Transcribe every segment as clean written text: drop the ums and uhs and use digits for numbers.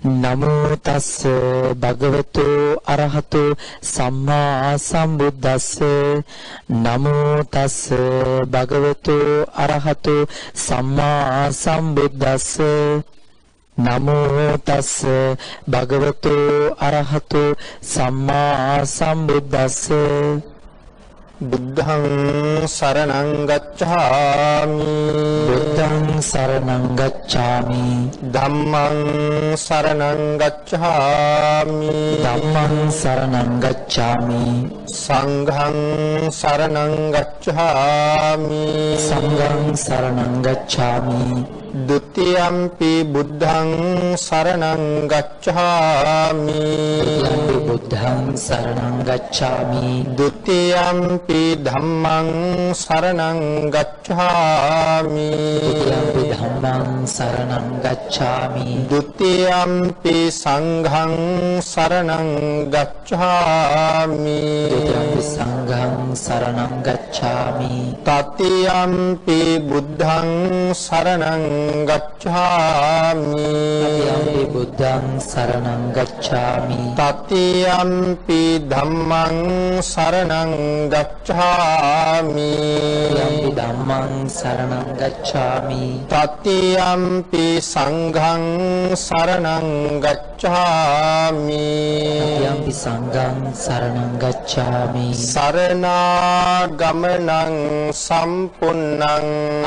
නමෝ තස් භගවතු අරහතු සම්මා සම්බුද්දස්ස නමෝ තස් භගවතු අරහතු සම්මා සම්බුද්දස්ස නමෝ තස් භගවතු අරහතු සම්මා සම්බුද්දස්ස බුද්ධං සරණං ගච්ඡාමි බුද්ධං සරණං ගච්ඡාමි ධම්මං සරණං ගච්ඡාමි ධම්මං සරණං ගච්ඡාමි සංඝං සරණං ගච්ඡාමි සංඝං සරණං ගච්ඡාමි ဒ ුතියම්පි බුද්ධං සරණං ගච්ඡාමි බුද්ධං සරණං ගච්ඡාමි ဒ ුතියම්පි ධම්මං සරණං ගච්ඡාමි ධම්මං සරණං ගච්ඡාමි ဒ ුතියම්පි සංඝං සරණං ගච්ඡාමි සංඝං සරණං ගච්ඡාමි තතියම්පි බුද්ධං සරණං ගච්ඡාමි බුද්ධං සරණං ගච්ඡාමි තතියම්පි ධම්මං සරණං ගච්ඡාමි ධම්මං සරණං ගච්ඡාමි තතියම්පි සංඝං සරණං ගච්ඡාමි යම්පි සංඝං සරණං ගච්ඡාමි සරණාගමනං සම්පුන්නං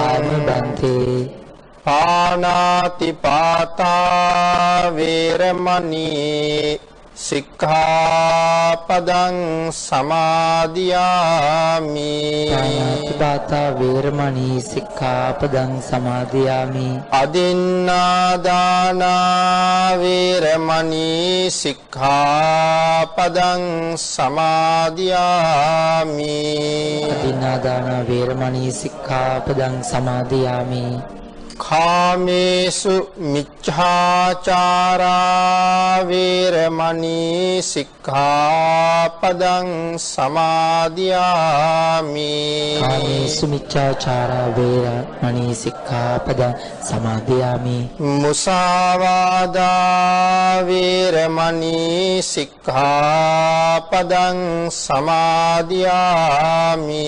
ආමබන්තේ පානාති පාතා වේරමණී සික්ඛාපදං සමාදියාමි පානාති පාතා වේරමණී සික්ඛාපදං සමාදියාමි අදින්නාදාන වේරමණී සික්ඛාපදං සමාදියාමි අදින්නාදාන වේරමණී සික්ඛාපදං සමාදියාමි කාමේසු මිච්ඡාචාරා වේරමණී සික්ඛාපදං සමාදියාමි කාමේසු මිච්ඡාචාරා වේරමණී සික්ඛාපදං සමාදියාමි මුසාවාදා වේරමණී සික්ඛාපදං සමාදියාමි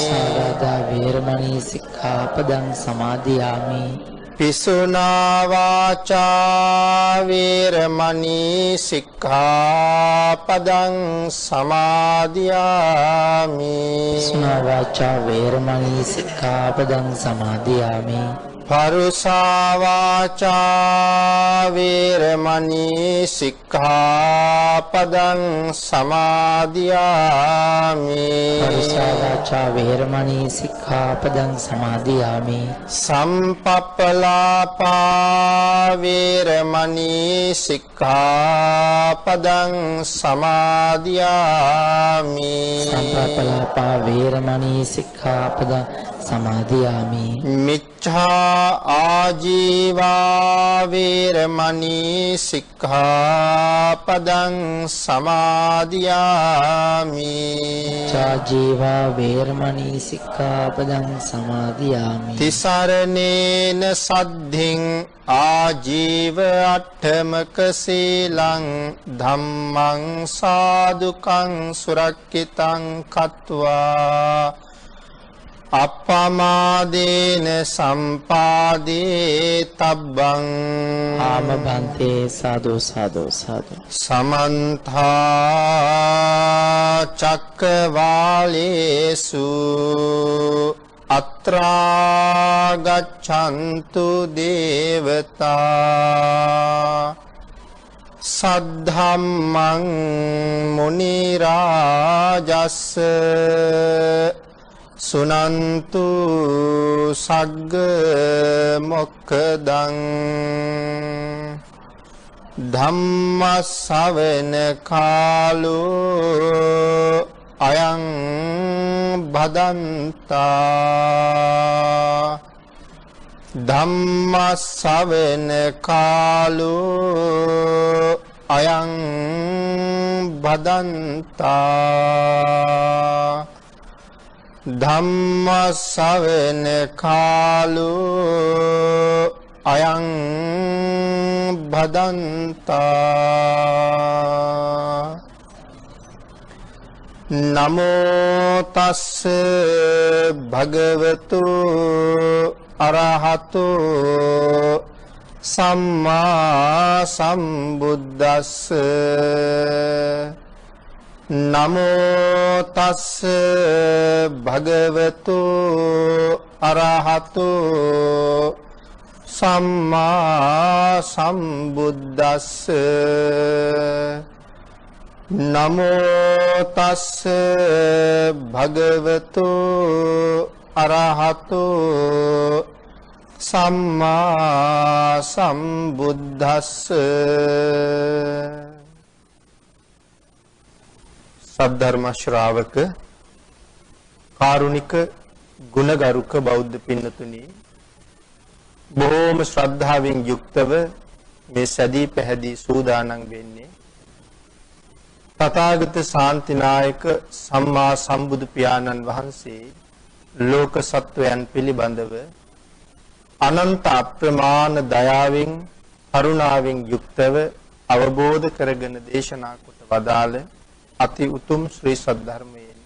සාවාදා වේරමණී සික්ඛාපදං සමාදියාමි පිසුනා වාචා වේරමණී සික්ඛාපදං සමාදියාමි පිසුනා වාචා වේරමණී සික්ඛාපදං සමාදියාමි පරුසා වාචා වේරමණී සික්ඛාපදං සමාදියාමි පරුසා වාචා වේරමණී සික්ඛාපදං සමාදියාමි සම්පප්පලාපා වේරමණී සික්ඛාපදං සමාදියාමි සම්පප්පලාපා වේරමණී සික්ඛාපදං සමාදියාමි මිච්ඡා ආජීවා වේරමණී සික්ඛාපදං සමාදියාමි චාජීවා වේරමණී සික්ඛාපදං සමාදියාමි තිසරණේන සද්ධින් ආජීව අට්ඨමක සීලං ධම්මං සාදුකං සුරක්ඛිතං කତ୍වා අප්පමාදේන සම්පාදේ තබ්බං ආමබන්තේ සාදු සාදු සාදු සමන්තා චක්කවාලේසු අත්‍රා ගච්ඡන්තු දේවතා සද්ධම්මං මුනි රාජස්ස සුනන්තු සග්ග මොක්ඛදං ධම්ම ශ්‍රවණ කාලෝ අයං භදන්තා ධම්ම ශ්‍රවණ කාලෝ අයං භදන්තා ධම්ම ශ්‍රවණ කාලෝ අයං භදන්තා නමෝ තස්ස භගවතු අරහතු සම්මා සම්බුද්දස්ස නමෝ තස්ස භගවතු අරහතු සම්මා සම්බුද්දස්ස නමෝ තස්ස භගවතු අරහතු සම්මා සම්බුද්දස්ස සද්ධර්ම ශ්‍රාවක කාරුණික ගුණගරුක බෞද්ධ පින්නතුනි බොහෝම ශ්‍රද්ධාවෙන් යුක්තව මේ සැදී පැහැදී සූදානම් වෙන්නේ තථාගත ශාන්තිනායක සම්මා සම්බුදු පියාණන් වහන්සේ ලෝක සත්වයන් පිළිබඳව අනන්ත අප්‍රමාණ දයාවෙන් කරුණාවෙන් යුක්තව අවබෝධ කරගෙන දේශනා කොට වදාළ අති උතුම් ශ්‍රී සද්ධර්මයෙන්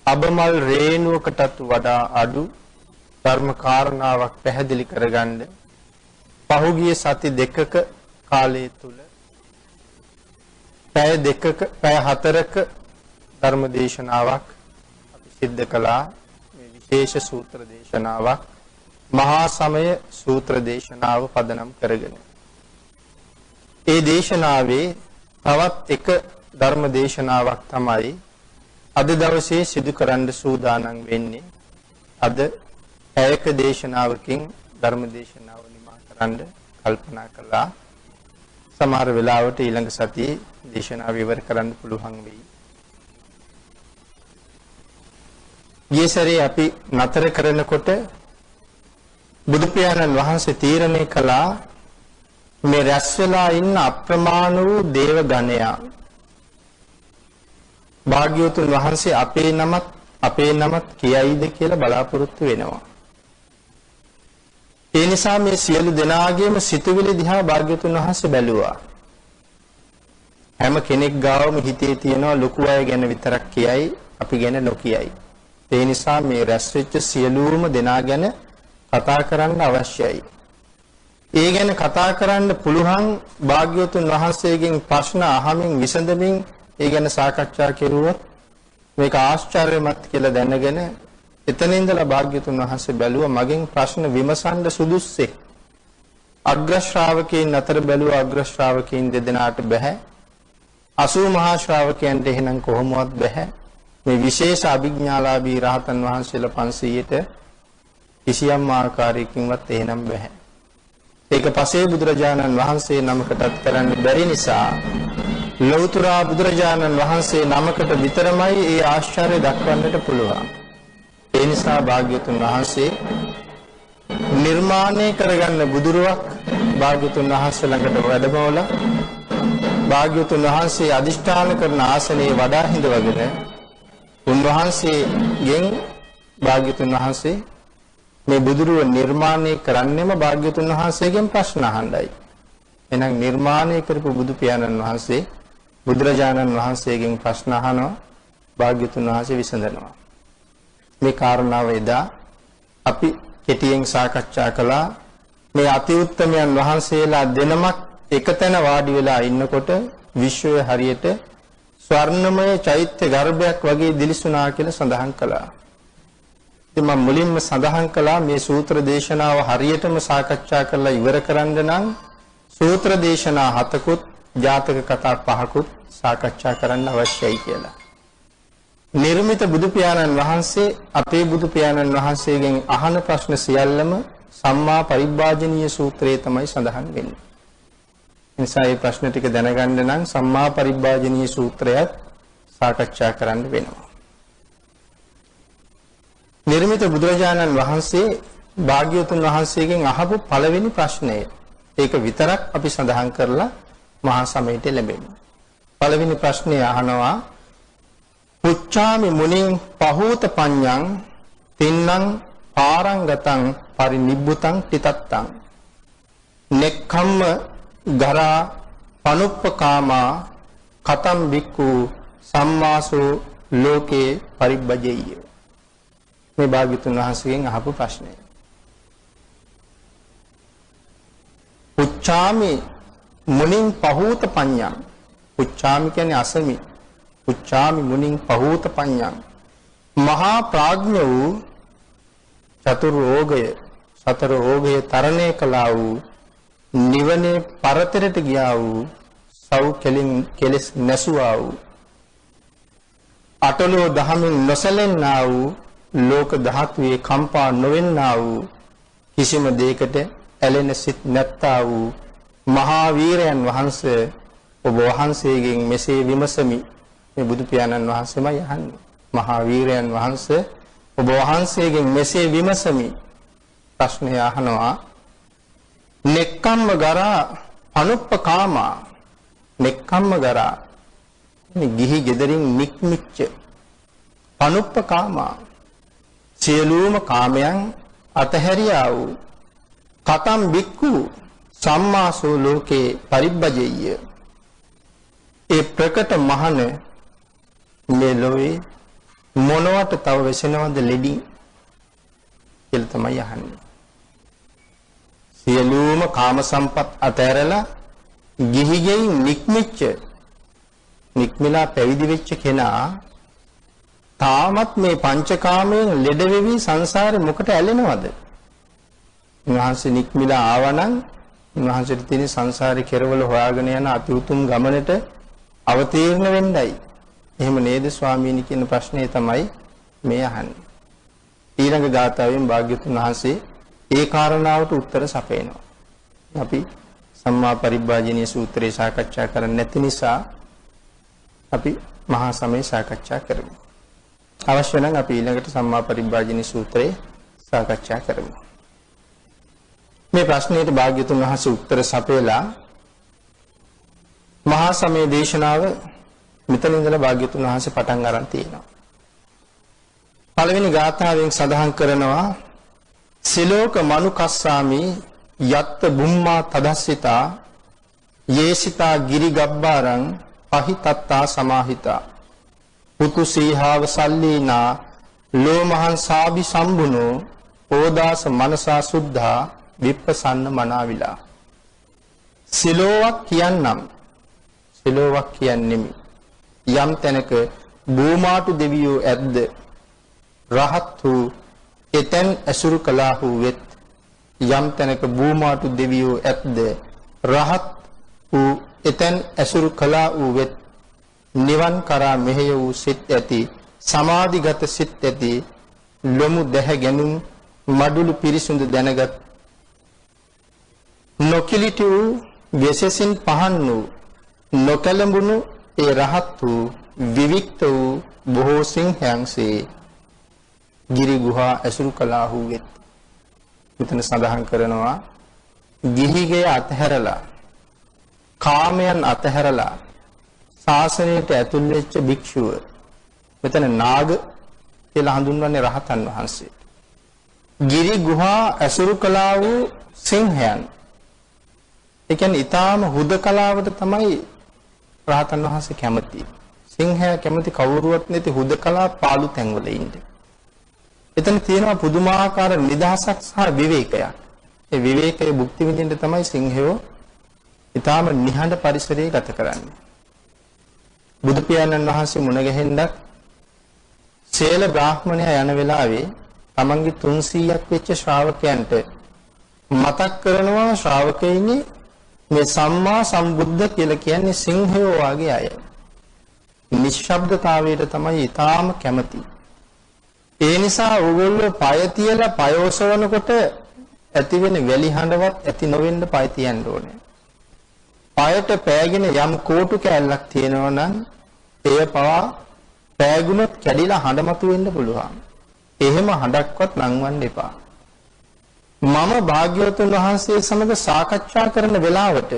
අබමල් රේණුවකටත් වඩා අඩු ධර්ම කාරණාවක් පැහැදිලි කරගන්න පහුගිය සති දෙකක කාලය තුල පැය 4ක ධර්ම දේශනාවක් අපි සිද්ධ කළා. මේ විශේෂ සූත්‍ර දේශනාවක් මහා සමය සූත්‍ර දේශනාව පදනම් කරගෙන ඒ දේශනාවේ තවත් එක ධර්ම දේශනාවක් තමයි අද දවසේ සිදු කරන්න සූදානම් වෙන්නේ. අද පැයක දේශනාවකින් ධර්ම දේශනාව නිමා කරන්න කල්පනා කළා. සමහර වෙලාවට ඊළඟ සතියේ දේශනාව ඉවර කරන්න පුළුවන් වෙයි. ඊසරේ අපි නතර කරනකොට බුදු පියාණන් වහන්සේ තීරණය කළා මේ රැස් වෙලා ඉන්න අප්‍රමාණ වූ දේව ගණයා භාග්‍යවතුන් වහන්සේ අපේ නමත් කියයිද කියලා බලාපොරොත්තු වෙනවා. ඒ නිසා මේ සියලු දෙනාගේම සිතුවිලි දිහා භාග්‍යවතුන් වහන්සේ බැලුවා. හැම කෙනෙක් ගාවම හිතේ තියෙනවා ලොකු අය ගැන විතරක් කියයි අපි ගැන නොකියයි. ඒ නිසා මේ රැස් වෙච්ච සියලුම දෙනා ගැන කතා කරන්න අවශ්‍යයි. ඒ ගැන කතා කරන්න පුළුවන් භාග්‍යවතුන් වහන්සේගෙන් ප්‍රශ්න අහමින් විසඳමින් ඒ ගැන සාකච්ඡා කෙරුවොත් මේක ආශ්චර්යමත් කියලා දැනගෙන එතන ඉඳලා භාග්‍යවතුන් වහන්සේ බැලුවා මගෙන් ප්‍රශ්න විමසන්න සුදුස්සෙක් අග්‍ර ශ්‍රාවකයන් අතර බැලුවා අග්‍ර ශ්‍රාවකයන් දෙදෙනාට බෑ 80 මහා ශ්‍රාවකයන්ට එහෙනම් කොහොමවත් බෑ මේ විශේෂ අභිඥාලාභී රහතන් වහන්සේලා 500ට කිසියම් ආකාරයකින්වත් එහෙනම් බෑ ඒක පසේ බුදුරජාණන් වහන්සේ නමකටත් කරන්න බැරි නිසා ලෞතර බුදුරජාණන් වහන්සේ නමකට විතරමයි ඒ ආශ්චර්ය දක්වන්නට පුළුවන්. ඒ නිසා භාග්‍යවතුන් වහන්සේ නිර්මාණය කරගන්න බුදුරුවක් භාග්‍යවතුන් වහන්සේ ළඟට වැඩමවලා භාග්‍යවතුන් වහන්සේ අදිෂ්ඨාන කරන ආසනයේ වඩා හිඳවගෙන උන්වහන්සේගෙන් භාග්‍යවතුන් වහන්සේ මේ බුදුරුව නිර්මාණය කරන්නෙම භාග්‍යවතුන් වහන්සේගෙන් ප්‍රශ්න අහන්නයි. එහෙනම් නිර්මාණය කරපු බුදු පියාණන් වහන්සේ බුදුරජාණන් වහන්සේගෙන් ප්‍රශ්න අහනවා භාග්‍යවතුන් වහන්සේ විසඳනවා. මේ කාරණාව එදා අපි කෙටියෙන් සාකච්ඡා කළා. මේ අති උත්තමයන් වහන්සේලා දෙනමක් එකතැන වාඩි වෙලා ඉන්නකොට විශ්වය හරියට ස්වර්ණමය චෛත්‍ය ගර්භයක් වගේ දිලිසුණා කියලා සඳහන් කළා. ඉතින් මම මුලින්ම සඳහන් කළා මේ සූත්‍ර දේශනාව හරියටම සාකච්ඡා කරලා ඉවර කරන්න නම් සූත්‍ර දේශනා 7කුත් ජාතක කතා 5කුත් සාකච්ඡා කරන්න අවශ්‍යයි කියලා. නිර්මිත බුදු පියාණන් වහන්සේ අපේ බුදු පියාණන් වහන්සේගෙන් අහන ප්‍රශ්න සියල්ලම සම්මා පරිබ්බාජනීය සූත්‍රයේ තමයි සඳහන් වෙන්නේ. නිසා මේ ප්‍රශ්න ටික දැනගන්න නම් සම්මා පරිබ්බාජනීය සූත්‍රයත් සාකච්ඡා කරන්න වෙනවා. නිර්මිත බුදුරජාණන් වහන්සේ භාග්‍යවතුන් වහන්සේගෙන් අහපු පළවෙනි ප්‍රශ්නය ඒක විතරක් අපි සඳහන් කරලා මහා සමයට ලැබෙනවා. පළවෙනි ප්‍රශ්නේ අහනවා පුච්ඡාමි මුනිං පහූත පඤ්ඤං තින්නම් පාරංගතං පරිනිබ්බුතං තිතත්තං නෙක්ඛම්ම ගරා පනුප්පකාමා කතම් බික්ඛු සම්මාසෝ ලෝකේ පරිබ්බජෙය්‍ය. මේ භාග්‍යතුන් වහන්සේගෙන් අහපු ප්‍රශ්නය. උච්චාමි මුනින් පහූත පඤ්ඤං. උච්චාමි කියන්නේ අසමි. උච්චාමි මුනින් පහූත පඤ්ඤං. මහා ප්‍රඥ වූ චතුර්ෝගය සතර ඕගය තරණය කළා වූ නිවනේ පරතරට ගියා වූ සව් කෙලෙස් නැසුවා වූ අටලෝ දහමින් නොසැලෙන්නා වූ ලෝක ධාතුවේ කම්පා නොවෙන්නා වූ කිසිම දෙයකට ඇලෙන සිත් නැත්තා වූ මහා වීරයන් වහන්සේ ඔබ වහන්සේගෙන් මෙසේ විමසමි. මේ බුදු පියාණන් වහන්සේමයි අහන්නේ. මහා වීරයන් වහන්සේ ඔබ වහන්සේගෙන් මෙසේ විමසමි. ප්‍රශ්නය අහනවා නෙක්ඛම්ම ගරා අනුප්පකාමා. නෙක්ඛම්ම ගරා මේ ගිහි ගෙදරින් නික්මිච්ච අනුප්පකාමා සියලුම කාමයන් අතහැරියා වූ කතම් බික්ඛු සම්මාසෝ ලෝකේ පරිබ්බජෙය්‍ය. ඒ ප්‍රකට මහන මේ ලෝවේ මොනවට තව වෙසෙනවද ලෙඩින් කියලා තමයි අහන්නේ. සියලුම කාම සම්පත් අතහැරලා ගිහිගෙන් නික්මිලා පැවිදි වෙච්ච කෙනා තාමත් මේ පංචකාමයෙන් ලෙඩ වෙවි සංසාරේ මොකට ඇලෙනවද? උන්වහන්සේ නික්මිලා ආවනම් උන්වහන්සේට තියෙන සංසාරේ කෙරවල හොයාගෙන යන අති උතුම් ගමනට අවතීර්ණ වෙන්නයි. එහෙම නේද ස්වාමීනි කියන ප්‍රශ්නේ තමයි මේ අහන්නේ. ඊළඟ ගාථාවෙන් භාග්‍යවතුන් වහන්සේ ඒ කාරණාවට උත්තර සපයනවා. අපි සම්මා පරිබ්බාජනීය සූත්‍රය සාකච්ඡා කරන්නේ නැති නිසා අපි මහා සමය සාකච්ඡා කරමු. අවශ්‍ය නම් අපි ඊළඟට සම්මා පරිබ්බාජනීය සූත්‍රය සාකච්ඡා කරමු. මේ ප්‍රශ්නෙට භාග්‍යවතුන් වහන්සේ උත්තර සපයලා මහා සමය දේශනාව මෙතන ඉඳලා භාග්‍යවතුන් වහන්සේ පටන් ගන්න තියෙනවා. පළවෙනි ගාථාවෙන් සඳහන් කරනවා සිලෝක මනුකස්සාමි යත්ත බුම්මා තදස්සිතා යේසිතා ගිරි ගබ්බාරං අහිතත්තා සමාහිතා පුතුසීහාව සල්ලීනා ලෝමහං සාබි සම්බුනෝ ඕදාස මනසා සුද්ධා විප්පසන්න මනාවිලා. සිලෝවක් කියන්නෙමි යම් තැනක බෝමාටු දෙවියෝ ඇද්ද රහත් වූ එතෙන් ඇසුරු කළාහු වෙත්. යම් තැනක බෝමාටු දෙවියෝ ඇද්ද රහත් වූ එතෙන් ඇසුරු කළා වූ වෙත්. නිවන් කරා මෙහෙය වූ සිත් ඇති සමාධිගත සිත් ඇති ලොමු දැහ ගැනුම් මඩුළු පිරිසුදු දැනගත් නොකිලිටි වූ වෙසසින් පහන් වූ නොකලඹුණු ඒ රහත් වූ විවික්ත වූ බොහෝ සිංහයන්සේ ගිරි ගුහා ඇසුරු කළාහු වෙත්. මෙතන සඳහන් කරනවා ගිහිගේ අතහැරලා කාමයන් අතහැරලා ශාසනයට ඇතුල් වෙච්ච භික්ෂුව මෙතන නාග කියලා හඳුන්වන්නේ රහතන් වහන්සේ. ගිරි ගුහා ඇසුරු කළා වූ සිංහයන්. ඒ කියන්නේ ඊටාම හුදකලාවට තමයි රහතන් වහන්සේ කැමති. සිංහයා කැමති කවුරුවත් නැති හුදකලා පාළු තැන්වල ඉන්නේ. එතන තියෙනවා පුදුමාකාර නිදහසක් සහ විවේකයක්. ඒ විවේකයේ භුක්ති විඳින්න තමයි සිංහයෝ ඊටාම නිහඬ පරිසරයේ ගත කරන්නේ. බුදු පියාණන් වහන්සේ මුණ ගැහෙන්නත් සේල බ්‍රාහ්මණයා යන වෙලාවේ තමන්ගේ 300ක් වෙච්ච ශ්‍රාවකයන්ට මතක් කරනවා ශ්‍රාවකයිනි මේ සම්මා සම්බුද්ධ කියලා කියන්නේ සිංහයෝ වගේ අය. නිශ්ශබ්දතාවයට තමයි ඊටාම කැමති. ඒ නිසා ඕගොල්ලෝ පය තියලා පය ඔසවනකොට ඇති වෙන වැලි හඬවත් ඇති නොවෙන්න පය තියන්න ඕනේ. පයට පෑගෙන යම් කෝටු කෑල්ලක් තියෙනවා නම් එය පවා පෑගුණොත් කැඩිලා හඬ මතුවෙන්න පුළුවන්. එහෙම හඬක්වත් නංවන්න එපා. මම භාග්‍යවතුන් වහන්සේ සමග සාකච්ඡා කරන වෙලාවට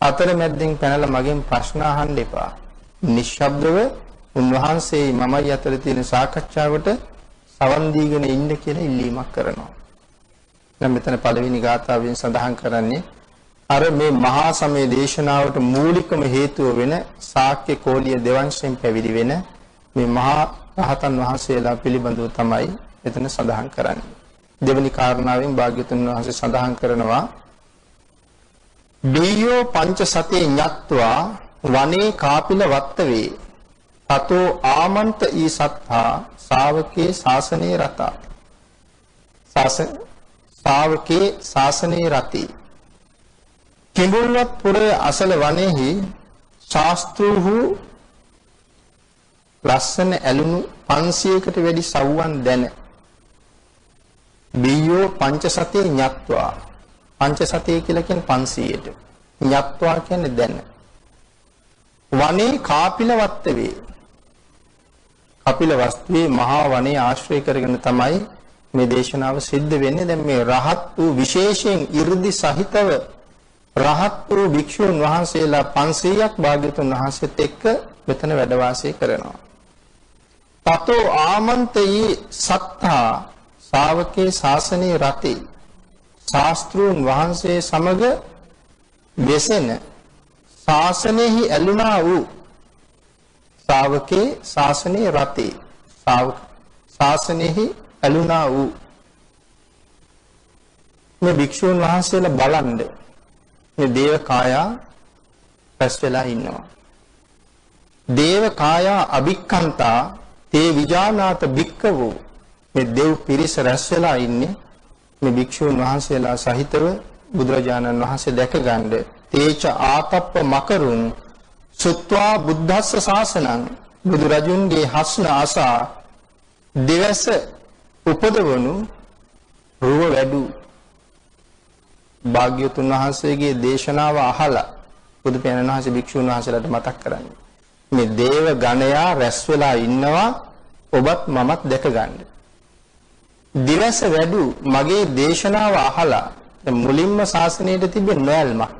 අතරමැද්දෙන් පැනලා මගෙන් ප්‍රශ්න අහන්න එපා. නිශ්ශබ්දව උන්වහන්සේ මමයි අතර තියෙන සාකච්ඡාවට සවන් දීගෙන ඉන්න කියලා ඉල්ලීමක් කරනවා. දැන් මෙතන පළවෙනි ගාථාවෙන් සඳහන් කරන්නේ අර මේ මහා සමය දේශනාවට මූලිකම හේතුව වෙන ශාක්‍ය කෝලිය දෙවංශයෙන් පැවිදි වෙන මේ මහා රහතන් වහන්සේලා පිළිබඳව තමයි එතන සඳහන් කරන්නේ. දෙවනි කාරණාවෙන් භාග්‍යතුන් වහන්සේ සඳහන් කරනවා බියෝ පංච සතේ ඤත්වා වනේ කාපිල වත්තවේ තතෝ ආමන්ත ඊ සත්තා ශාවකේ ශාසනේ රතා ශාවකේ ශාසනේ රති කිඹුල්වත් පුරේ අසල වනේහි ශාස්ත්‍රූහු ලස්සන ඇලුණු 500කට වැඩි සව්වන් දැන බියෝ පංච සතේ ඤත්වා පංච සතේ කියලා කියන්නේ 500ට ඤත්වා කියන්නේ දැන වනේ කාපිල වත්තවේ කපිල වස්තුවේ මහා වනේ ආශ්‍රය කරගෙන තමයි මේ දේශනාව සිද්ධ වෙන්නේ. දැන් මේ රහත් වූ විශේෂයෙන් 이르දි සහිතව රහත් වූ භික්ෂුන් වහන්සේලා 500ක් භාග්‍යතුන් වහන්සේත් එක්ක මෙතන වැඩ වාසය කරනවා. තතෝ ආමන්තේ සත්තා ශාවකේ ශාසනේ රතේ ශාස්ත්‍රූන් වහන්සේ සමග දෙසෙන ශාසනයෙහි ඇලුනා වූ ශාවකේ ශාසනේ රතේ ශාසනයෙහි ඇලුනා වූ මේ භික්ෂුන් වහන්සේලා බලන්න මේ දේව කායා රැස් වෙලා ඉන්නවා. දේව කායා අභික්ඛන්තා තේ විජානාත භික්ඛවෝ මේ දෙව් පිරිස රැස් වෙලා ඉන්නේ මේ භික්ෂුන් වහන්සේලා සහිතව බුදුරජාණන් වහන්සේ දැක ගන්න තේච ආතප්ප මකරුන් සුත්වා බුද්ධස්ස ශාසනං බුදුරජුන්ගේ හස්න ආසා දිවස උපදවනු රුව වැඩු භාග්‍යතුන් වහන්සේගේ දේශනාව අහලා බුදු පියාණන් වහන්සේ භික්ෂුන් වහන්සේලාට මතක් කරන්නේ මේ දේව ගණයා රැස් වෙලා ඉන්නවා ඔබත් මමත් දැක ගන්න. දිවස වැඩු මගේ දේශනාව අහලා මුලින්ම ශාසනයට තිබෙන නොයල්මක්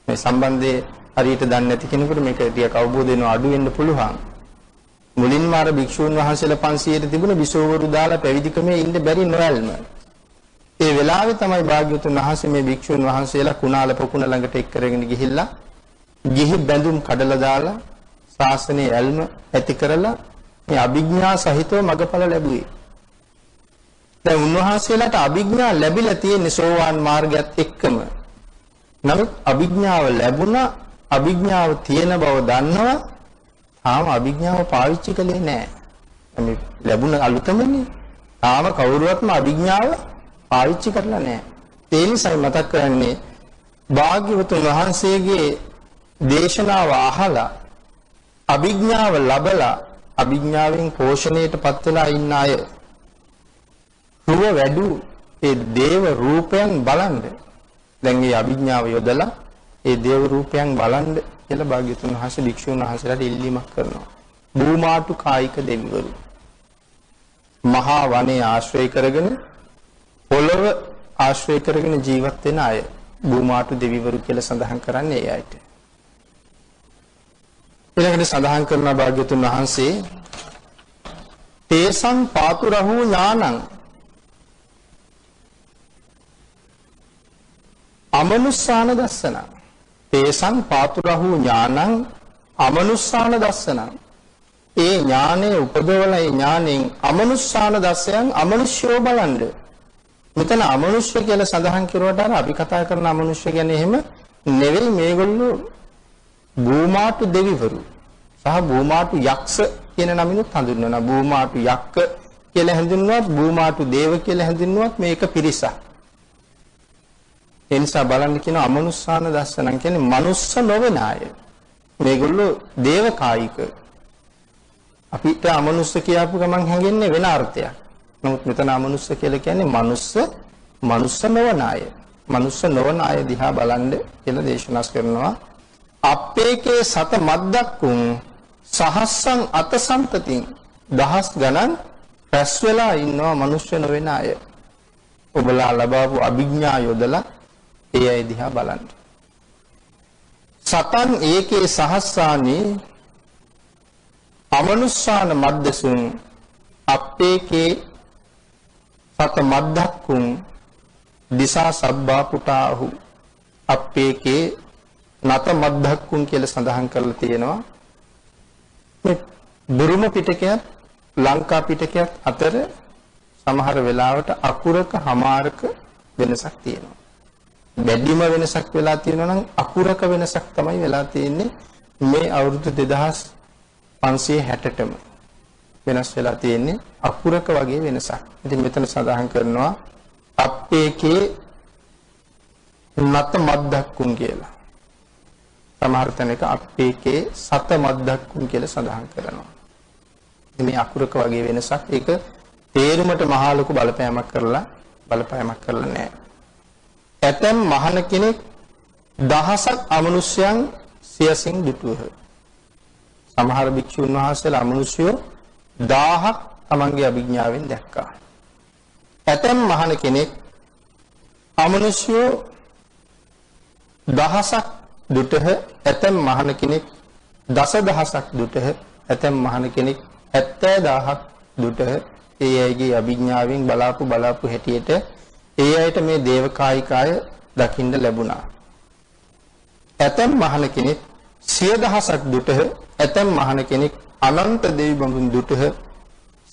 මේ සම්බන්ධයේ හරියට දන්නේ නැති කෙනෙකුට මේක ටිකක් අවබෝධ වෙනවා අඩු වෙන්න පුළුවන්. මුලින්ම අර භික්ෂුන් වහන්සේලා 500ට තිබුණ විසෝවරු දාලා පැවිදිකමේ ඉන්න බැරි නොයල්ම. ඒ වෙලාවේ තමයි භාග්‍යවතුන් වහන්සේ මේ භික්ෂුන් වහන්සේලා කුණාල පොකුණ ළඟට එක් කරගෙන ගිහිල්ලා ගිහි බැඳුම් කඩලා දාලා ශාසනයේ ඇල්ම ඇති කරලා මේ අභිඥා සහිතව මගඵල ලැබුවේ. දැන් උන්වහන්සේලාට අභිඥා ලැබිලා තියෙන සෝවාන් මාර්ගයත් එක්කම. නමුත් අභිඥාව ලැබුණා අභිඥාව තියෙන බව දන්නවා තාම අභිඥාව පාවිච්චි කළේ නැහැ. මේ ලැබුණ අලුතමනේ. තාම කවුරුවත්ම අභිඥාව පාවිච්චි කරලා නැහැ. ඒ නිසා මතක් කරන්නේ භාග්‍යවතුන් වහන්සේගේ දේශනාව අහලා අභිඥාව ලැබලා අභිඥාවෙන් පෝෂණයටපත් වෙලා ඉන්න අය රුව වැඩු ඒ දේව රූපයන් බලන්න. දැන් මේ අභිඥාව යොදලා ඒ දේව රූපයන් බලන්න කියලා භාග්‍යතුන් වහන්සේ භික්ෂුන් වහන්සේලාට ඉල්ලීමක් කරනවා. භූමාටු කායික දෙවිවරු මහා වනේ ආශ්‍රය කරගෙන පොළව ආශ්‍රය කරගෙන ජීවත් වෙන අය භූමාටු දෙවිවරු කියලා සඳහන් කරන්නේ ඒ අයට. ඊළඟට සඳහන් කරන භාග්‍යතුන් වහන්සේ තේසං පාතුරහු ඥානං අමනුස්සාන දස්සන තේසං පාතුරහු ඥානං අමනුස්සාන දස්සන ඒ ඥානයේ උපදවලා ඒ ඥාණයෙන් අමනුස්සාන දස්සයන් අමනුෂ්‍යව බලන්න. මෙතන අමනුෂ්‍ය කියලා සඳහන් කරුවට අපි කතා කරන අමනුෂ්‍ය කියන්නේ එහෙම නෙවෙයි. මේගොල්ලෝ භූමාටු දෙවිවරු සහ භූමාටු යක්ෂ කියන නමිනුත් හඳුන්වනවා. භූමාටු යක්ක කියලා හඳුන්වනවත් භූමාටු දේව කියලා හඳුන්වනවත් මේක පිරිසක්. ඒ නිසා බලන්න කියන අමනුස්සාන දස්සනන් කියන්නේ මනුස්ස නොවන අය. මේගොල්ලෝ දේව කායික. අපිට අමනුස්ස කියපු ගමන් හැඟෙන්නේ වෙන අර්ථයක්. නමුත් මෙතන අමනුස්ස කියලා කියන්නේ මනුස්ස නොවන අය. මනුස්ස නොවන අය දිහා බලන්න කියලා දේශනා කරනවා. අපේකේ සත මද්දක්කුන් සහස්සං අතසන්තතින් දහස් ගණන් රැස් වෙලා ඉන්නවා මනුෂ්‍ය නොවන අය. ඔබලා ලබාවු අභිඥා යොදලා ඒ අය දිහා බලන්න. සතන් ඒකේ සහස්සානි අමනුස්සාන මද්දසුන් අපේකේ සත මද්දක්කුන් දිසා සබ්බා පුටාහු අප්පේකේ නත මද්දක්කුන් කියලා සඳහන් කරලා තියෙනවා. මේ බුරුම පිටකයත් ලංකා පිටකයත් අතර සමහර වෙලාවට අකුරක හමාරක වෙනසක් තියෙනවා. බැද්දිම වෙනසක් වෙලා තියෙනවා නම් අකුරක වෙනසක් තමයි වෙලා තියෙන්නේ මේ අවුරුදු 2560ටම වෙනස් වෙලා තියෙන්නේ අකුරක වගේ වෙනසක්. ඉතින් මෙතන සඳහන් කරනවා අප්පේකේ නත මද්දක්කුන් කියලා. සමහර තැනක අප්පේකේ සත මද්දක්කුන් කියලා සඳහන් කරනවා. ඉතින් මේ අකුරක වගේ වෙනසක් ඒක තේරුමට මහා ලොකු බලපෑමක් කරලා නැහැ. ඇතැම් මහණ කෙනෙක් දහසක් අමනුෂ්‍යයන් සියසින් දුටුවහ. සමහර භික්ෂුන් වහන්සේලා අමනුෂ්‍යෝ 1000ක් තමන්ගේ අභිඥාවෙන් දැක්කා. ඇතැම් මහණ කෙනෙක් අමනුෂ්‍යෝ දහසක් දුටහ. ඇතැම් මහණ කෙනෙක් දසදහසක් දුටහ. ඇතැම් මහණ කෙනෙක් 70000ක් දුටහ. ඒ අයගේ අභිඥාවෙන් බලාපු හැටියට ඒ අයට මේ දේවකායිකාය දකින්න ලැබුණා. ඇතැම් මහණ කෙනෙක් 10000ක් දුටහ. ඇතැම් මහණ කෙනෙක් අනන්ත දෙවි බඹුන් දුටහ.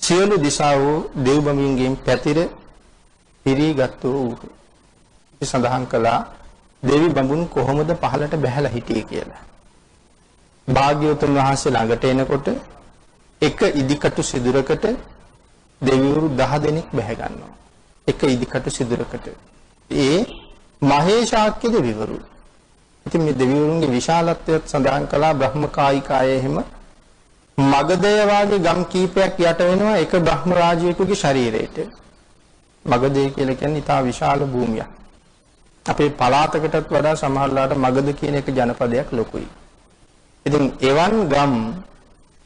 සියලු දිසාවෝ දෙවි බඹුන්ගෙන් පැතිර පිරීගත්ෝ වූහ. ඒ සඳහන් කළා දෙවි බඹුන් කොහොමද පහළට බැහැලා හිටියේ කියලා. භාග්‍යවතුන් වහන්සේ ළඟට එනකොට එක ඉදිකටු සිදුරකට දෙවිවරු 10 දෙනෙක් බැහැ ගන්නවා. එක ඉදිකටු සිදුරකට. ඒ මහේශාක්‍ය දෙවිවරු. ඉතින් මේ දෙවිවරුන්ගේ විශාලත්වය සඳහන් කළා බ්‍රහ්මකායිකායේ හැම මගධය වාගේ ගම් කීපයක් යට වෙනවා එක බ්‍රහ්ම රාජයෙකුගේ ශරීරයට. මගධය කියලා කියන්නේ ඉතා විශාල භූමියක්. අපේ පළාතකටත් වඩා සමහරලාට මගධ කියන එක ජනපදයක් ලොකුයි. ඉතින් එවන් ගම්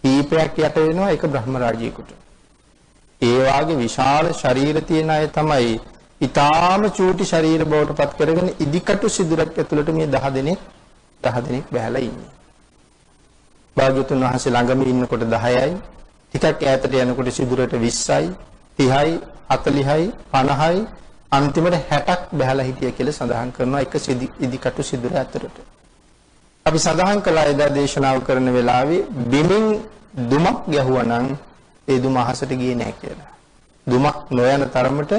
කීපයක් යට වෙනවා එක බ්‍රහ්ම රාජයෙකුට. ඒ වාගේ විශාල ශරීර තියෙන අය තමයි ඊටාම චූටි ශරීර බවට පත් කරගෙන ඉදිකටු සිදුරක් ඇතුළට මේ 10 දෙනෙක් බැහැලා ඉන්නේ. භාග්‍යවතුන් වහන්සේ ළඟම ඉන්නකොට 10යි, ටිකක් ඈතට යනකොට සිදුරට 20යි, 30යි, 40යි, 50යි, අන්තිමට 60ක් බැහැලා හිටිය කියලා සඳහන් කරනවා එක ඉදිකටු සිදුර ඇතුළට. අපි සඳහන් කළා එදා දේශනාව කරන වෙලාවේ බිමින් දුමක් ගැහුවා නම් ඒ දුම අහසට ගියේ නැහැ කියලා. දුමක් නොයන තරමට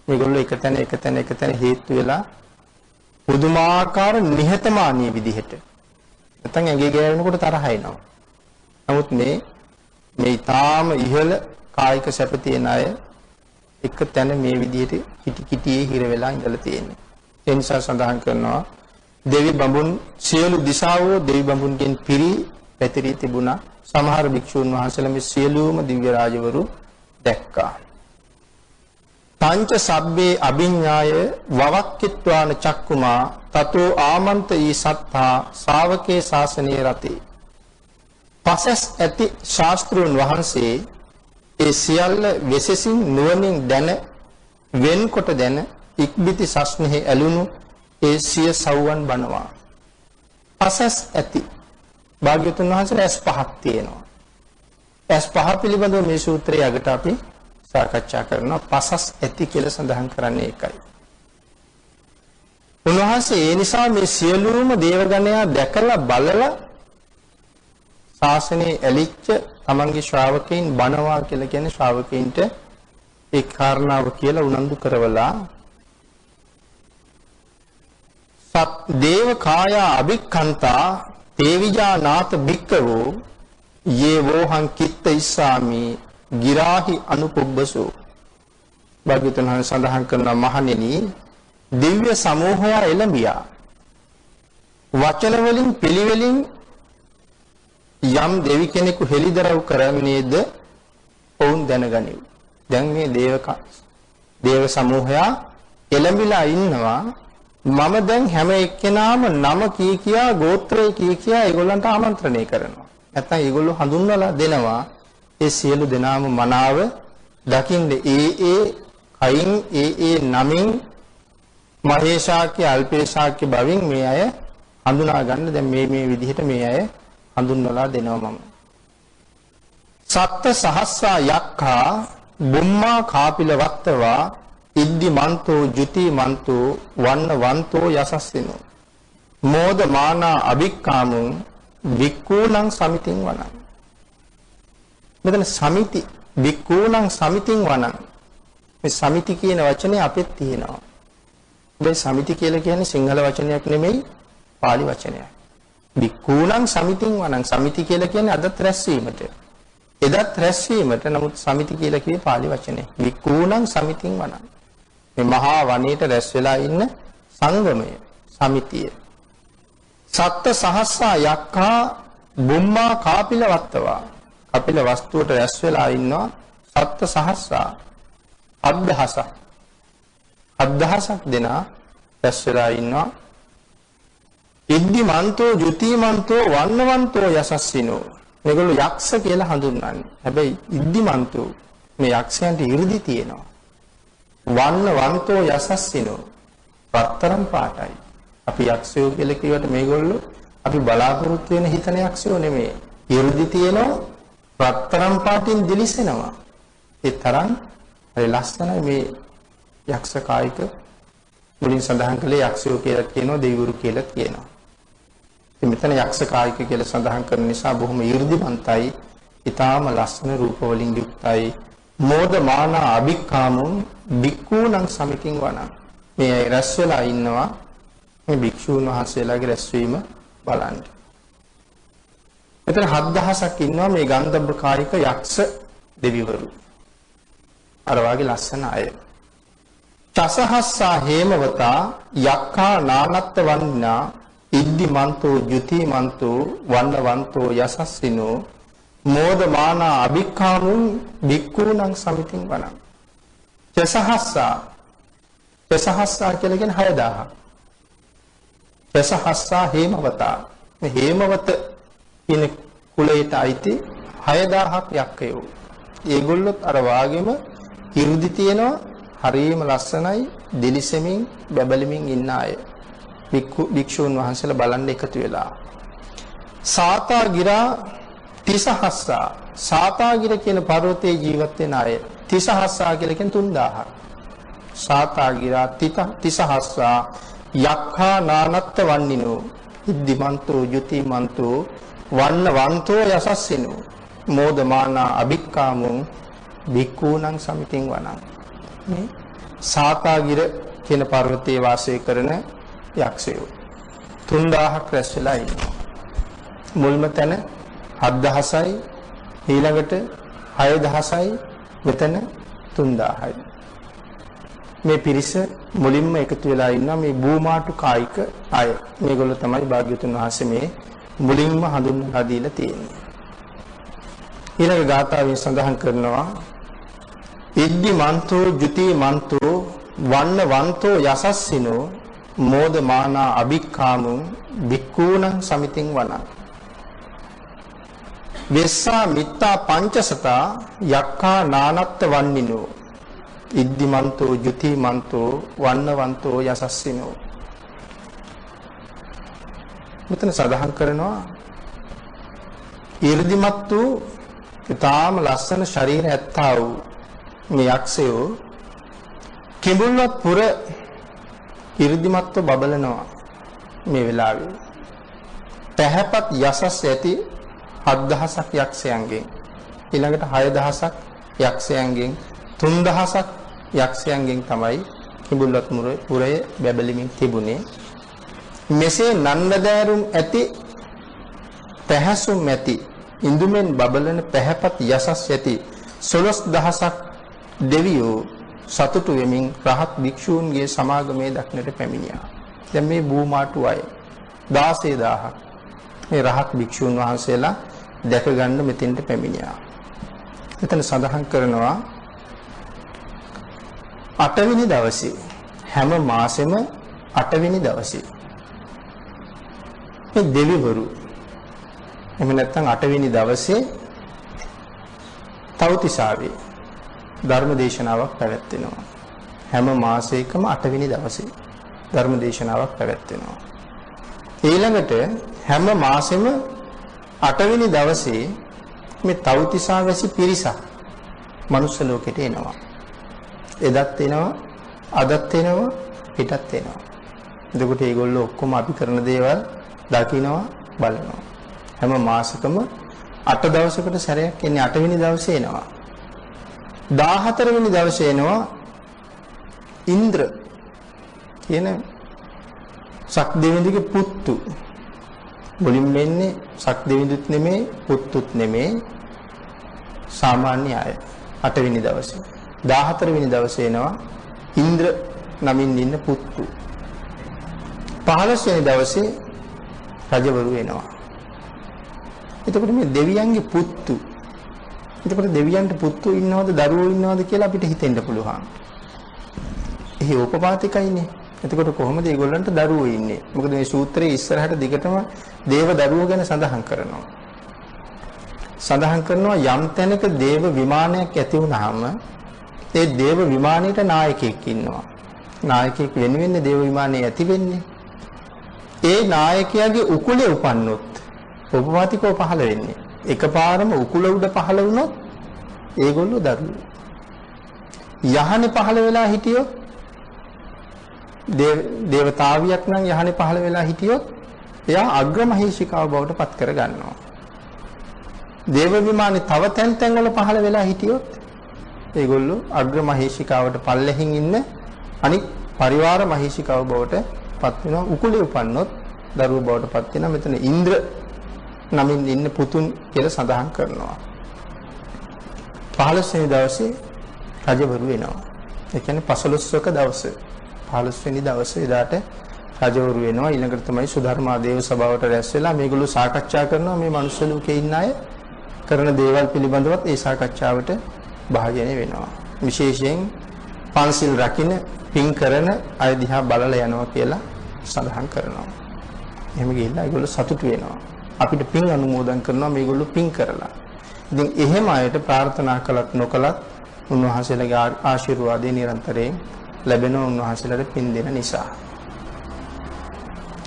මේගොල්ලෝ එක තැන හේතු වෙලා පුදුමාකාර නිහතමානී විදිහට නැත්නම් ඇඟේ ගෑවෙනකොට තරහ එනවා. නමුත් මේ ඊටාම ඉහළ කායික සැප තියෙන අය එක තැන මේ විදිහට කිටියේ හිර වෙලා ඉඳලා තියෙන්නේ. ඒ නිසා සඳහන් කරනවා දෙවි බඹුන් සියලු දිසාවෝ දෙවි බඹුන්ගෙන් පිරි පැතිරී තිබුණා. සමහර භික්ෂුන් වහන්සේලා මේ සියලුම දිව්‍ය රාජවරු දැක්කා. පංච සබ්බේ අභිඤ්ඤාය වවක්කිත්වාන චක්කුමා තතෝ ආමන්ත ඊ සත්තා ශාවකේ ශාසනයේ රතේ. පසස් ඇති ශාස්ත්‍රඥ වහන්සේ ඒ සියල්ල වෙසසින් නුවණින් දැන වෙන්කොට දැන ඉක්බිති සස්නෙහි ඇලුණු ඒ සිය සව්වන් බනවා. පසස් ඇති භාග්‍යවතුන් වහන්සේ ඇස් පහක් තියෙනවා. ඇස් පහ පිළිබඳව මේ සූත්‍රයේ අගට අපි සාකච්ඡා කරනවා. පසස් ඇති කියලා සඳහන් කරන්නේ ඒකයි. උන්වහන්සේ ඒ නිසා මේ සියලුම දේවගණයා දැකලා බලලා ශාසනයේ ඇලිච්ච තමන්ගේ ශ්‍රාවකයන් බණවා කියලා කියන්නේ ශ්‍රාවකයන්ට ඒ කාරණාව කියලා උනන්දු කරවලා සත් දේව කායා අභික්ඛන්තා තේවිජා නාත භික්කවෝ යේ වෝහං කිත්ත ඉස්සාමි ගිරාහි අනුපොබ්බසෝ. භාග්‍යවතුන් වහන්සේ සඳහන් කරන මහණෙනි දිව්‍ය සමූහය එළඹියා වචන වලින් පිළිවෙලින් යම් දෙවි කෙනෙකු හෙළිදරව් කරන්නේද ඔවුන් දැනගනිව්. දැන් මේ දේව සමූහය එළඹිලා ඉන්නවා. මම දැන් හැම එක්කෙනාම නම කියා ගෝත්‍රය කියා ඒගොල්ලන්ට ආමන්ත්‍රණය කරනවා. නැත්නම් ඒගොල්ලෝ හඳුන්වලා දෙනවා. ඒ සියලු දෙනාම මනාව දකින්න ඒ කයින් ඒ නමින් මහේශාක්‍ය අල්පේශාක්‍ය බවින් මේ අය හඳුනා ගන්න දැන් මේ විදිහට මේ අය හඳුන්වලා දෙනවා මම. සත්ත සහස්සා යක්ඛා බුම්මා කාපිල වත්තවා ඉද්දි මන්තෝ ජුති මන්තෝ වන්න වන්තෝ යසස්සිනෝ. මෝද මානා අභික්කාමුං වික්ඛූණං සමිතින් වනං. මෙතන සමිති වික්ඛූණං සමිතින් වනං. මේ සමිති කියන වචනේ අපෙත් තියෙනවා. මේ සමිති කියලා කියන්නේ සිංහල වචනයක් නෙමෙයි පාලි වචනයක්. වික්ඛූණං සමිතින් වනං. සමිති කියලා කියන්නේ අදත් රැස්වීමට. එදත් රැස්වීමට. නමුත් සමිති කියලා කියේ පාලි වචනේ. වික්ඛූණං සමිතින් වනං. මේ මහා වනයේට රැස් වෙලා ඉන්න සංගමය සමිතිය. සත්ත සහස්සා යක්ඛා බුම්මා කාපිල වත්තවා. කපිල වස්තුවට රැස් වෙලා ඉන්නවා සත්ත සහස්සා 7000ක්. 7000ක් දෙනා රැස් වෙලා ඉන්නවා. ඉද්ධිමන්තෝ ජුතිමන්තෝ වන්නවන්තෝ යසස්සිනෝ. මේගොල්ලෝ යක්ෂ කියලා හඳුන්වන්නේ. හැබැයි ඉද්ධිමන්තෝ මේ යක්ෂයන්ට 이르දි තියෙනවා. වන්නවන්තෝ යසස්සිනෝ පතරම් පාටයි. අපි යක්ෂයෝ කියලා කියවට මේගොල්ලෝ අපි බලාපොරොත්තු වෙන හිතන යක්ෂයෝ නෙමෙයි. 이르දි තියෙනවා පතරම් පාටින් දිලිසෙනවා. ඒ තරම් හරි ලස්සනයි මේ යක්ෂ කායික මුලින් සඳහන් කළේ යක්ෂයෝ කියලා කියනවා දෙවිවරු කියලා කියනවා. ඉතින් මෙතන යක්ෂ කායික කියලා සඳහන් කරන නිසා බොහොම 이르දිමන්තයි, ඊටාම ලස්සන රූප වලින් යුක්තයි. මෝද මානා අභික්කාමුං බික්ඛූණං සමිතින් වනං. මේ රැස් වෙලා ඉන්නවා මේ භික්ෂූන් වහන්සේලාගේ රැස්වීම බලන්න. මෙතන 7000ක් ඉන්නවා මේ ගන්ධබ්බ කායික යක්ෂ දෙවිවරු. අර වාගේ ලස්සන අය. චසහස්සා හේමවතා යක්ඛා නානත්ත වන්නා ඉද්ධිමන්තෝ ජුතිමන්තෝ වන්නවන්තෝ යසස්සිනෝ මෝදමානා අභික්ඛාමුං භික්ඛූණං සමිතින් වනං. චසහස්සා කියලා කියන්නේ 6000ක්. චසහස්සා හේමවතා. මේ හේමවත කියන කුලයට අයිති 6000ක් යක්කයෝ. ඒගොල්ලොත් අර වාගෙම 이르දි තියෙනවා. හරිම ලස්සනයි දිලිසෙමින් බබලමින් ඉන්න අය. භික්ෂූන් වහන්සේලා බලන්න එකතු වෙලා. සාතා ගිරා තිසහස්සා. සාතා ගිර කියන පර්වතයේ ජීවත් වෙන අය. තිසහස්සා කියලා කියන්නේ 3000ක්. සාතා ගිරා තිසහස්සා යක්ඛා නානත්ත වන්නිනෝ ඉද්ධිමන්තෝ ජුතිමන්තෝ වන්නවන්තෝ යසස්සිනෝ මෝදමානා අභික්කාමුං භික්ඛූණං සමිතින් වනං. මේ සාතාගිර කියන පර්වතයේ වාසය කරන යක්ෂයෝ 3000ක් රැස් වෙලා ඉන්නවා. මුල්ම තැන 7000යි, ඊළඟට 6000යි, මෙතන 3000යි. මේ පිරිස මුලින්ම එකතු වෙලා ඉන්නවා මේ භූමාටු කායික අය. මේගොල්ලෝ තමයි භාග්‍යවතුන් වහන්සේ මේ මුලින්ම හඳුන්වලා දීලා තියෙන්නේ. ඊළඟ ගාථාවෙන් සඳහන් කරනවා ඉද්ධිමන්තෝ ජුතිමන්තෝ වන්නවන්තෝ යසස්සිනෝ මෝදමානා අභික්ඛාමුං භික්ඛූණං සමිතින් වනං. වෙස්සා මිත්තා පංචසතා යක්ඛා නානත්ත වන්නිනෝ ඉද්ධිමන්තෝ ජුතිමන්තෝ වන්නවන්තෝ යසස්සිනෝ. මෙතන සඳහන් කරනවා 이르දිමත් වූ ඊටාම ලස්සන ශරීර ඇත්තා වූ මේ යක්ෂයෝ කිඹුල්වත් පුර 이르දිමත්ව බබලනවා මේ වෙලාවේ. පැහැපත් යසස් ඇති 7000ක් යක්ෂයන්ගෙන්, ඊළඟට 6000ක් යක්ෂයන්ගෙන්, 3000ක් යක්ෂයන්ගෙන් තමයි කිඹුල්වත් පුරයේ බැබලෙමින් තිබුණේ. මෙසේ නන්නදෑරුම් ඇති පැහැසුම් ඇති ඉඳුමෙන් බබලන පැහැපත් යසස් ඇති 12000ක් දෙවියෝ සතුටු වෙමින් රහත් භික්ෂූන්ගේ සමාගමේ දක්නට පැමිණියා. දැන් මේ භූමාටු අය 16000ක් මේ රහත් භික්ෂූන් වහන්සේලා දැක ගන්න මෙතෙන්ට පැමිණියා. එතන සඳහන් කරනවා 8 වෙනි දවසේ හැම මාසෙම 8 වෙනි දවසේ මේ දෙවිවරු එහෙම නැත්නම් 8 වෙනි දවසේ තවතිසාවේ ධර්ම දේශනාවක් පැවැත්වෙනවා. හැම මාසයකම 8 වෙනි දවසේ ධර්ම දේශනාවක් පැවැත්වෙනවා. ඊළඟට හැම මාසෙම 8 වෙනි දවසේ මේ තවතිසාවැසි පිරිසක් මනුස්ස ලෝකෙට එනවා. එදත් එනවා, අදත් එනවා, හෙටත් එනවා. එතකොට මේගොල්ලෝ ඔක්කොම අපි කරන දේවල් දකිනවා බලනවා. හැම මාසෙකම 8 දවසකට සැරයක් එන්නේ 8 වෙනි දවසේ එනවා. 14 වෙනි දවසේ එනවා ඉන්ද්‍ර කියන සක්දෙවිඳුගේ පුත්තු. මුලින්ම එන්නේ සක්දෙවිඳුත් නෙමෙයි පුත්තුත් නෙමෙයි සාමාන්‍ය අය 8 වෙනි දවසේ. 14 වෙනි දවසේ එනවා ඉන්ද්‍ර නමින් ඉන්න පුත්තු. 15 වෙනි දවසේ රජවරු එනවා. එතකොට මේ දෙවියන්ගේ පුත්තු. එතකොට දෙවියන්ට පුත්තු ඉන්නවද දරුවෝ ඉන්නවද කියලා අපිට හිතෙන්න පුළුවන්. එහි උපපාතිකයිනේ. එතකොට කොහොමද ඒගොල්ලන්ට දරුවෝ ඉන්නේ? මොකද මේ සූත්‍රයේ ඉස්සරහට දිගටම දේව දරුවෝ ගැන සඳහන් කරනවා. සඳහන් කරනවා යම් තැනක දේව විමානයක් ඇති වුනහම ඒ දේව විමානයට නායකයෙක් ඉන්නවා. නායකයෙක් වෙනුවෙන් දේව විමානය ඇති වෙන්නේ. ඒ නායකයාගේ උකුලේ උපන්නොත් උපපාතිකව පහළ වෙන්නේ. එකපාරම උකුල උඩ පහළ වුණොත් ඒගොල්ලෝ දරුවෝ. යහනේ පහළ වෙලා හිටියොත් දේවතාවියක් නම් යහනේ පහළ වෙලා හිටියොත් එයා අග්‍රමහේශිකාව බවට පත් කර ගන්නවා. දේව විමානේ තව තැන් වල පහළ වෙලා හිටියොත් ඒගොල්ලෝ අග්‍රමහේශිකාවට පල්ලෙහින් ඉන්න අනික් පරිවාර මහේශිකාව බවට පත් වෙනවා. උකුලේ උපන්නොත් දරුවෝ බවට පත් වෙනවා. මෙතන ඉන්ද්‍ර නමින් ඉන්න පුතුන් කියලා සඳහන් කරනවා. 15 වෙනි දවසේ රජවරු වෙනවා. ඒ කියන්නේ 15ක දවසේ 15 වෙනි දවසේ එදාට රජවරු වෙනවා. ඊළඟට තමයි සුධර්මා දේව සභාවට රැස් වෙලා මේගොල්ලෝ සාකච්ඡා කරනවා මේ මනුස්ස ලෝකේ ඉන්න අය කරන දේවල් පිළිබඳවත් ඒ සාකච්ඡාවට භාජනය වෙනවා. විශේෂයෙන් පන්සිල් රකින්න පින් කරන අය දිහා බලලා යනවා කියලා සඳහන් කරනවා. එහෙම ගිහිල්ලා ඒගොල්ලෝ සතුටු වෙනවා. අපිට පින් අනුමෝදන් කරනවා මේගොල්ලෝ පින් කරලා. ඉතින් එහෙම අයට ප්‍රාර්ථනා කළත් නොකළත් උන්වහන්සේලාගේ ආශිර්වාදය නිරන්තරයෙන් ලැබෙනවා උන්වහන්සේලාට පින් දෙන නිසා.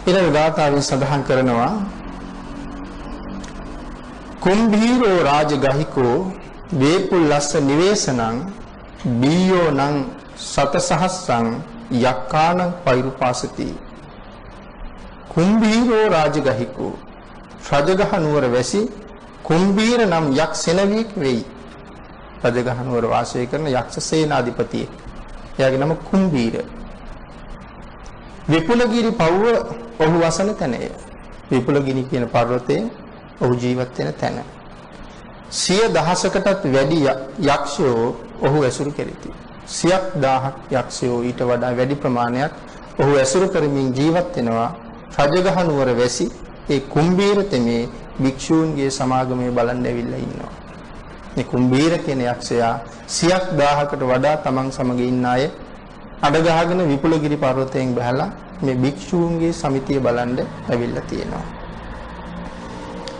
ඊළඟ ගාථාවෙන් සඳහන් කරනවා කුම්භීරෝ රාජගහිකෝ වේපුල්ලස්ස නිවේසනං බීයෝ නං සතසහස්සං යක්කානං පෛරුපාසති. කුම්භීරෝ රාජගහිකෝ රජගහ නුවර වැසි කුම්භීර නම් යක් සෙනවියෙක් වෙයි. රජගහ නුවර වාසය කරන යක්ෂ සේනාධිපතියෙක්. එයාගේ නම කුම්භීර. විපුලගිරි පව්ව ඔහු වසන තැනය. විපුලගිරි කියන පර්වතයේ ඔහු ජීවත් වෙන තැන. 100,000කටත් වැඩි යක්ෂයෝ ඔහු ඇසුරු කෙරෙති. 100,000ක් යක්ෂයෝ ඊට වඩා වැඩි ප්‍රමාණයක් ඔහු ඇසුරු කරමින් ජීවත් වෙනවා. රජගහ නුවර වැසි ඒ කුම්භීර තෙමේ භික්ෂූන්ගේ සමාගමේ බලන්න ඇවිල්ලා ඉන්නවා. මේ කුම්භීර කියන යක්ෂයා 100,000කට වඩා තමන් සමග ඉන්න අය අඩගහගෙන විපුලගිරි පර්වතයෙන් බහලා මේ භික්ෂූන්ගේ සමිතිය බලන්න ඇවිල්ලා තියෙනවා.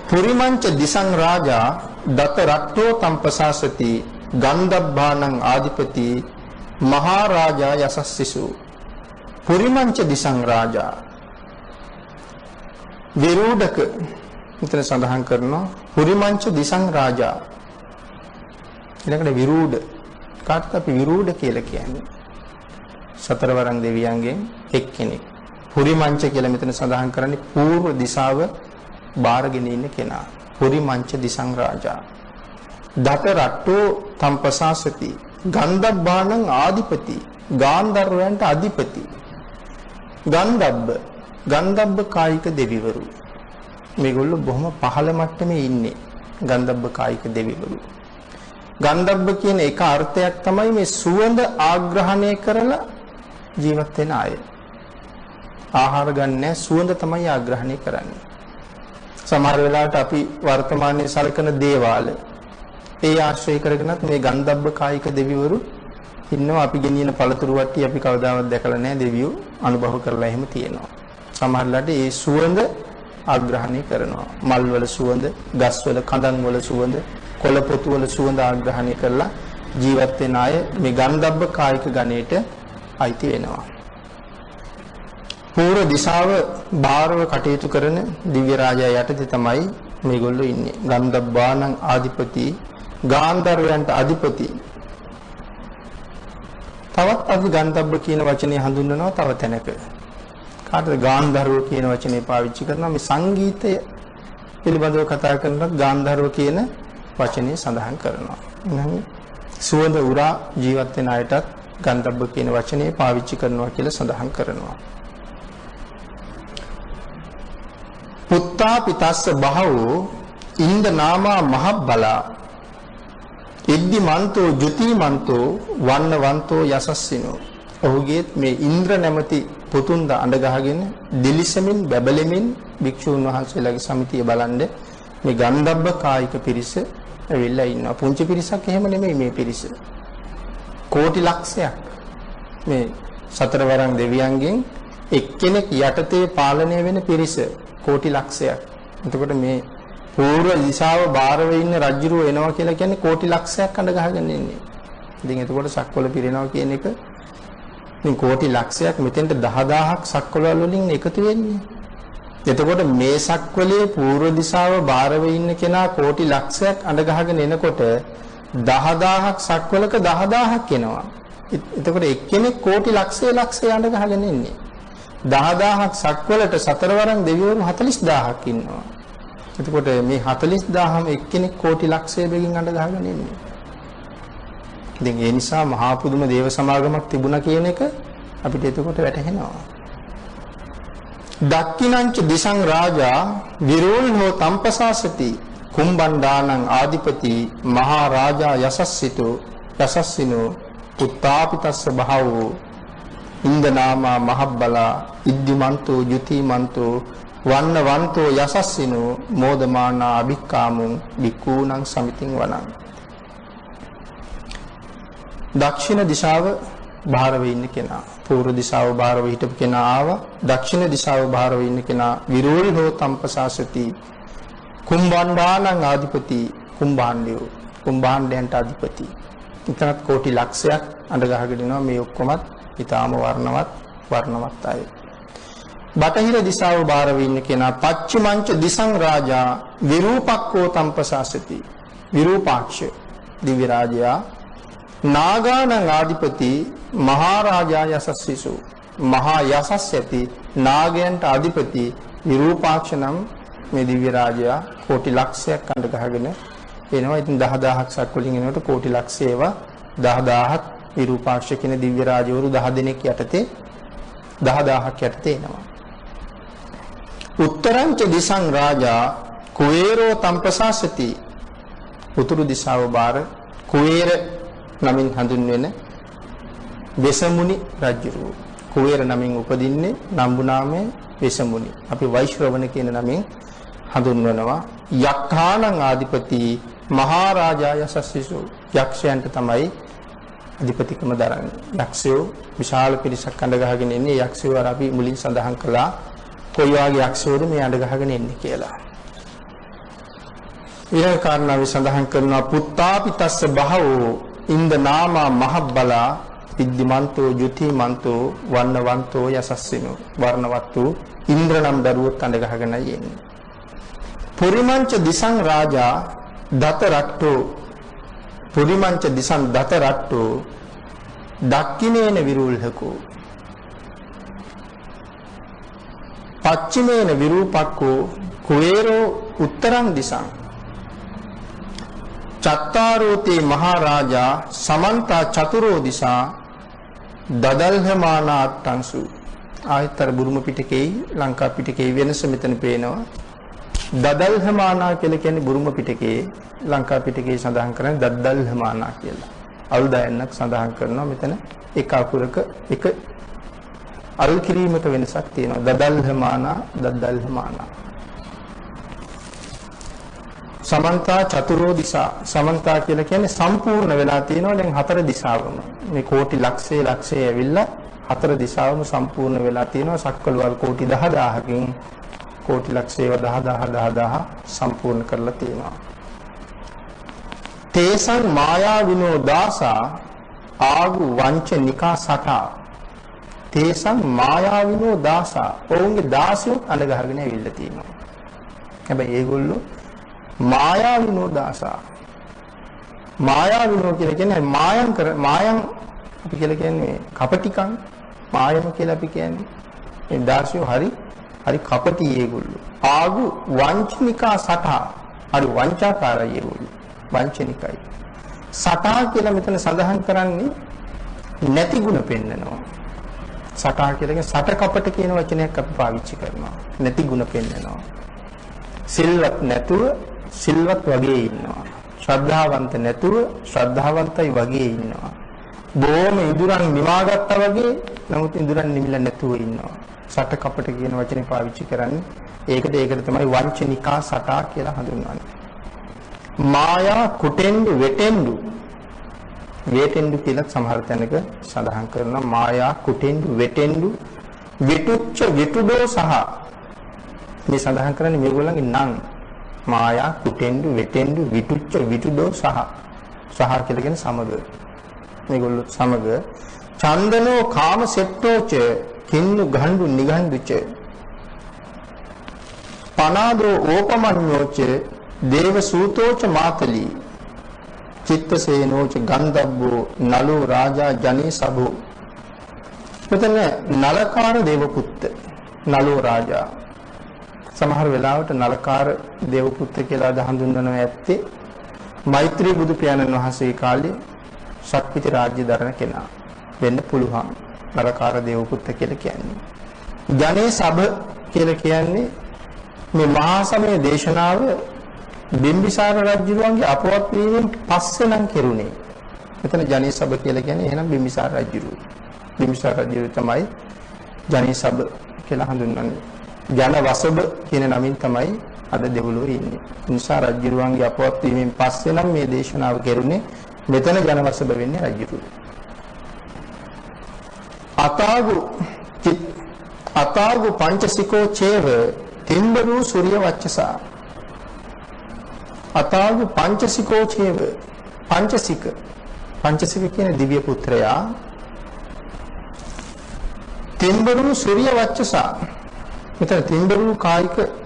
පුරිමංච දිසං රාජා දත රට්ටෝ තම්පසාසති ගන්ධබ්බානං ආධිපති මහරජා යසස්සිසු. පුරිමංච දිසං රාජා විරූඩක මෙතන සඳහන් කරනවා පුරිමංච දිසං රාජා. ඊළඟට විරූඩ කාටද අපි විරූඩ කියලා කියන්නේ? සතරවරන් දෙවියන්ගෙන් එක්කෙනෙක්. පුරිමංච කියලා මෙතන සඳහන් කරන්නේ පූර්ව දිශාව බාරගෙන ඉන්න කෙනා. පුරිමංච දිසං රාජා. දත රට්ටෝ තම්පසාසති ගන්ධබ්බානං ආධිපති. ගාන්ධර්වයන්ට අධිපති. ගන්ධබ්බ කායික දෙවිවරු. මේගොල්ලෝ බොහොම පහළ මට්ටමේ ඉන්නේ. ගන්ධබ්බ කායික දෙවිවරු. ගන්ධබ්බ කියන එක අර්ථයක් තමයි මේ සුවඳ ආග්‍රහණය කරලා ජීවත් වෙන අය. ආහාර ගන්න සුවඳ තමයි ආග්‍රහණය කරන්නේ. සමහර වෙලාවට අපි වර්තමානයේ සලකන දේවාල ඒ ආශ්‍රය කරගෙනත් මේ ගන්ධබ්බ කායික දෙවිවරු ඉන්නවා. අපි ගෙනියන පළතුරු වට්ටි අපි කවදාවත් දැකලා නැහැ. දෙවියෝ අනුභව කරලා එහෙම තියෙනවා. සමහර වෙලාවට ඒ සුවඳ ආග්‍රහණය කරනවා. මල් වල සුවඳ, ගස් වල කඳන් වල සුවඳ, කොළ පොතු වල සුවඳ ආග්‍රහණය කරලා ජීවත් වෙන අය මේ ගන්ධබ්බ කායික ගණයට අයිති වෙනවා. පූර්ව දිශාව බාරව කටයුතු කරන දිව්‍ය රාජයා යටතේ තමයි මේගොල්ලෝ ඉන්නේ. ගන්ධබ්බානං ආධිපති, ගාන්ධර්වයන්ට අධිපති. තවත් අපි ගන්ධබ්බ කියන වචනේ හඳුන්වනවා තව තැනක. කාටද ගාන්ධර්ව කියන වචනේ පාවිච්චි කරනවා. මේ සංගීතය පිළිබඳව කතා කරනකොට ගාන්ධර්ව කියන වචනේ සඳහන් කරනවා. එහෙනම් සුවඳ උරා ජීවත් වෙන අයටත් ගන්ධබ්බ කියන වචනේ පාවිච්චි කරනවා කියලා සඳහන් කරනවා. පුත්තා පිතස්ස බහවෝ ඉන්ද නාමා මහබ්බලා ඉද්දි මන්තෝ ජුති මන්තෝ වන්නවන්තෝ යසස්සිනෝ. ඔහුගේ මේ ඉන්ද්‍ර නැමැති පුතුන්ද අඬ ගහගෙන දිලිසෙමින් බැබලෙමින් භික්ෂුන් වහන්සේලාගේ සමිතිය බලන්නේ මේ ගන්ධබ්බ කායික පිරිස ඇවිල්ලා ඉන්නවා. පුංචි පිරිසක් එහෙම නෙමෙයි මේ පිරිස. කෝටි ලක්ෂයක් මේ සතරවරන් දෙවියන්ගෙන් එක්කෙනෙක් යටතේ පාලනය වෙන පිරිස කෝටි ලක්ෂයක්. එතකොට මේ පූර්ව දිශාව බාරව ඉන්න රජුරෝ එනවා කියලා කියන්නේ කෝටි ලක්ෂයක් අඬ ගහගෙන ඉන්නේ. ඉතින් එතකොට සක්වල පිරෙනවා කියන එක ඉතින් කෝටි ලක්ෂයක් මෙතෙන්ට 10000ක් සක්වල වලින් එකතු වෙන්නේ. එතකොට මේ සක්වලේ පූර්ව දිශාව බාරව ඉන්න කෙනා කෝටි ලක්ෂයක් අඬ ගහගෙන එනකොට 10000ක් සක්වලක 10000ක් එනවා. එතකොට එක්කෙනෙක් කෝටි ලක්ෂය අඬ ගහගෙන ඉන්නේ. 10000ක් සක්වලට සතරවරන් දෙවිවරු 40000ක් ඉන්නවා. එතකොට මේ 40000ම එක්කෙනෙක් කෝටි ලක්ෂය බෙගින් අඬ ගහගෙන ඉන්නේ. ඉතින් ඒ නිසා මහා පුදුම දේව සමාගමක් තිබුණා කියන එක අපිට එතකොට වැටහෙනවා. දක්ඛිනංච දිසං රාජා විරෝල්හෝ තම්පසාසති කුම්බණ්ඩානං ආදිපති මහා රාජා යසස්සිනෝ උත්තාපිතස්ස බහවෝ ඉන්දනාමා මහබ්බලා ඉද්දිමන්තෝ ජුතිමන්තෝ වන්නවන්තෝ යසස්සිනෝ මෝදමානා අභික්කාමුං වික්ඛූණං සමිතින් වනං. දක්ෂිණ දිශාව බාහිරව ඉන්න කෙනා පූර්ව දිශාව බාහිරව හිටපු කෙනා ආවා. දක්ෂිණ දිශාව බාහිරව ඉන්න කෙනා විරෝල්හෝ තම්පසාසති කුම්බණ්ඩානං ආදිපති කුම්භාණ්ඩයන්ට අධිපති. ඉතනත් කෝටි ලක්ෂයක් අඬ ගහගෙන ඉනවා. මේ ඔක්කොමත් ඊටාම වර්ණවත් අය. බටහිර දිශාව බාහිරව ඉන්න කෙනා පච්චිමංච දිසං රාජා විරූපක්ඛෝ තම්පසාසති විරූපාක්ෂ දිව්‍ය රාජයා නාගානං ආදිපති මහරජා යසස්සිසු මහා යසස් ඇති නාගයන්ට අධිපති විරූපාක්ෂ නම් මේ දිව්‍ය රාජයා කෝටි ලක්ෂයක් අඬ ගහගෙන එනවා. ඉතින් 10000ක් සක්වලින් එනකොට කෝටි ලක්ෂයව 10000ක් විරූපාක්ෂ කියන දිව්‍ය රාජවරු 10 දෙනෙක් යටතේ 10000ක් යටතේ එනවා. උත්තරංච දිසං රාජා කුවේරෝ තම්පසාසති උතුරු දිශාව බාර කුවේර නමින් හඳුන්වන වෙසමුනි රජුරු. කුවේර නමින් උපදින්නේ නම්බුනාමේ වෙසමුනි. අපි වෛශ්‍රවණ කියන නමින් හඳුන්වනවා. යක්ඛානං ආදිපති මහරජා යසස්සිසු යක්ෂයන්ට තමයි අධිපතිකම දරන්නේ. යක්ෂයෝ විශාල පිරිසක් අඬ ගහගෙන ඉන්නේ. යක්ෂයෝ අර අපි මුලින් සඳහන් කළා කොයි වගේ යක්ෂයෝද මේ අඬ ගහගෙන ඉන්නේ කියලා. ඊළඟ කාරණාව සඳහන් කරනවා පුත්තාපිතස්ස බහවෝ ඉන්ද නාමා මහබ්බලා විද්දිමන්තෝ ජුතිමන්තෝ වන්නවන්තෝ යසස්සිනෝ. වර්ණවත් වූ ඉන්ද්‍ර නම් දරුවොත් අඬ ගහගෙනයි එන්නේ. පුරිමංච දිසං රාජා දත රට්ටෝ පුරිමංච දිසං දත රට්ටෝ දක්ඛිනේන විරූල්හකෝ පච්චිමේන විරූපක්ඛෝ කුවේරෝ උත්තරං දිසං චත්තාරෝතේ මහරජා සමන්ත චතුරෝ දිසා දදල්හමානා අට්ටංසු. ආයතර බුරුම පිටකේ ලංකා පිටකේ වෙනස මෙතන පේනවා. දදල්හමානා කියලා කියන්නේ බුරුම පිටකේ ලංකා පිටකේ සඳහන් කරන්නේ දදල්හමානා කියලා. අල්දායන්නක් සඳහන් කරනවා මෙතන එක අකුරක එක අල් කිරීමක වෙනසක් තියෙනවා. දදල්හමානා දදල්හමානා. සමන්තා චතුරෝ දිසා සමන්තා කියලා කියන්නේ සම්පූර්ණ වෙලා තියෙනවා. දැන් හතර දිශාවම මේ කෝටි ලක්ෂය ඇවිල්ලා හතර දිශාවම සම්පූර්ණ වෙලා තියෙනවා. සක්වලවල් කෝටි 10000කින් කෝටි ලක්ෂයව 10000 සම්පූර්ණ කරලා තියෙනවා. තේසං මායාවිනෝ දාසා ආගු වංචනිකා සටා තේසං මායාවිනෝ දාසා ඔවුන්ගේ දාසයෝ අඬ ගහගෙන ඇවිල්ලා තියෙනවා. හැබැයි ඒගොල්ලෝ මායාවිනෝ දාසා මායාවිනෝ කියලා කියන්නේ මායම් අපි කියලා කියන්නේ කපටිකම් මායම කියලා අපි කියන්නේ මේ දාසියෝ හරි කපටි ඒගොල්ලෝ. ආගු වංචනිකා සටා. හරි වංචාකාරයි ඒගොල්ලෝ. වංචනිකයි. සටා කියලා මෙතන සඳහන් කරන්නේ නැති ಗುಣ පෙන්නනවා. සටා කියලා සට කපට කියන වචනයක් අපි පාවිච්චි කරනවා. නැති ಗುಣ පෙන්නනවා. සිල්වත් නැතුව සිල්වත් වගේ ඉන්නවා. ශ්‍රද්ධාවන්ත නැතුව ශ්‍රද්ධාවන්තයි වගේ ඉන්නවා. බොහොම ඉදුරන් නිවාගත්තා වගේ නමුත් ඉදුරන් නිමිලා නැතුව ඉන්නවා. සට කපට කියන වචනේ පාවිච්චි කරන්නේ ඒකට තමයි වංචනිකා සටා කියලා හඳුන්වන්නේ. මායා කුටෙන්ඩු වෙටෙන්ඩු කියලා සමහර තැනක සඳහන් කරනවා. මායා කුටෙන්ඩු වෙටෙන්ඩු විතුච්ච විතුඩෝ සහ මේ සඳහන් කරන්නේ මේගොල්ලන්ගේ නම් මායා කුටෙන්ඩු වෙටෙන්ඩු විතුච්ච විතුඩෝ සහ කියලා කියන්නේ සමග මේගොල්ලෝ සමග චන්දනෝ කාම සෙට්ටෝච කින්නු ගණ්ඩු නිගණ්ඩුච පනාදෝ ඕපමඤ්ඤෝච දේව සූතෝච මාතලී චිත්තසේනෝච ගන්ධබ්බෝ නලෝ රාජා ජනේ සබෝ. මෙතන නලකාර දේවපුත්ත නලෝ රාජා සමහර වෙලාවට නලකාර දේවපුත්ත කියලා හඳුන්වනවා ඇත්තේ මෛත්‍රී බුදු පියාණන් වහන්සේ කාලේ ශක්තිති රාජ්‍ය දරන කෙනා වෙන්න පුළුවන්. නලකාර දේවපුත්ත කියලා කියන්නේ. ජනේ සබ කියලා කියන්නේ මේ මහා සමය දේශනාව බිම්බිසාර රජුගේ අපවත් වීමෙන් පස්සේ නම් කෙරුණේ. මෙතන ජනේ සබ කියලා කියන්නේ එහෙනම් බිම්බිසාර රජු. බිම්බිසාර රජු තමයි ජනේ සබ කියලා හඳුන්වන්නේ. ජන වසබ කියන නමින් තමයි අද දෙව්ලොවේ ඉන්නේ. නිසා රජුගේ අපවත් වීමෙන් පස්සේ නම් මේ දේශනාව කෙරුණේ. මෙතන ජන වසබ වෙන්නේ රජු. අතාගු පංචසිකෝ චේව තිම්බරු සූර්ය වච්චසා. අතාගු පංචසිකෝ චේව පංචසික කියන දිව්‍ය පුත්‍රයා තිම්බරු සූර්ය වච්චසා. මෙතන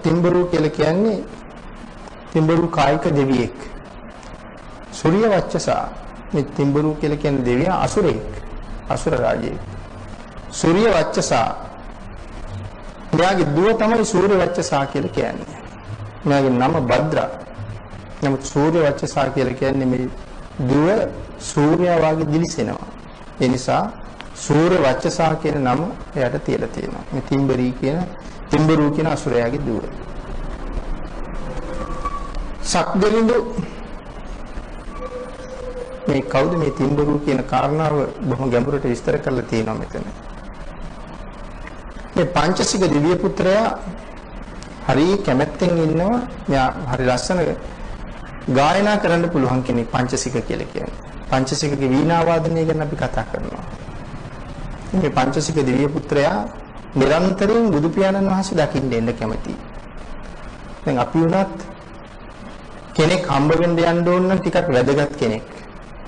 තිම්බරු කියලා කියන්නේ තිම්බරු කායික දෙවියෙක්. සූර්ය වච්චසා මේ තිම්බරු කියලා කියන්නේ දෙවියා අසුරෙක්. අසුර රාජයෙක්. සූර්ය වච්චසා මෙයාගේ දුව තමයි සූර්ය වච්චසා කියලා කියන්නේ. මෙයාගේ නම භද්‍රා. නමුත් සූර්ය වච්චසා කියලා කියන්නේ මේ දුව සූර්යයා වගේ දිලිසෙනවා. ඒ නිසා සූර්ය වච්චසා කියන නම එයාට තියලා තියෙනවා. මේ තිම්බරු කියන අසුරයාගේ දුව. සක්දෙවිඳු මේ කවුද මේ තිම්බරු කියන කාරණාව බොහොම ගැඹුරට විස්තර කරලා තියෙනවා මෙතන. මේ පංචසික දිව්‍ය පුත්‍රයා හරි කැමැත්තෙන් ඉන්නවා. මෙයා හරි ලස්සන ගායනා කරන්න පුළුවන් කෙනෙක් පංචසික කියලා කියන්නේ. පංචසිකගේ වීණා වාදනය ගැන අපි කතා කරනවා. මේ පංචසික දිව්‍ය පුත්‍රයා නිරන්තරයෙන් බුදු පියාණන් වහන්සේ දකින්න එන්න කැමතියි. දැන් අපි වුණත් කෙනෙක් හම්බ වෙන්න යන්න ඕන නම් ටිකක් වැදගත් කෙනෙක්.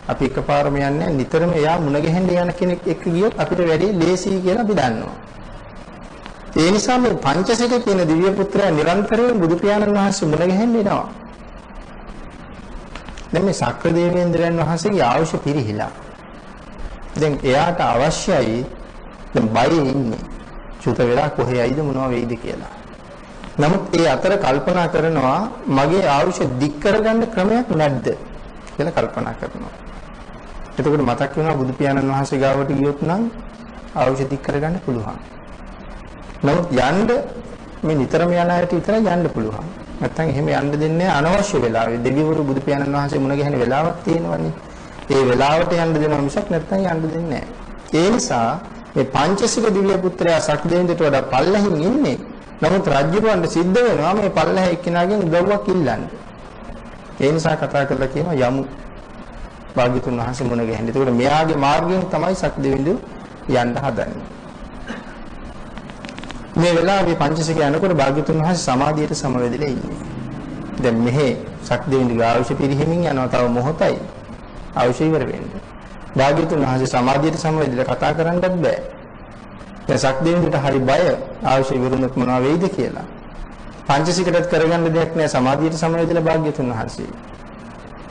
අපි එකපාරම යන්නේ නිතරම එයා මුණ ගැහෙන්න යන කෙනෙක් එක්ක ගියොත් අපිට වැඩි ලේසි කියලා අපි දන්නවා. ඒ නිසා මේ පංචසික කියන දිව්‍ය පුත්‍රයා නිරන්තරයෙන් බුදු පියාණන් වහන්සේ මුණ ගැහෙන්න එනවා. දැන් මේ සක්‍ර දේවේන්ද්‍රයන් වහන්සේගේ අවශ්‍ය පිරිහිලා. දැන් එයාට අවශ්‍යයි දැන් බයේ ඉන්නේ. චුත වෙලා කොහේ යයිද මොනවා වෙයිද කියලා. නමුත් ඒ අතර කල්පනා කරනවා මගේ අවශ්‍ය දික් කරගන්න ක්‍රමයක් නැද්ද කියලා කල්පනා කරනවා. එතකොට මතක් වෙනවා බුදු පියාණන් වහන්සේ ගාවට ගියොත් නම් අවශ්‍ය දික් කරගන්න පුළුවන්. නමුත් යන්න මේ නිතරම යන අයට විතරයි යන්න පුළුවන්. නැත්නම් එහෙම යන්න දෙන්නේ අනවශ්‍ය වෙලාවෙ. දෙවිවරු බුදු පියාණන් වහන්සේ මුණ ගැහෙන වෙලාවක් තියෙනවනේ. ඒ වෙලාවට යන්න දෙනවා මිසක් නැත්නම් යන්න දෙන්නේ නැහැ. ඒ නිසා මේ පංචසික දිව්‍ය පුත්‍රයා සක්දේවින්දට වඩා පල්ලෙහින් ඉන්නේ. නමුත් රජුරවන්ට සිද්ධ වෙනවා මේ පල්ලෙහා එක්කිනාගෙන් උදව්වක් ඉල්ලන්න. ඒ නිසා කතා කරලා කියනවා යමු භාග්‍යතුන් වහන්සේ මුණ ගැහෙන්න. ඒකට මෙයාගේ මාර්ගයෙන් තමයි සක්දේවින්ද යන්න හදන්නේ. මේ වෙලාවේ පංචසික යනකොට භාග්‍යතුන් වහන්සේ සමාධියට සමවැදිලා ඉන්නේ. දැන් මෙහි සක්දේවින්දගේ අවශ්‍ය පිරිහීමෙන් යනවා තව මොහොතයි. අවශ්‍ය ඉවර වෙන්නේ. භාග්‍යතුන් වහන්සේ සමාධියට සමවැදිලා කතා කරන්නත් බෑ. දැන් සක්දේවින්දට හරි බය අවශ්‍ය ඉවරුනොත් මොනවා වෙයිද කියලා. පංචසිකටත් කරගන්න දෙයක් නෑ සමාධියට සමවැදිලා භාග්‍යතුන් වහන්සේ.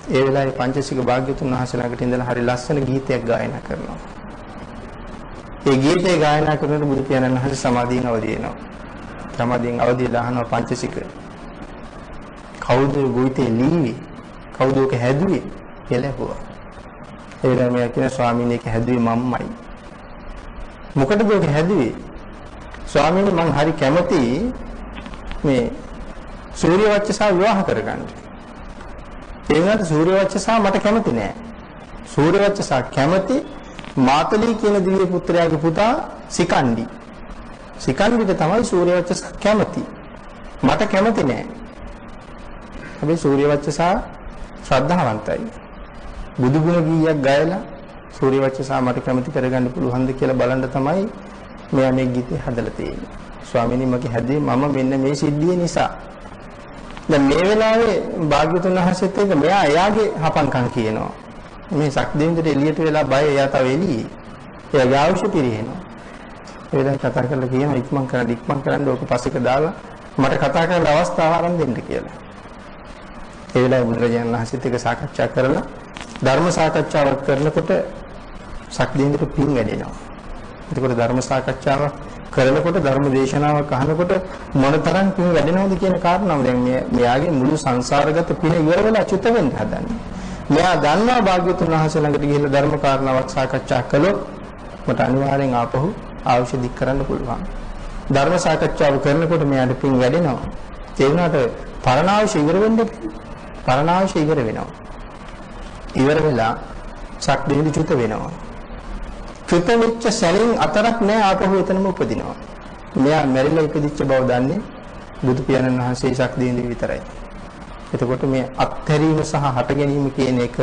ඒ වෙලාවේ පංචසික භාග්‍යතුන් වහන්සේ ළඟට ඉඳලා හරි ලස්සන ගීතයක් ගායනා කරනවා. ඒ ගීතේ ගායනා කරනකොට බුදු පියාණන් වහන්සේ සමාධියෙන් අවදි වෙනවා. සමාධියෙන් අවදිලා අහනවා පංචසික. කවුද ගීතේ ලියුවේ? කවුද ඒක හැදුවේ? කියලා ඇහුවා. ඒ ළමයා කියන ස්වාමීන් වහන්සේ හැදුවේ මම්මයි. මොකටද ඒක හැදුවේ? ස්වාමීන් මං හරි කැමතියි මේ සූර්යවච්චසා විවාහ කරගන්න. ඒ වුණාට සූර්යවච්චසා මට කැමති නෑ. සූර්යවච්චසා කැමති මාතලී කියන දිව්‍ය පුත්‍රයාගේ පුතා සිකන්ඩි. සිකන්ඩිට තමයි සූර්යවච්චසා කැමති. මට කැමති නෑ. හැබැයි සූර්යවච්චසා ශ්‍රද්ධාවන්තයි. බුදු ගුණ ගීයක් ගයලා සූර්යවච්චසා මට කැමති කරගන්න පුළුවන්ද කියලා බලන්න තමයි මෙයා මේ ගීතේ හදලා තියෙන්නේ. ස්වාමීනි මගේ හැදේ මම මෙන්න මේ සිද්ධිය නිසා. දැන් මේ වෙලාවේ භාග්‍යවතුන් වහන්සේත් එක්ක මෙයා එයාගේ හපංකම් කියනවා. මේ සක්දෙවිඳට එළියට වෙලා බය එයා තව එළියේ. එයාගේ ආයුෂ පිරිනනවා. ඒ වෙලාවේ කතා කරලා කියනවා ඉක්මන් කරන්න ඕක පස්සෙක දාලා මට කතා කරන්න අවස්ථාව ආරම්භ දෙන්න කියලා. ඒ වෙලාවේ බුදුරජාණන් වහන්සේත් එක්ක සාකච්ඡා කරලා ධර්ම සාකච්ඡාවක් කරනකොට සක්දෙවිඳට පින් වැඩෙනවා. එතකොට ධර්ම සාකච්ඡාවක් කරනකොට ධර්ම දේශනාවක් අහනකොට මොනතරම් පින් වැඩෙනවද කියන කාරණාව දැන් මෙයාගේ මුළු සංසාරගත පින ඉවර වෙලා චුත වෙන්න හදන්නේ. මෙයා දන්නවා භාග්‍යවතුන් වහන්සේ ළඟට ගිහිල්ලා ධර්ම කාරණාවක් සාකච්ඡා කළොත් මට අනිවාර්යෙන් ආපහු අවශ්‍ය දික් කරන්න පුළුවන්. ධර්ම සාකච්ඡාව කරනකොට මෙයාට පින් වැඩෙනවා. ඒ වුණාට පරණාවශ්‍ය ඉවර වෙන්නේ පරණාවශ්‍ය ඉවර වෙනවා. ඉවර වෙලා සක්දෙවිඳ චුත වෙනවා. චුත වෙච්ච සැලින් අතරක් නෑ ආපහු එතනම උපදිනවා. මෙයා මැරිලා ඉපදිච්ච බව දන්නේ බුදු පියාණන් වහන්සේ සක්දෙවිඳ විතරයි. එතකොට මේ අත්හැරීම සහ හට ගැනීම කියන එක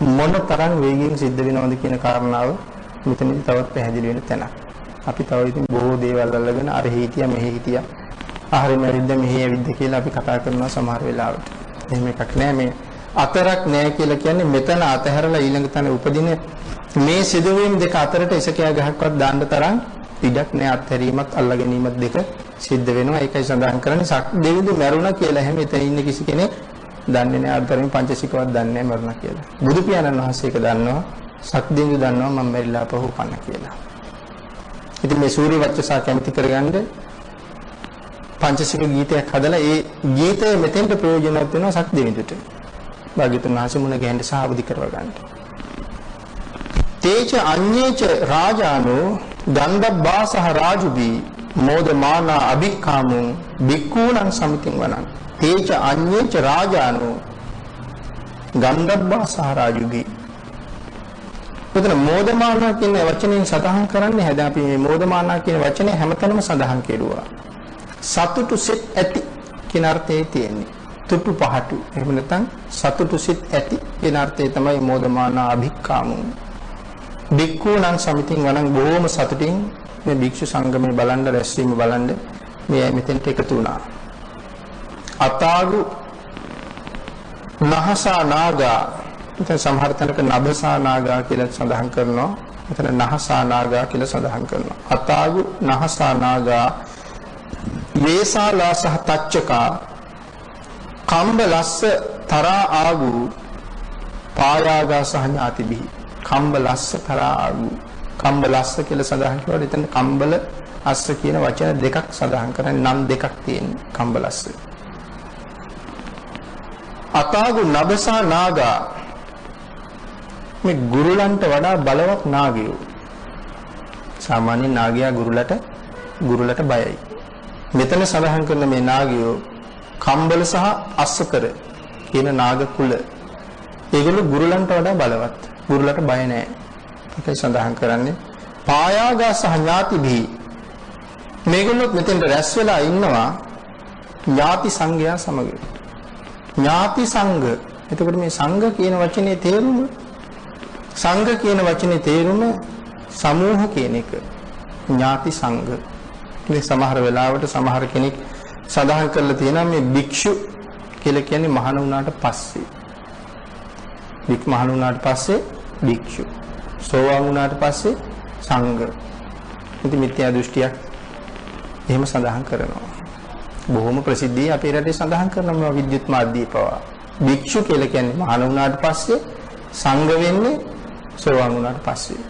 මොන තරම් වේගයෙන් සිද්ධ වෙනවද කියන කාරණාව මෙතනදී තවත් පැහැදිලි වෙන තැනක්. අපි තව ඉතින් බොහෝ දේවල් අල්ලගෙන අර හිටියා මෙහෙ හිටියා. ආහාර මැරිද්ද මෙහෙ ඇවිද්ද කියලා අපි කතා කරනවා සමහර වෙලාවට. එහෙම එකක් නෑ මේ අතරක් නෑ කියලා කියන්නේ මෙතන අතහැරලා ඊළඟ තැන උපදින මේ සිදුවීම් දෙක අතරට ඉසකයා ගහක්වත් දාන්න තරම් ඉඩක් නෑ. අත්හැරීමත් අල්ලා ගැනීමත් දෙක සිද්ධ වෙනවා. ඒකයි සඳහන් කරන්නේ සක්දෙවිඳ මැරුණා කියලා හැම එතන ඉන්න කිසි කෙනෙක් දන්නේ නෑ. අතරමින් පංචසිකවත් දන්නේ නෑ මරුණා කියලා. බුදු පියාණන් වහන්සේ ඒක දන්නවා. සක්දෙවිඳ දන්නවා මම මැරිලා ආපහු උපන්න කියලා. ඉතින් මේ සූර්යවච්චසා කැමති කරගන්න පංචසික ගීතයක් හදලා ඒ ගීතය මෙතෙන්ට ප්‍රයෝජනවත් වෙනවා සක්දෙවිඳට. භාග්‍යවතුන් වහන්සේ මුණ ගැහෙන්න සහ අවදි කරව ගන්න. තේච අඤ්ඤේච රාජානෝ ගන්ධබ්බාසහ රාජුබී මෝදමානා අභික්ඛාමෝ බික්ඛූණං සමිතින් වනං. තේච අඤ්ඤේච රාජානෝ ගන්ධබ්බාසහ රාජුබී. මෙතන මෝදමානා කියන වචනයෙන් සඳහන් කරන්නේ හැද අපි මේ මෝදමානා කියන වචනේ හැමතැනම සඳහන් කෙරුවා. සතුටු සිත් ඇති කියන අර්ථයේ තියෙන්නේ. තුටු පහටු. එහෙම නැත්නම් සතුටු සිත් ඇති කියන අර්ථය තමයි මෝදමානා අභික්ඛාමෝ. බික්ඛූණං සමිතින් වනං බොහොම සතුටින් මේ භික්ෂු සංගමේ බලන්න රැස්වීම බලන්න මේ මෙතෙන්ට එකතු වුණා. අතාගු නහසා නාගා මෙතන සමහර තැනක නබසා නාගා කියලා සඳහන් කරනවා. මෙතන නහසා නාගා කියලා සඳහන් කරනවා. අතාගු නහසා නාගා වේසාලාසහ තච්චකා කම්බලස්ස තරා ආගු පායාගා සහ ඥාතිබිහි. කම්බලස්ස තරා ආගු කම්බලස්ස කියලා සඳහන් කරලා එතන කම්බල අස්ස කියන වචන දෙකක් සඳහන් කරන්නේ නම් දෙකක් තියෙන කම්බලස්ස. අතාගු නබසා නාගා මේ ගුරුලන්ට වඩා බලවත් නාගයෝ. සාමාන්‍ය නාගයා ගුරුලට බයයි. මෙතන සඳහන් කරන මේ නාගයෝ කම්බල සහ අස්සකර කියන නාග කුල. ඒගොල්ලෝ ගුරුලන්ට වඩා බලවත්. ගුරුලට බය නැහැ. ඒකයි සඳහන් කරන්නේ පායාගා සහ ඥාතිභී. මේගොල්ලොත් මෙතෙන්ට රැස් වෙලා ඉන්නවා ඥාති සංඝයා සමග. ඥාති සංඝ. එතකොට මේ සංඝ කියන වචනේ තේරුම සංඝ කියන වචනේ තේරුම සමූහ කියන එක. ඥාති සංඝ. මේ සමහර වෙලාවට සමහර කෙනෙක් සඳහන් කරලා තියෙනවා මේ භික්ෂු කියලා කියන්නේ මහාන වුණාට පස්සේ. මහාන වුණාට පස්සේ භික්ෂු. සෝවාන් වුණාට පස්සේ සංඝ. ඉතින් මිත්‍යා දෘෂ්ටියක් එහෙම සඳහන් කරනවා. බොහොම ප්‍රසිද්ධයි අපේ රටේ සඳහන් කරනවා විද්‍යුත් මාධ්‍යය පවා. භික්ෂු කියලා කියන්නේ මහාන වුණාට පස්සේ සංඝ වෙන්නේ සෝවාන් වුණාට පස්සේ.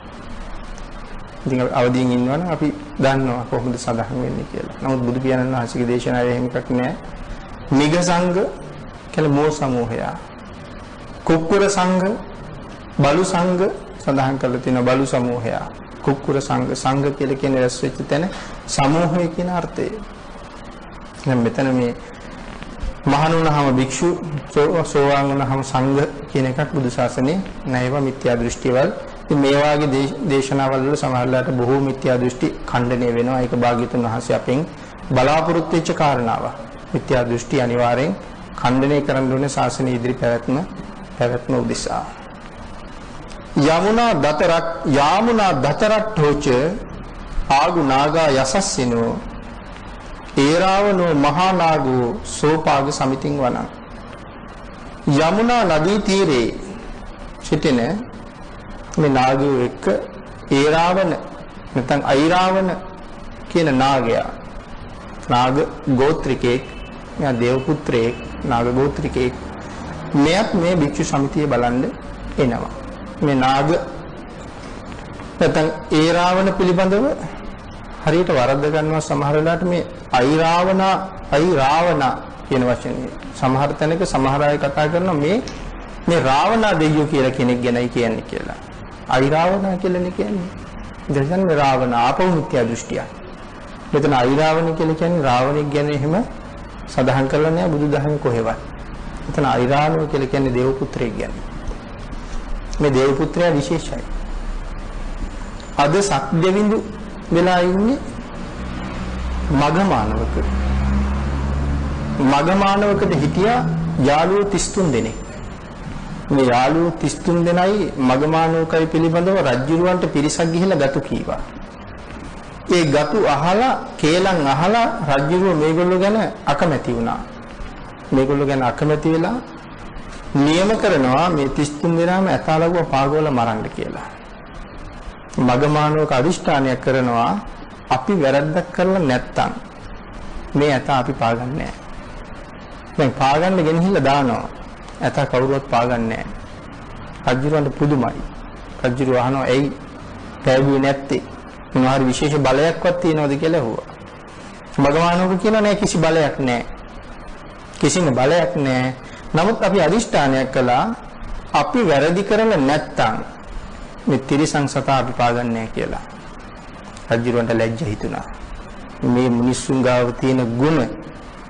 ඉතින් අවදීන් ඉන්නවනම් අපි දන්නවා කොහොමද සඳහන් වෙන්නේ කියලා. නමුත් බුදු පියාණන් වහන්සේගේ දේශනාවේ එහෙම එකක් නෑ. නිග සංඝ කියලා මෝ සමූහය. කුක්කුර සංඝ, බලු සංඝ සඳහන් කරලා තියෙනවා බලු සමූහය. කුක්කුර සංඝ කියලා කියන්නේ රැස් වෙච්ච තැන සමූහය කියන අර්ථය. දැන් මෙතන මේ මහණුනහම භික්ෂු සෝවාන් වුණාම සංඝ කියන එකක් බුදු ශාසනයේ නැයව මිත්‍යා දෘෂ්ටිවල. ඉතින් මේ වාගේ දේශනාවල් වල සමහරලාට බොහෝ මිත්‍යා දෘෂ්ටි ඛණ්ඩණය වෙනවා. ඒක භාග්‍යවතුන් වහන්සේ අපෙන් බලාපොරොත්තු වෙච්ච කාරණාවක්. මිත්‍යා දෘෂ්ටි අනිවාර්යෙන් ඛණ්ඩණය කරන්න ඕනේ ශාසනයේ ඉදිරි පැවැත්ම උදෙසා. යාමුනා දතරට්ඨෝච ආගු නාගා යසස්සිනෝ ඒරාවනෝ මහා නාගෝ සෝපාග සමිතින් වනං. යමුනා නදී තීරේ සිටින මේ නාගයෝ එක්ක ඒරාවන නැත්නම් අයිරාවන කියන නාගයා නාග ගෝත්‍රිකෙක් මෙයා දේව පුත්‍රයෙක් නාග ගෝත්‍රිකෙක් මෙයත් මේ භික්ෂු සමිතිය බලන්න එනවා. මේ නාග නැත්නම් ඒරාවන පිළිබඳව හරියට වරද්ද ගන්නවා සමහර වෙලාවට මේ අයිරාවන කියන වචනේ සමහර තැනක සමහර අය කතා කරනවා මේ රාවණා දෙවියෝ කියලා කෙනෙක් ගැනයි කියන්නේ කියලා. අයිරාවන කියලානේ කියන්නේ. දැන් මේ රාවණ ආපහු මිත්‍යා දෘෂ්ටිය. මෙතන අයිරාවන කියලා කියන්නේ රාවණෙක් ගැන එහෙම සඳහන් කරලා නෑ බුදුදහමේ කොහෙවත්. මෙතන අයිරාවන කියලා කියන්නේ දේව පුත්‍රයෙක් ගැන. මේ දේව පුත්‍රයා විශේෂයි. අද සක්දෙවිඳු වෙලා ඉන්නේ මගමානවකට හිටියා යාළුවෝ 33 දෙනෙක්. මේ යාළුවෝ 33 දෙනයි මගමානවකයි පිළිබඳව රජුරවන්ට පිරිසක් ගිහිල්ලා ගතු කීවා. ඒ ගතු අහලා කේලම් අහලා රජුරෝ මේගොල්ලෝ ගැන අකමැති වුණා. මේගොල්ලෝ ගැන අකමැති වෙලා නියම කරනවා මේ 33 දෙනාම ඇතාලගුව පාගවල මරන්න කියලා. මගමානවක අදිෂ්ඨානයක් කරනවා අපි වැරද්දක් කරලා නැත්තම් මේ ඇතා අපි පාගන්නේ නැහැ. දැන් පාගන්න ගෙනහිල්ලා දානවා. ඇතා කවුරුවත් පාගන්නේ නැහැ. රජුරන්ට පුදුමයි. රජුර අහනවා එයි පැවිදි නැත්තේ මොනවාරි විශේෂ බලයක්වත් තියනවද කියලා ඇහුවා. මගමානවක කියනවා නෑ කිසි බලයක් නෑ. කිසිම බලයක් නෑ. නමුත් අපි අදිෂ්ඨානයක් කළා අපි වැරදි කරලා නැත්තම් මේ තිරිසන් සතා අපි පාගන්නේ නැහැ කියලා. රජුරන්ට ලැජ්ජ හිතුණා. මේ මිනිස්සුන් ගාව තියෙන ගුණ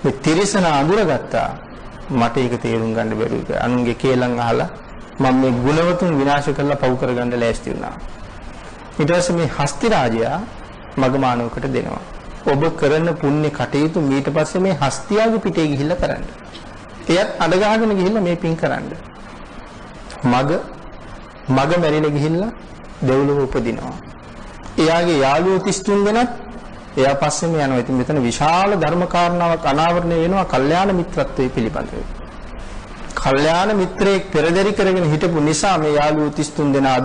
මේ තිරිසන අඳුරගත්තා. මට ඒක තේරුම් ගන්න බැරුව ගියා. අනුන්ගේ කේලම් අහලා මම මේ ගුණවතුන් විනාශ කරලා පව් කරගන්න ලෑස්ති වුණා. ඊට පස්සේ මේ හස්ති රාජයා මගමානවකට දෙනවා. ඔබ කරන පුණ්‍ය කටයුතු ඊට පස්සේ මේ හස්තියාගේ පිටේ ගිහිල්ලා කරන්න. එයත් අඩ ගහගෙන ගිහිල්ලා මේ පින් කරන්න. මග මැරිලා ගිහිල්ලා දෙව්ලොව උපදිනවා. එයාගේ යාළුවෝ 33 දෙනත් එයා පස්සෙම යනවා. ඉතින් මෙතන විශාල ධර්ම කාරණාවක් අනාවරණය වෙනවා කල්යාණ මිත්‍රත්වයේ පිළිබඳව. කල්යාණ මිත්‍රයෙක් පෙරදරි කරගෙන හිටපු නිසා මේ යාළුවෝ 33 දෙනා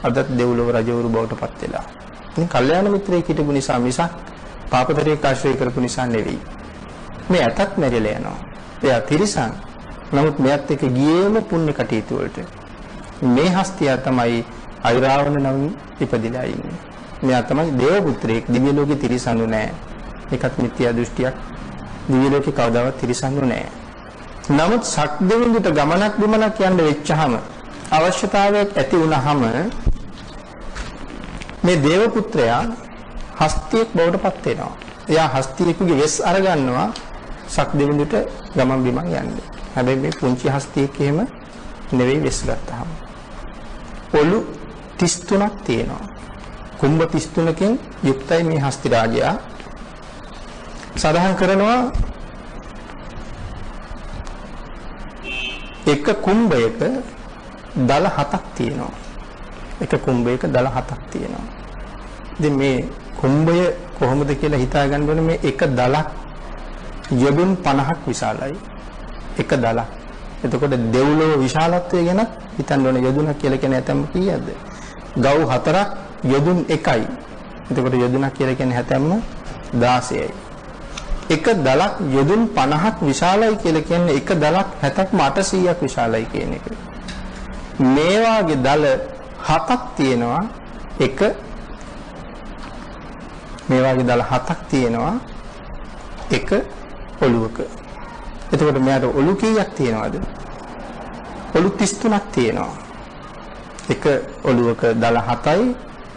අදත් දෙව්ලොව රජවරු බවට පත් වෙලා. ඉතින් කල්යාණ මිත්‍රයෙක් හිටපු නිසා මිසක් පාපතරයෙක් ආශ්‍රය කරපු නිසා නෙවෙයි. මේ ඇතත් මැරිලා යනවා. එයා තිරිසන්. නමුත් මෙයත් එක්ක ගියේම පුණ්‍ය කටයුතු වලට. මේ හස්තිය තමයි අයිරාවන නම් ඉපදිලා ඉන්නේ. මෙයා තමයි දේව පුත්‍රයෙක්. දිව්‍ය ලෝකේ තිරිසන්නු නැහැ. ඒකත් මිත්‍යා දෘෂ්ටියක්. දිව්‍ය ලෝකේ කවදාවත් තිරිසන්නු නැහැ. නමුත් සක්දෙවිඳුට ගමනක් බිමනක් යන්න වෙච්චාම අවශ්‍යතාවයක් ඇති වුණාම මේ දේව පුත්‍රයා හස්තියෙක් බවට පත් වෙනවා. එයා හස්තියෙකුගේ වෙස් අරගන්නවා සක්දෙවිඳුට ගමන් බිමන් යන්න. හැබැයි මේ පුංචි හස්තියෙක් එහෙම නෙවෙයි වෙස් ගත්තාම. ඔලු 33ක් තියෙනවා. කුම්භ 33කින් යුක්තයි මේ හස්ති රාජයා. සඳහන් කරනවා එක කුම්භයක දල 7ක් තියෙනවා. එක කුම්භයක දල 7ක් තියෙනවා. ඉතින් මේ කුම්භය කොහොමද කියලා හිතා ගන්න ඕනේ. මේ එක දලක් යොදුන් 50ක් විශාලයි. එක දලක්. එතකොට දෙව්ලොව විශාලත්වය ගැන හිතන්න ඕනේ. යොදුනක් කියලා කියන්නේ ඇතැම්ම කීයද? ගව් 4ක් යොදුන් 1යි. එතකොට යොදුනක් කියලා කියන්නේ හැතැම්ම 16යි. එක දලක් යොදුන් 50ක් විශාලයි කියලා කියන්නේ එක දලක් 70ක්ම 800ක් විශාලයි කියන එක. මේ වාගේ දල 7ක් තියෙනවා එක මේ වගේ දල 7ක් තියෙනවා එක ඔළුවක. එතකොට මෙයාට ඔළු කීයක් තියෙනවද? ඔළු 33ක් තියෙනවා. එක ඔළුවක දල 7යි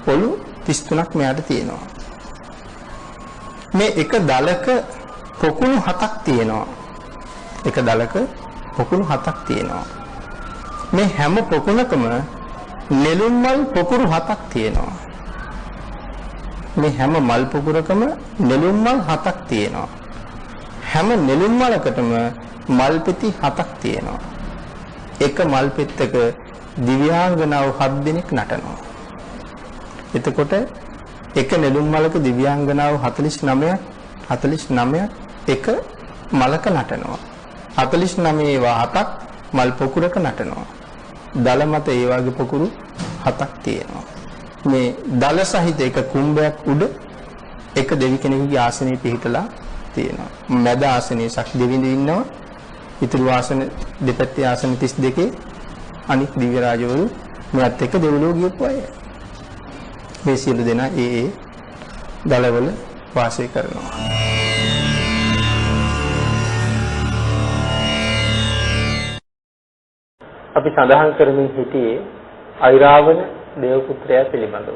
ඔළු 33ක් මෙයාට තියෙනවා. මේ එක දලක පොකුණු 7ක් තියෙනවා. එක දලක පොකුණු 7ක් තියෙනවා. මේ හැම පොකුණකම නෙළුම් මල් පොකුරු 7ක් තියෙනවා. මේ හැම මල් පොකුරකම නෙළුම් මල් 7ක් තියෙනවා. හැම නෙළුම් මලකටම මල් පෙති 7ක් තියෙනවා. එක මල් පෙත්තක දිව්‍යාංගනාව 7 දෙනෙක් නටනවා. එතකොට එක නෙළුම් මලක දිව්‍යාංගනාව 49ක් එක මලක නටනවා. 49 ඒවා 7ක් මල් පොකුරක නටනවා. දල මත ඒ වගේ පොකුරු 7ක් තියෙනවා. මේ දල සහිත එක කුඹයක් උඩ එක දෙවි කෙනෙකුගේ ආසනයේ පිහිටලා තියෙනවා. මැද ආසනයේ සක් දෙවිඳු ඉන්නවා. ඉතුරු ආසන දෙපැත්තේ ආසන 32 අනික් දිව්‍ය රාජවරු මෙයත් එක්ක දෙව්ලොව ගියපු අය. මේ සියලු දෙනා ඒ දලවල වාසය කරනවා. අපි සඳහන් කරමින් සිටියේ අයිරාවන දේව පුත්‍රයා පිළිබඳව.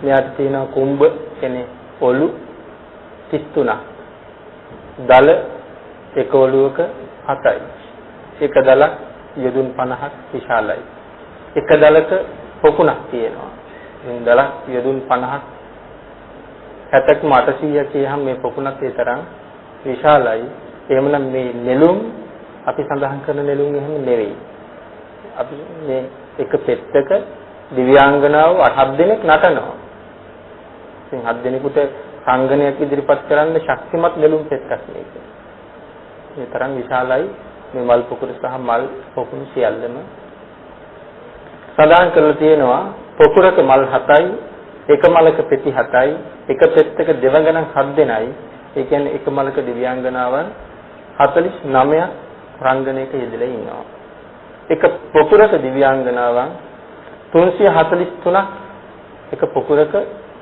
මෙයාට තියෙන කුඹ කියන්නේ ඔළු 33ක්. දල එක ඔළුවක 7යි. එක දලක් යොදුන් 50ක් විශාලයි. එක දලක පොකුණක් තියෙනවා. මේ දලක් යොදුන් 50ක් 70ක් 800 කියහම මේ පොකුණක් ඒ තරම් විශාලයි. එහෙමනම් මේ නෙළුම් අපි සඳහන් කරන නෙළුම් එහෙම නෙවෙයි. අපි මේ එක පෙත්තක දිව්‍යාංගනාව 8 දෙනෙක් නටනවා. ඉතින් 7 දෙනෙකුට සංගණයක් ඉදිරිපත් කරන්න ශක්තිමත් නෙළුම් පෙත්තක් මේක. මේ තරම් විශාලයි මේ මල් පොකුර සහ මල් පොකුණු සියල්ලම. සඳහන් කරලා තියෙනවා පොකුරක මල් 7යි, එක මලක පෙති 7යි, එක පෙත්තක දෙවඟනන් 7 දෙනයි. ඒ කියන්නේ එක මලක දිව්‍යාංගනාවන් 49ක් රංගනයක යෙදලා ඉන්නවා. එක පොකුරක දිව්‍යාංගනාවන් 343ක් එක පොකුරක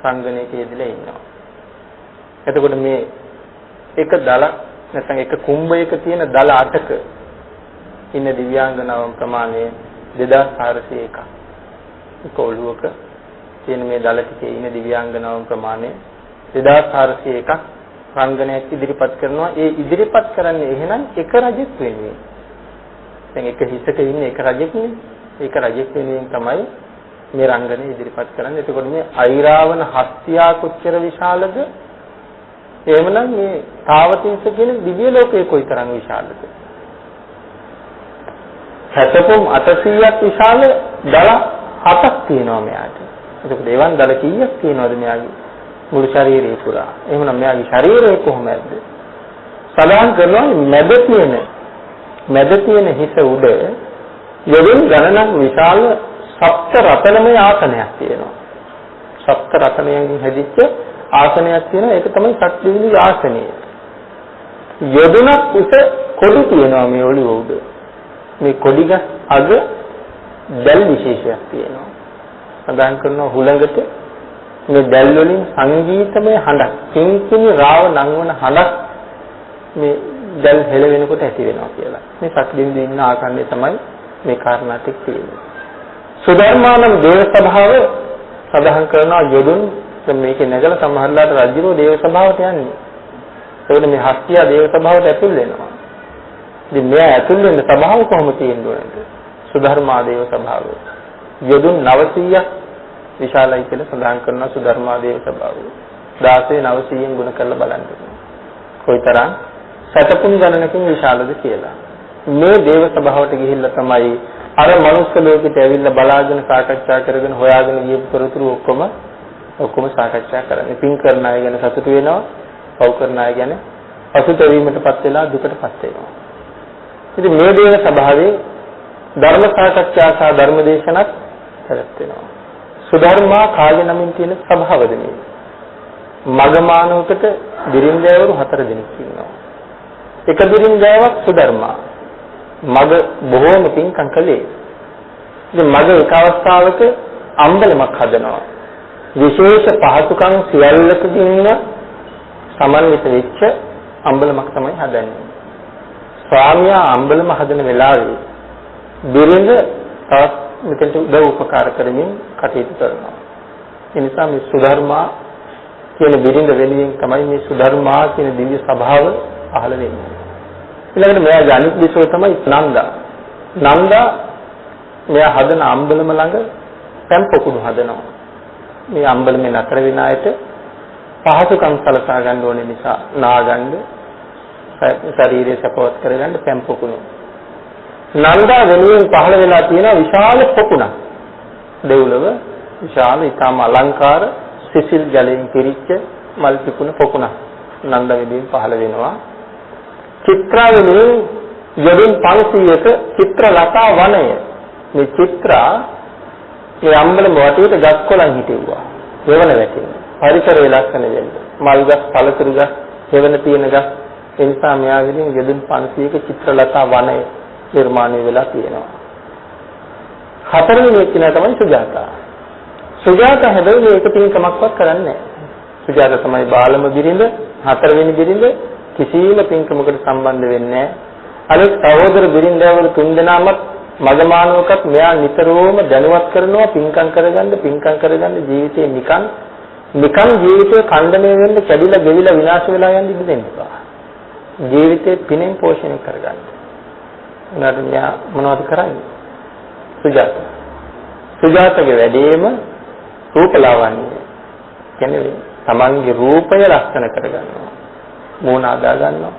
රංගනයක යෙදලා ඉන්නවා. එතකොට මේ එක දල නැත්නම් එක කුඹයක තියෙන දල 8ක ඉන්න දිව්‍යාංගනාවන් ප්‍රමාණය 2401ක්. එක ඔළුවක තියෙන මේ දල ටිකේ ඉන්න දිව්‍යාංගනාවන් ප්‍රමාණය 2401ක් රංගනයක් ඉදිරිපත් කරනවා. ඒ ඉදිරිපත් කරන්නේ එහෙනම් එක රජෙක් වෙනුවෙන්. දැන් එක හිසක ඉන්න එක රජෙක් නේ. ඒක රජෙක් වෙනුවෙන් තමයි මේ රංගනය ඉදිරිපත් කරන්නේ. එතකොට මේ අයිරාවන හස්තියා කොච්චර විශාලද? එහෙමනම් මේ තාවතින්ස කියන දිව්‍ය ලෝකයේ කොයිතරම් විශාලද? හැතපොම් 800ක් විශාල දල 7ක් තියෙනවා මෙයාට. එතකොට ඒවන් දල කීයක් තියෙනවද මෙයාගේ මුළු ශරීරය පුරා? එහෙනම් මෙයාගේ ශරීරය කොහොමද? සඳහන් කරනවා මැද තියෙන හිස උඩ යොදුන් ගණනක් විශාල සප්ත රතනමය ආසනයක් තියෙනවා. සප්ත රතනයෙන් හැදිච්ච ආසනයක් තියෙනවා. ඒක තමයි සක්දිවිලි ආසනය. යොදුනක් උස කොඩි තියෙනවා මේ ඔළුව උඩ. මේ කොඩිගස් අග දැල් විශේෂයක් තියෙනවා. සඳහන් කරනවා හුළඟට මේ දැල් වලින් සංගීතමය හඬක්, කිංකිණි රාව නංවන හඬක් මේ දැල් හෙල වෙනකොට ඇති වෙනවා කියලා. මේ සක්දිවිලි ඉන්න ආකාරය තමයි මේ කාරණා ටික තියෙන්නේ. සුධර්මානම් දේව සභාව සඳහන් කරනවා යොදුන් මේකේ නැගලා සමහරලාට රජුරෝ දේව සභාවට යන්නේ. ඒකනේ මේ හස්තියා දේව සභාවට ඇතුල් වෙනවා. ඉතින් මෙයා ඇතුල් වෙන සභාව කොහොම තියෙන්නද? සුධර්මා දේව සභාව. යොදුන් 900ක් විශාලයි කියලා සඳහන් කරනවා සුධර්මා දේව සභාව. 16 900න් ගුණ කරලා බලන්න. කොයිතරම් සතපුන් ගණනකින් විශාලද කියලා. මේ දේව සභාවට ගිහිල්ලා තමයි අර මනුස්ස ලෝකෙට ඇවිල්ලා බලාගෙන සාකච්ඡා කරගෙන හොයාගෙන ගියපු තොරතුරු ඔක්කොම සාකච්ඡා කරන්නේ. පින් කරන අය ගැන සතුටු වෙනවා, පව් කරන අය ගැන අසුත වීමටපත් වෙලා දුකටපත් වෙනවා. ඉතින් මේ දේව සභාවේ ධර්ම සාකච්ඡා සහ ධර්ම දේශනත් පැවැත්වෙනවා. සුධර්මා කාලේ නමින් තියෙන සභාවද මේ. මගමානවකට දිරින්දෑවරු 4 දෙනෙක් ඉන්නවා. එක දිරින්දෑවක් සුධර්මා. මග බොහෝම පින්කම් කළේ. ඉතින් මග එක අවස්ථාවක අම්බලමක් හදනවා. විශේෂ පහසුකම් සියල්ලකදීම සමන්විත වෙච්ච අම්බලමක් තමයි හදන්නේ. ස්වාමියා අම්බලම හදන වෙලාවේ බිරිඳ තවත් මෙතනට උදව් උපකාර කරමින් කටයුතු කරනවා. ඒ නිසා මේ සුධර්මා කියන බිරිඳ වෙනුවෙන් තමයි මේ සුධර්මා කියන දිව්‍ය ස්වභාව පහළ වෙන්නේ. ඊළඟට මෙයා අනිත් විශ්ව තමයි නන්දා. නන්දා මෙයා හදන අම්බලම ළඟ පැම් පොකුණු හදනවා. මේ අම්බලමේ නතර වෙන අයට පහසුකම් සලසා ගන්න ඕනේ නිසා නාගන්න ශරීරය සපවත් කරගන්න පැම් පොකුණු. නන්දා වෙනුවෙන් පහළ වෙලා තියෙන විශාල පොකුණක්. දෙව්ලොව විශාල ඊටම අලංකාර සිසිල් ජලයෙන් පිරිච්ච මල් පිපුණ පොකුණක් නන්දා වෙනුවෙන් පහළ වෙනවා. චිත්‍රා වෙනුවෙන් යොදුන් 500ක චිත්‍ර ලතා වනය. මේ චිත්‍රා මේ අම්බලම වටේට ගස් කොළන් හිටෙව්වා. හේවන වැටෙන්නේ. පරිසරය ලස්සන වෙන්න. මල් ගස්, පළතුරු ගස්, හේවන තියෙන ගස්. ඒ නිසා මෙයාගෙන් යොදුන් 500ක චිත්‍රලතා වනය නිර්මාණය වෙලා තියෙනවා. හතරවෙනි එක්කෙනා තමයි සුජාතා. සුජාතා හැබැයි මේක පින්කමක්වත් කරන්නේ නැහැ. සුජාතා තමයි බාලම බිරිඳ, හතරවෙනි බිරිඳ කිසිම පින්කමකට සම්බන්ධ වෙන්නේ නැහැ. අනිත් සහෝදර බිරිඳවල තුන්දෙනාමත් මගමානුවකත් මෙයා නිතරම දැනුවත් කරනවා පින්කම් කරගන්න ජීවිතේ නිකන් ජීවිතේ ඛණ්ඩණය වෙන්න කැඩිලා ගෙවිලා විනාශ වෙලා යන්න ඉඩ දෙන්න එපා. ජීවිතේ පිනෙන් පෝෂණය කරගන්න. උනාට මෙයා මොනවද කරන්නේ? සුජාතගේ වැඩේම රූපලාවන්‍ය. කියන්නේ තමන්ගේ රූපය ලස්සන කරගන්නවා. මූණ හදා ගන්නවා.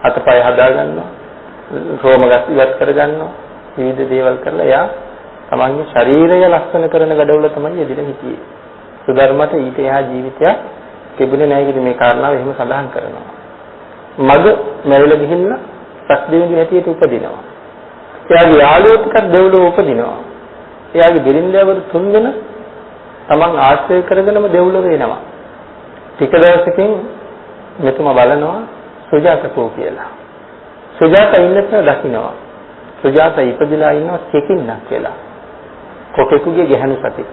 අතපය හදා ගන්නවා. රෝමගස් ඉවත් කරගන්නවා. විවිධ දේවල් කරලා එයා තමන්ගේ ශරීරය ලස්සන කරන gadawල තමයි යෙදিলা හිටියේ. සුධර්මට ඊට එහා ජීවිතයක් තිබුණේ නැහැ කියලා මේ කාරණාව එහෙම සඳහන් කරනවා. මග මැරිලා ගිහිල්ලා සක්දෙවිඳු හැටියට උපදිනවා. එයාගේ යාළුවෝ ටිකක් දෙව්ලොව උපදිනවා. එයාගේ බිරින්දවරු තුන්දෙන තමන් ආශ්‍රය කරගෙනම දෙව්ලොව එනවා. ටික දවසකින් මෙතුමා බලනවා සුජාතකෝ කියලා. සුජාතා ඉන්නත් දකින්නවා. සුජාතා ඉපදිලා ඉන්නවා කෙකින්නක් කියලා. කොකෙකුගේ ගැහණු සතෙක්.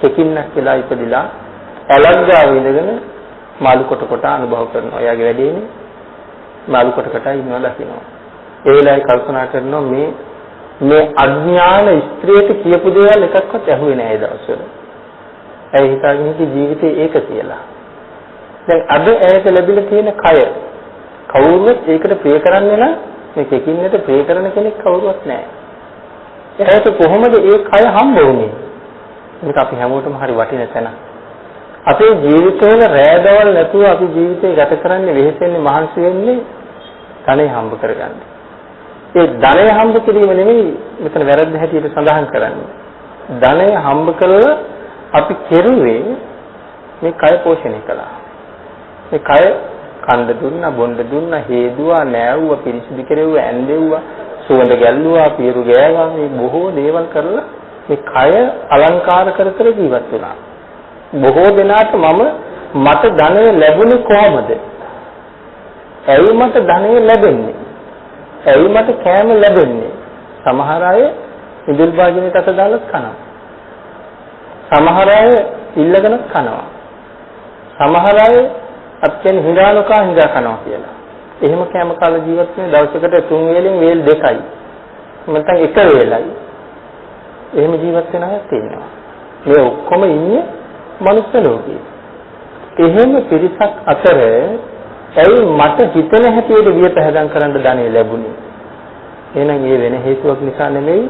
කෙකින්නක් කියලා ඉපදිලා ඇලග්ගාව ඉඳගෙන මාළු කොට අනුභව කරනවා. එයාගේ වැඩේනේ මාළු කොට ඉන්නවා දකින්නවා. ඒ වෙලාවේ කල්පනා කරනවා මේ අඥාන ස්ත්‍රියට කියපු දේවල් එකක්වත් ඇහුවේ නැහැ ඒ දවස්වල. ඇයි හිතාගෙන හිටියේ ජීවිතේ ඒක කියලා. දැන් අද ඇයට ලැබිලා තියෙන කය කවුරුත් ඒකට ප්‍රිය කරන්නේ නැහැ. මේ කෙකින්නට ප්‍රිය කරන කෙනෙක් කවුරුවත් නැහැ. ඇයට කොහොමද ඒ කය හම්බ වුනේ? මේක අපි හැමෝටම හරි වටින තැන. අපේ ජීවිතවල රැඳවල් නැතුව අපි ජීවිතේ ගත කරන්නේ වෙහෙසෙන්නේ මහන්සි වෙන්නේ ධනෙ හම්බ කරගන්න. ඒ ධනෙ හම්බ කිරීම නෙමෙයි මෙතන වැරද්ද හැටියට සඳහන් කරන්නේ. ධනෙ හම්බ කළා අපි කෙරුවේ මේ කය පෝෂණය කළා. මේ කය කණ්ඩ දුන්නා, බොණ්ඩ දුන්නා, හේදුවා, නෑවුවා, පිරිසිදු කෙරෙව්වා, ඇඳෙව්වා, සුවඳ ගැල්ලුවා, පිරු ගෑවා, මේ බොහෝ දේවල් කරලා මේ කය අලංකාර කර ජීවත් වුණා. බොහෝ දෙනාට මට ධනය ලැබුණේ කොහොමද? ඇයි මට ධනය ලැබෙන්නේ? ඇයි මට කෑම ලැබෙන්නේ? සමහර අය ඉදිල් භාජනයට අත දාලා කනවා. සමහර අය ඉල්ලගෙන කනවා. සමහර අය අත්යෙන් හිඟානකා කනවා කියලා. එහෙම කෑම කාලා ජීවත් වෙන දවසකට 3 වේලෙන් වේල් 2යි. නැත්නම් 1 වේලයි. එහෙම ජීවත් වෙන අය තියෙනවා. මේ ඔක්කොම ඉන්නේ මනුස්ස ලෝකේ. එහෙම පිරිසක් අතර ඇයි මට හිතන හැටියට විපහදම් කරන්න ධනෙ ලැබුණේ? එහෙනම් ඒ වෙන හේතුවක් නිසා නෙමෙයි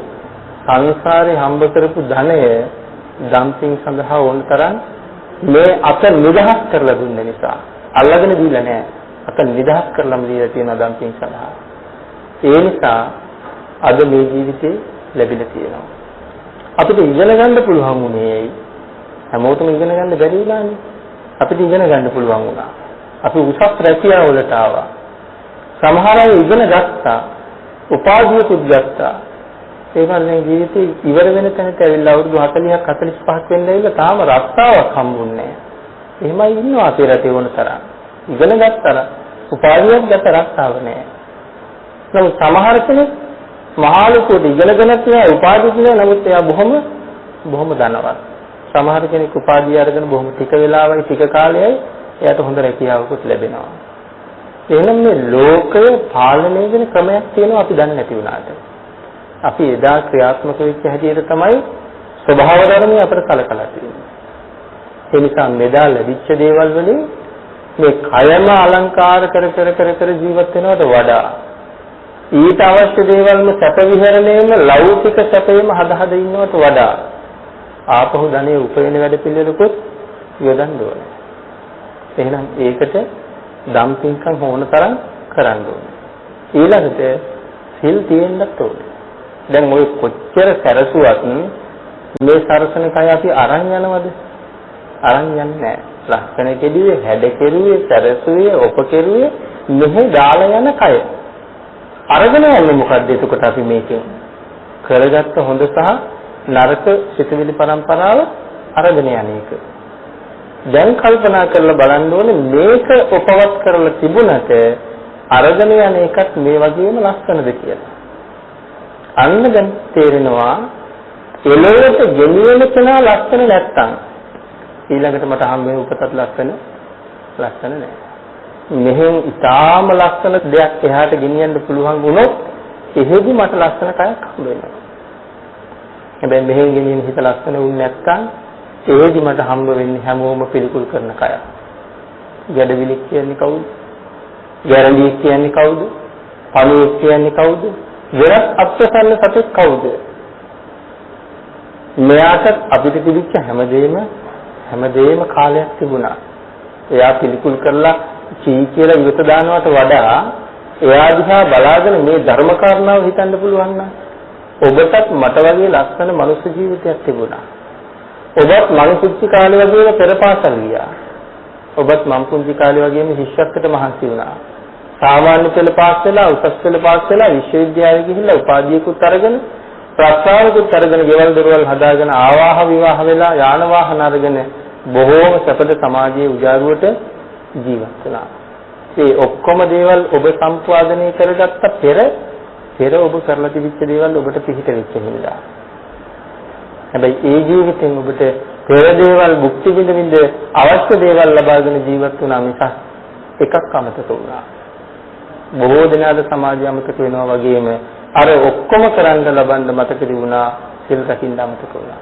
සංසාරේ හම්බ කරපු ධනය දම්පින් සඳහා ඕන තරම් මේ අත නිදහස් කරලා දුන්න නිසා අල්ලගෙන දීලා නැහැ. අත නිදහස් කරලාම දීලා තියෙන දම්පින් සඳහා. ඒ නිසා අද මේ ජීවිතේ ලැබිලා තියෙනවා. අපිට ඉගෙන ගන්න පුළුවන් වුණේ හැමෝටම ඉගෙන ගන්න බැරි වුණානේ. අපිට ඉගෙන ගන්න පුළුවන් වුණා. අපි උසස් රැකියාව වලට ආවා. සමහර අය ඉගෙන ගත්තා. උපාධියකුත් ගත්තා. ඒ වගේ ජීවිතේ ඉවර වෙන තැනට ඇවිල්ලා අවුරුදු 40ක් 45ක් වෙන්න ඇවිල්ලා තාම රස්සාවක් හම්බුන්නේ නැහැ. එහෙමයි ඉන්නවා අපේ රටේ වුණ තරම්. ඉගෙන ගත්තා උපාධියක් ගත රස්සාව නැහැ. නමුත් සමහර කෙනෙක් මහලුකෝට ඉගෙනගෙන තියෙන උපාධියක් නෑ. නමුත් එයා බොහොම ධනවත්. සමහර කෙනෙක් උපාධිය අරගෙන බොහොම ටික වෙලාවයි ටික කාලයයි එයාට හොඳ රැකියාවකුත් ලැබෙනවා. එහෙනම් මේ ලෝකය පාලනය වෙන ක්‍රමයක් තියෙනවා අපි දන්නේ නැති වුණාට. අපි එදා ක්‍රියාත්මක වෙච්ච හැටියට තමයි ස්වභාව ධර්මය අපට කලකලා තියෙන්නේ. ඒ නිසා මෙදා ලැබිච්ච දේවල් වලින් මේ කයම අලංකාර කර ජීවත් වෙනවට වඩා ඊට අවශ්‍ය දේවල්ම සැප විහරණයම ලෞකික සැපේම හද ඉන්නවට වඩා ආපහු ධනෙ උපයන වැඩ පිළිවෙලකුත් යොදන්න ඕනේ. එහෙනම් ඒකට දම් පින්කම් ඕන තරම් කරන්න ඕනේ. ඊළඟට සිල් තියෙන්නත් ඕනේ. දැන් ඔය කොච්චර සැරසුවත් මේ සරසන කය අපි අරන් යනවද? අරන් යන්නේ නැහැ. ලක්ෂණ කෙඩුවේ, හැඩ කෙරුවේ, සැරසුවේ, ඔප කෙරුවේ මෙහි දාලා යන කය. අරගෙන යන්නේ මොකද්ද? එතකොට අපි මේකෙන් කරගත්ත හොඳ සහ නරක සිතුවිලි පරම්පරාව අරගෙන යන එක. දැන් කල්පනා කරලා බලන්න ඕනේ මේක උපවත් කරලා තිබුණට අරගෙන යන එකත් මේ වගේම ලස්සනද කියලා. අන්න දැන් තේරෙනවා එළවට ගෙනියන කෙනා ලස්සන නැත්තම් ඊළඟට මට හම් වෙන උපතත් ලස්සන නැහැ. මෙහෙන් ඊටාම ලස්සන දෙයක් එහාට ගෙනියන්න පුළුවන් වුණොත් එහෙදි මට ලස්සන කයක් හම්බ වෙනවා. හැබැයි මෙහෙන් ගෙනියන හිත ලස්සන වුනේ නැත්තම් එහෙදි මට හම්බ වෙන්නේ හැමෝම පිළිකුල් කරන කයක්. ගැඩවිලි කියන්නේ කවුද? ගැරන්ඩි කියන්නේ කවුද? පණුවෙක් කියන්නේ කවුද? වෙනත් අප්‍රසන්න සතෙක් කවුද? මෙයාට අපිට තිබිච්ච හැමදේම කාලයක් තිබුණා. එයා පිළිකුල් කරලා චී කියලා ඉවත දානවට වඩා එයා දිහා බලාගෙන මේ ධර්ම කාරණාව හිතන්න පුළුවන් නම් ඔබටත් මට වගේ ලස්සන මනුස්ස ජීවිතයක් තිබුණා. ඔබත් මම පුංචි කාලේ වගේම පෙරපාසල් ගියා. ඔබත් මම පුංචි කාලේ වගේම ශිෂ්‍යත්වයට මහන්සි වුණා. සාමාන්‍ය පෙළ පාස් වෙලා උසස් පෙළ පාස් වෙලා විශ්වවිද්‍යාලෙ ගිහිල්ලා උපාධියකුත් අරගෙන ප්‍රස්තාවකුත් අරගෙන ගෙවල් දොරවල් හදාගෙන ආවාහ විවාහ වෙලා යාන වාහන අරගෙන බොහෝම සැපට සමාජයේ උජාරුවට ජීවත් වෙනවා. ඒ ඔක්කොම දේවල් ඔබ සම්පාදනය කරගත්ත පෙර ඔබ කරලා තිබිච්ච දේවල් ඔබට පිහිට වෙච්ච හින්දා. හැබැයි ඒ ජීවිතෙන් ඔබට පෙර දේවල් භුක්ති විඳින්න අවශ්‍ය දේවල් ලබාගෙන ජීවත් වුණා මිසක් එකක් අමතක වුණා. බොහෝ දෙනාද සමාජය අමතක වෙනවා වගේම අර ඔක්කොම කරන්න ලබන්න මතක තිබුණා සිල් රකින්න අමතක වුණා.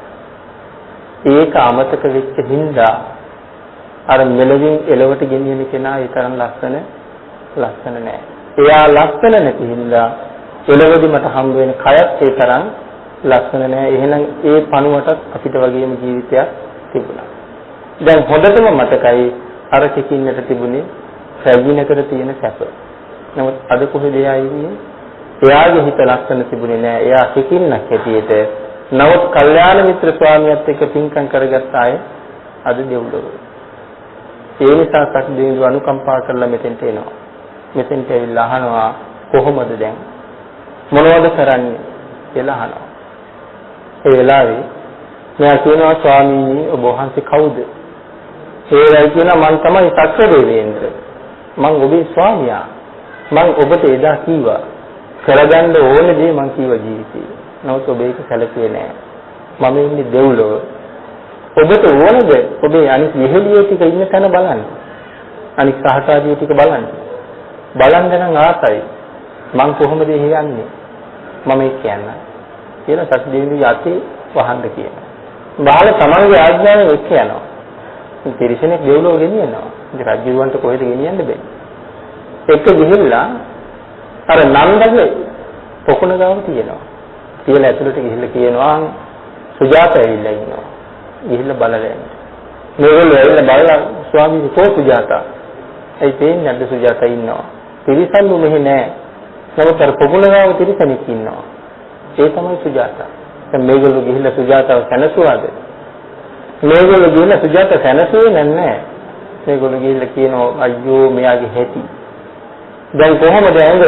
ඒක අමතක වෙච්ච හින්දා අර මෙලවින් එලවට ගෙනියන කෙනා ඒ තරම් ලස්සන නෑ. එයා ලස්සන නැති හින්දා එලවදි මට හම්බ වෙන කයත් ඒ තරම් ලස්සන නෑ. එහෙනම් ඒ පණුවටත් අපිට වගේම ජීවිතයක් තිබුණා. දැන් හොඳටම මතකයි අර කිකින්නට තිබුණේ රැජිනකට තියෙන සැප. නමුත් අද කොහෙද එයා ඉන්නේ? එයාගේ හිත ලස්සන තිබුණේ නෑ. එයා කිකින්නක් හැටියට නමුත් කල්යාණ මිත්‍ර ස්වාමියාත් එක්ක පින්කම් කරගත්ත අය අද දෙව්ලොව. ඒ නිසා සක්දේව අනුකම්පා කරලා මෙතෙන්ට එනවා. මෙතෙන්ට ඇවිල්ලා අහනවා කොහොමද දැන්? මොනවද කරන්නේ කියලා අහනවා. ඒ වෙලාවේ මෙයා කියනවා ස්වාමීනි ඔබ වහන්සේ කවුද? ඒයි කියනවා මම තමයි සක්‍රදේවේන්ද්‍ර. මම ඔබේ ස්වාමියා. මම ඔබට එදා කීවා කරගන්න ඕනේ දේ මං කීවා ජීවිතේ. නමුත් ඔබ ඒක සැලකුවේ නෑ. මම ඉන්නේ දෙව්ලොව. ඔබට ඕනද ඔබේ අනිත් ඉහළියේ ටික ඉන්න තැන බලන්න. අනිත් සහකාරියෝ ටික බලන්න. බලන්න නම් ආසයි. මං කොහොමද එහෙ යන්නේ? මම ඒක කියන්න. කියලා සත්දේවි යටි වහන්න කියනවා. බාල තමන්ගේ ආඥාවෙන් එක්ක යනවා. පිරිසෙනෙක් දෙව්ලොව ගෙනියනවා. ඉතින් රජුවන්ට කොහෙද ගෙනියන්න බෑ. එක්ක ගිහිල්ලා අර නන්දගේ පොකුණ ගාව තියෙනවා. කියලා ඇතුළට ගිහිල්ලා කියනවා සුජාත ඇවිල්ලා ඉන්නවා. ගිහිල්ලා බලලා යන්න. මේගොල්ලෝ ඇවිල්ලා බලලා ස්වාමීනි කෝ සුජාතා? ඒ තේන්නේ නැද්ද සුජාතා ඉන්නවා. තිරිසන්නු මෙහෙ නෑ. නමුත් අර පොකුණ ගාව තිරිසනෙක් ඉන්නවා. ඒ තමයි සුජාතා. දැන් මේගොල්ලෝ ගිහිල්ලා සුජාතාව සැනසුවාද? මේගොල්ලෝ ගිහිල්ලා සුජාතා සැනසුවේ නැහැ. මේගොල්ලෝ ගිහිල්ලා කියනවා අයියෝ මෙයාගේ හැටි. දැන් කොහොමද ඇඟ?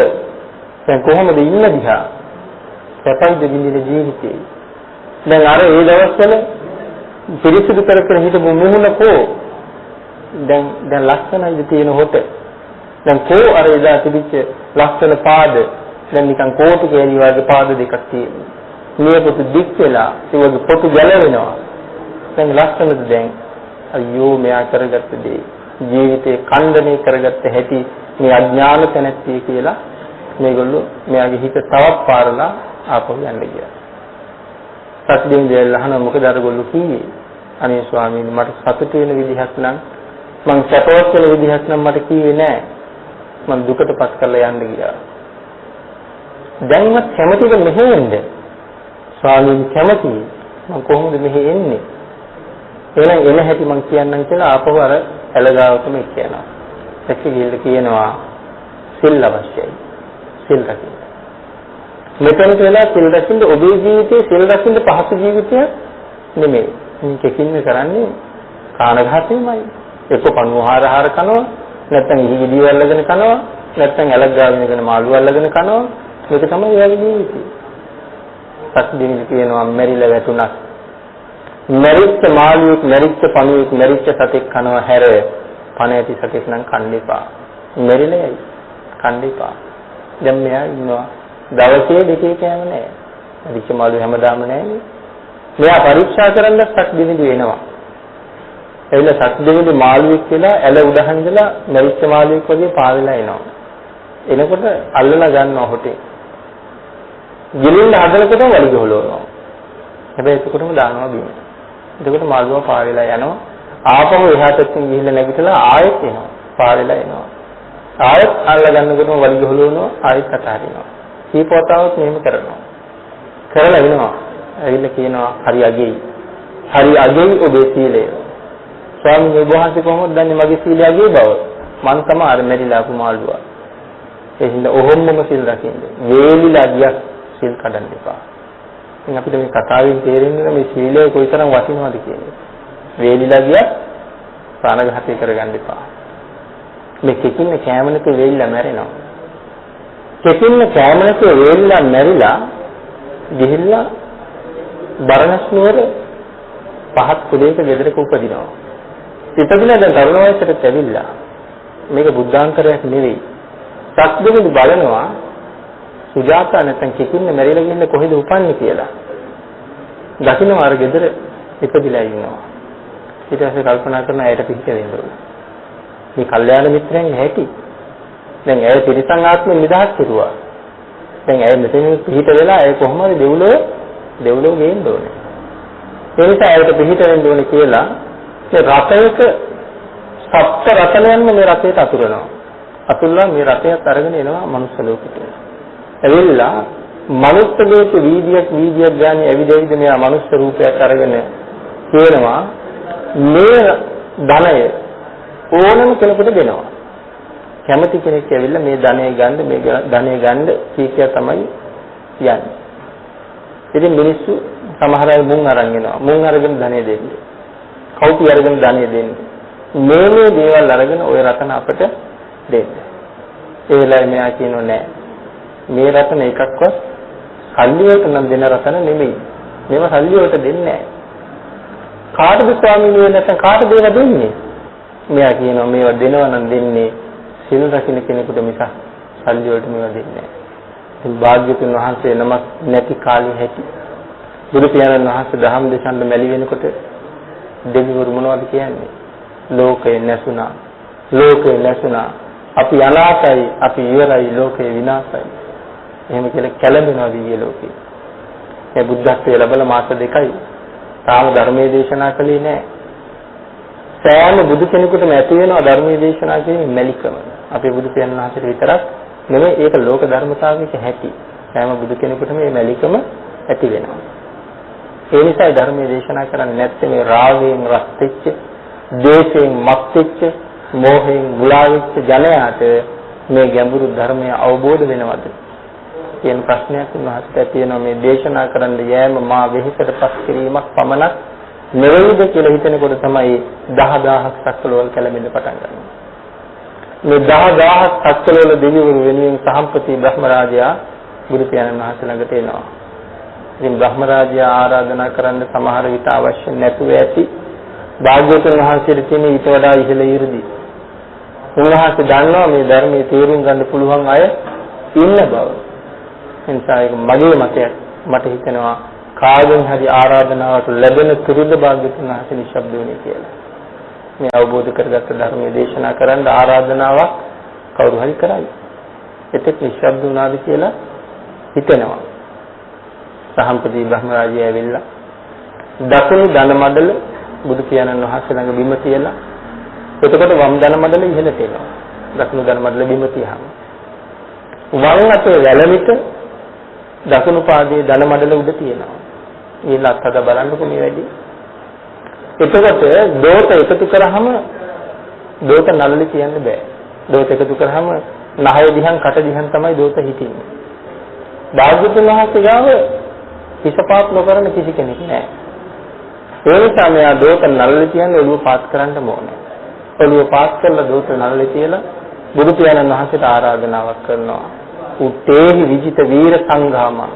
දැන් කොහොමද ඉන්න දිහා? සැපයිද විඳින ජීවිතේ? දැන් අර ඒ දවස්වල පිරිසිදු කර හිටපු මුහුණකෝ දැන් ලස්සනයිද තියෙන හොට? දැන් කෝ අර එදා තිබිච්ච ලස්සන පාද දැන් නිකන් කෝටු කේරි වගේ පාද දෙකක් තියෙනවා. මේ පොතු දික් වෙලා ඒ වගේ පොතු ගැලවෙනවා. දැන් ලස්සනද දැන් අයියෝ මෙයා කරගත්ත දේ ජීවිතේ ඛණ්ඩණය කරගත්ත හැටි මේ අඥාන තැනැත්තිය කියලා මේගොල්ලෝ මෙයාගේ හිත තවත් පාරලා ආපහු යන්න ගියා. සත්‍යයෙන් දෙයල්ලා අහන මොකද අරගොල්ලෝ කිව්වේ? අනේ ස්වාමීනි මට සතුට වෙන විදිහක් නම් මං සැපවත් වෙන විදිහක් නම් මට කිව්වේ නෑ. මං දුකටපත් කරලා යන්න ගියා. දැන්වත් කැමතිද මෙහෙ එන්න? ස්වාමීනි කැමතියි. මං කොහොමද මෙහෙ එන්නේ? එහෙනම් එන හැටි මං කියන්නම් කියලා ආපහු අර ඇලගාවටම කියනවා. සැකීල කියනවා සිල් අවශ්‍යයි. සිල් රකින්න. මෙතන කියලා සිල් රකින්න ඔබේ ජීවිතයේ සිල් රකින්න පහසු ජීවිතයක් නෙමෙයි. මේක කින්නේ කරන්නේ කාණඝාතයමයි. එක්ක පණුවහාර කනවා, නැත්නම් ඉහිගිඩිය අල්ලගෙන කනවා, නැත්නම් ඇලක් ගාගෙන ඉගෙන මාළු අල්ලගෙන කනවා. මේක තමයි එයාගේ ජීවිතය. සත්දිනේ කියනවා මෙරිලා වැටුණක්. මෙරිච්ච මාළුවෙක්, මෙරිච්ච පණුවෙක්, මෙරිච්ච සතෙක් කනවා හැර පණ ඇති සතෙක් නම් කන්න එපා. මෙරිලයි කන්න එපා. දැන් මෙයා ඉන්නවා දවසේ දෙකේ කෑම නැහැ. මෙරිච්ච මාළුව හැමදාම නැහැ. මෙයා පරීක්ෂා කරන්න සත්දිනේ එනවා. එවිල සත්දිනේ මාළුවෙක් කියලා ඇල උඩහන් ඉඳලා මෙරිච්ච මාළුවෙක් වගේ පාවෙලා එනවා. එනකොට අල්ලලා ගන්නවා හොටේ. ගිලින්න හදනකොට වලි ගහලනවා. හැබැයි ඒකටම දානවා බිම. එතකොට මාළුවා පාවෙලා යනවා. ආපහු එහාට ගිහිල්ලා නැගිටලා ආයෙත් එනවා. පාවෙලා එනවා. ආයෙත් අල්ල ගන්නකොටම වලි ගහලනවා. ආයෙත් අතාරිනවා. කීපවතාවක් මෙහෙම කරනවා. කරලා එනවා. ඇවිල්ලා කියනවා හරි අගෙයි. හරි අගෙයි ඔබේ සීලය. ස්වාමීන් වහන්සේ කොහොමද දන්නේ මගේ සීලය අගෙයි බව? මං තමයි අර මෙරිලා කුමාළුවා. ඒ හින්දා ඔහොමම සිල් රකින්න. වේලිලා ගියක් සිල් කඩන්න එපා. ඉතින් අපිට මේ කතාවෙන් තේරෙන්නේ මේ සීලය කොයිතරම් වටිනවද කියන්නේ. වේලිලා ගියක් ප්‍රාණඝාතය කරගන්න එපා. මේ කෙකින්න කැමනක වේලිලා මැරෙනවා. කෙකින්න කැමනක වේලිලා මැරිලා ගිහිල්ලා බරණස් නුවර පහත් කුලයක ගෙදරක උපදිනවා. ඉපදිලා දැන් තරුණ වයසට ඇවිල්ලා මේක බුද්ධාන්තරයක් නෙවෙයි. සත්‍යෙදි බලනවා සුජාතා නැත්නම් කෙකින්න මැරිලා ගිහින් කොහෙද උපන්නේ කියලා. දකින්නවා අර ගෙදර ඉපදිලා ඉන්නවා. ඊට පස්සේ කල්පනා කරන අයට පිට වෙන්න ඕනේ. මේ කල්යාණ මිත්‍රයන් හැටි. දැන් ඇය තිරිසන් ආත්මෙ නිදහස් කෙරුවා. දැන් ඇය මෙතන පිට වෙලා ඇය කොහොමද දෙව්ලොව ගේන්න ඕනේ. ඒ නිසා ඇයට පිට වෙන්න ඕනේ කියලා මේ රතයක සප්ත රතනයන්ම මේ රතේට අතුරනවා. අතුල්ලා මේ රතයත් අරගෙන එනවා මනුස්ස ලෝකෙට. ඇවිල්ලා මනුස්ස ලෝක වීදියක් ගානේ ඇවිදවිද මෙයා මනුස්ස රූපයක් අරගෙන කියනවා මේ ධනය ඕනම කෙනෙකුට දෙනවා. කැමති කෙනෙක් ඇවිල්ලා මේ ධනය ගන්න කීකියා තමයි යන්නේ. ඉතින් මිනිස්සු සමහර අය මුං අරන් එනවා. මුං අරගෙන ධනය දෙන්නේ. කවුටි අරගෙන ධනය දෙන්නේ. මේ දේවල් අරගෙන ওই රතන අපට දෙන්න. ඒ වෙලාවේ මෙයා කියනවා නෑ. මේ රතන එකක්වත් සල්ලි වලට නම් දෙන රතන නෙමෙයි. මේවා සල්ලි වලට දෙන්නේ නෑ. කාටද ස්වාමීන් වහන්සේ නැත්නම් කාටද ඒවා දෙන්නේ? මෙයා කියනවා මේවා දෙනවා නම් දෙන්නේ සිල් රකින්න කෙනෙකුට මිසක් සල්ලි වලට මේවා දෙන්නේ නෑ. ඉතින් භාග්‍යතුන් වහන්සේ නමක් නැති කාලේ හැටි බුදු පියාණන් වහන්සේ දහම් දේශන්න මැලි වෙනකොට දෙවිවරු මොනවද කියන්නේ? ලෝකේ නැසුණා. ලෝකේ නැසුණා. අපි අනාථයි, අපි ඉවරයි, ලෝකේ විනාශයි. එහෙම කියලා කැළඹෙනවා දිව්‍ය ලෝකේ. මේ බුද්ධත්වයේ ලැබලා මාස 2යි. තාම ධර්මයේ දේශනා කළේ නැහැ. සෑම බුදු කෙනෙකුටම ඇති වෙනවා ධර්මයේ දේශනා කියන්නේ මැලිකම. අපේ බුදු පියාණන් වහන්සේට විතරක් නෙමෙයි ඒක ලෝක ධර්මතාවයක හැටි. සෑම බුදු කෙනෙකුටම මේ මැලිකම ඇති වෙනවා. ඒ නිසා ධර්මයේ දේශනා කරන්නේ නැත්නම් මේ රාගයෙන් රත් වෙච්ච, ද්වේෂයෙන් මත් වෙච්ච, මෝහයෙන් මුලා වෙච්ච ජනයාට මේ ගැඹුරු ධර්මය අවබෝධ වෙනවද කියන ප්‍රශ්නයක් උන්වහන්සේට තියෙනවා. මේ දේශනා කරන්න යෑම මා වෙහෙසටපත් කිරීමක් පමණක් නෙවෙයිද කියලා හිතනකොට තමයි 10000ක් සක්වලවල් කැළඹෙන්න පටන් ගන්නවා. මේ 10000ක් සක්වලවල දෙවිවරු වෙනුවෙන් සහම්පති බ්‍රහ්මරාජයා බුදු පියාණන් වහන්සේ ළඟට එනවා. ඉතින් බ්‍රහ්මරාජයා ආරාධනා කරන්න සමහර විට අවශ්‍ය නැතුව ඇති. භාග්‍යවතුන් වහන්සේට තියෙන ඊට වඩා ඉහළ 이르දි. උන්වහන්සේ දන්නවා මේ ධර්මයේ තේරුම් ගන්න පුළුවන් අය ඉන්න බව. එනිසා ඒක මගේ මතයක්. මට හිතෙනවා කාගෙන් හරි ආරාධනාවක් ලැබෙන තුරුද භාග්‍යතුන් වහන්සේ නිශ්ශබ්ද වෙන්නේ කියලා. මේ අවබෝධ කරගත්ත ධර්මයේ දේශනා කරන්න ආරාධනාවක් කවුරු හරි කරයි. එතෙක් නිශ්ශබ්ද වුණාද කියලා හිතෙනවා. සහම්පති බ්‍රහ්මරාජය ඇවිල්ලා දකුණු ධන මඩල බුදු පියාණන් වහන්සේ ළඟ බිම තියලා එතකොට වම් ධන මඩල ඉහළට එනවා. දකුණු ධන මඩල බිම තියහම වම් අතේ වැලමිට දකුණු පාදයේ ධන මඩල උඩ තියෙනවා. ඊළඟට අද බලන්නකො මේ වැඩි. එතකොට දෝත එකතු කරාම දෝත නළලි කියන්න බෑ. දෝත එකතු කරාම නහය දිහන් කට දිහන් තමයි දෝත හිටින්නේ. භාග්‍යවතුන් වහන්සේ ගාව හිසපාත් නොකරන කිසි කෙනෙක් නෑ. ඒ නිසා මෙයා දෝත නළලි කියන්නේ ඔළුව පාත් කරන්න ඕනේ. ඔළුව පාත් කරලා දෝත නළලි කියලා බුදු පියාණන් වහන්සේට ආරාධනාවක් කරනවා. උත්තේහි විජිත වීර සංඝාමං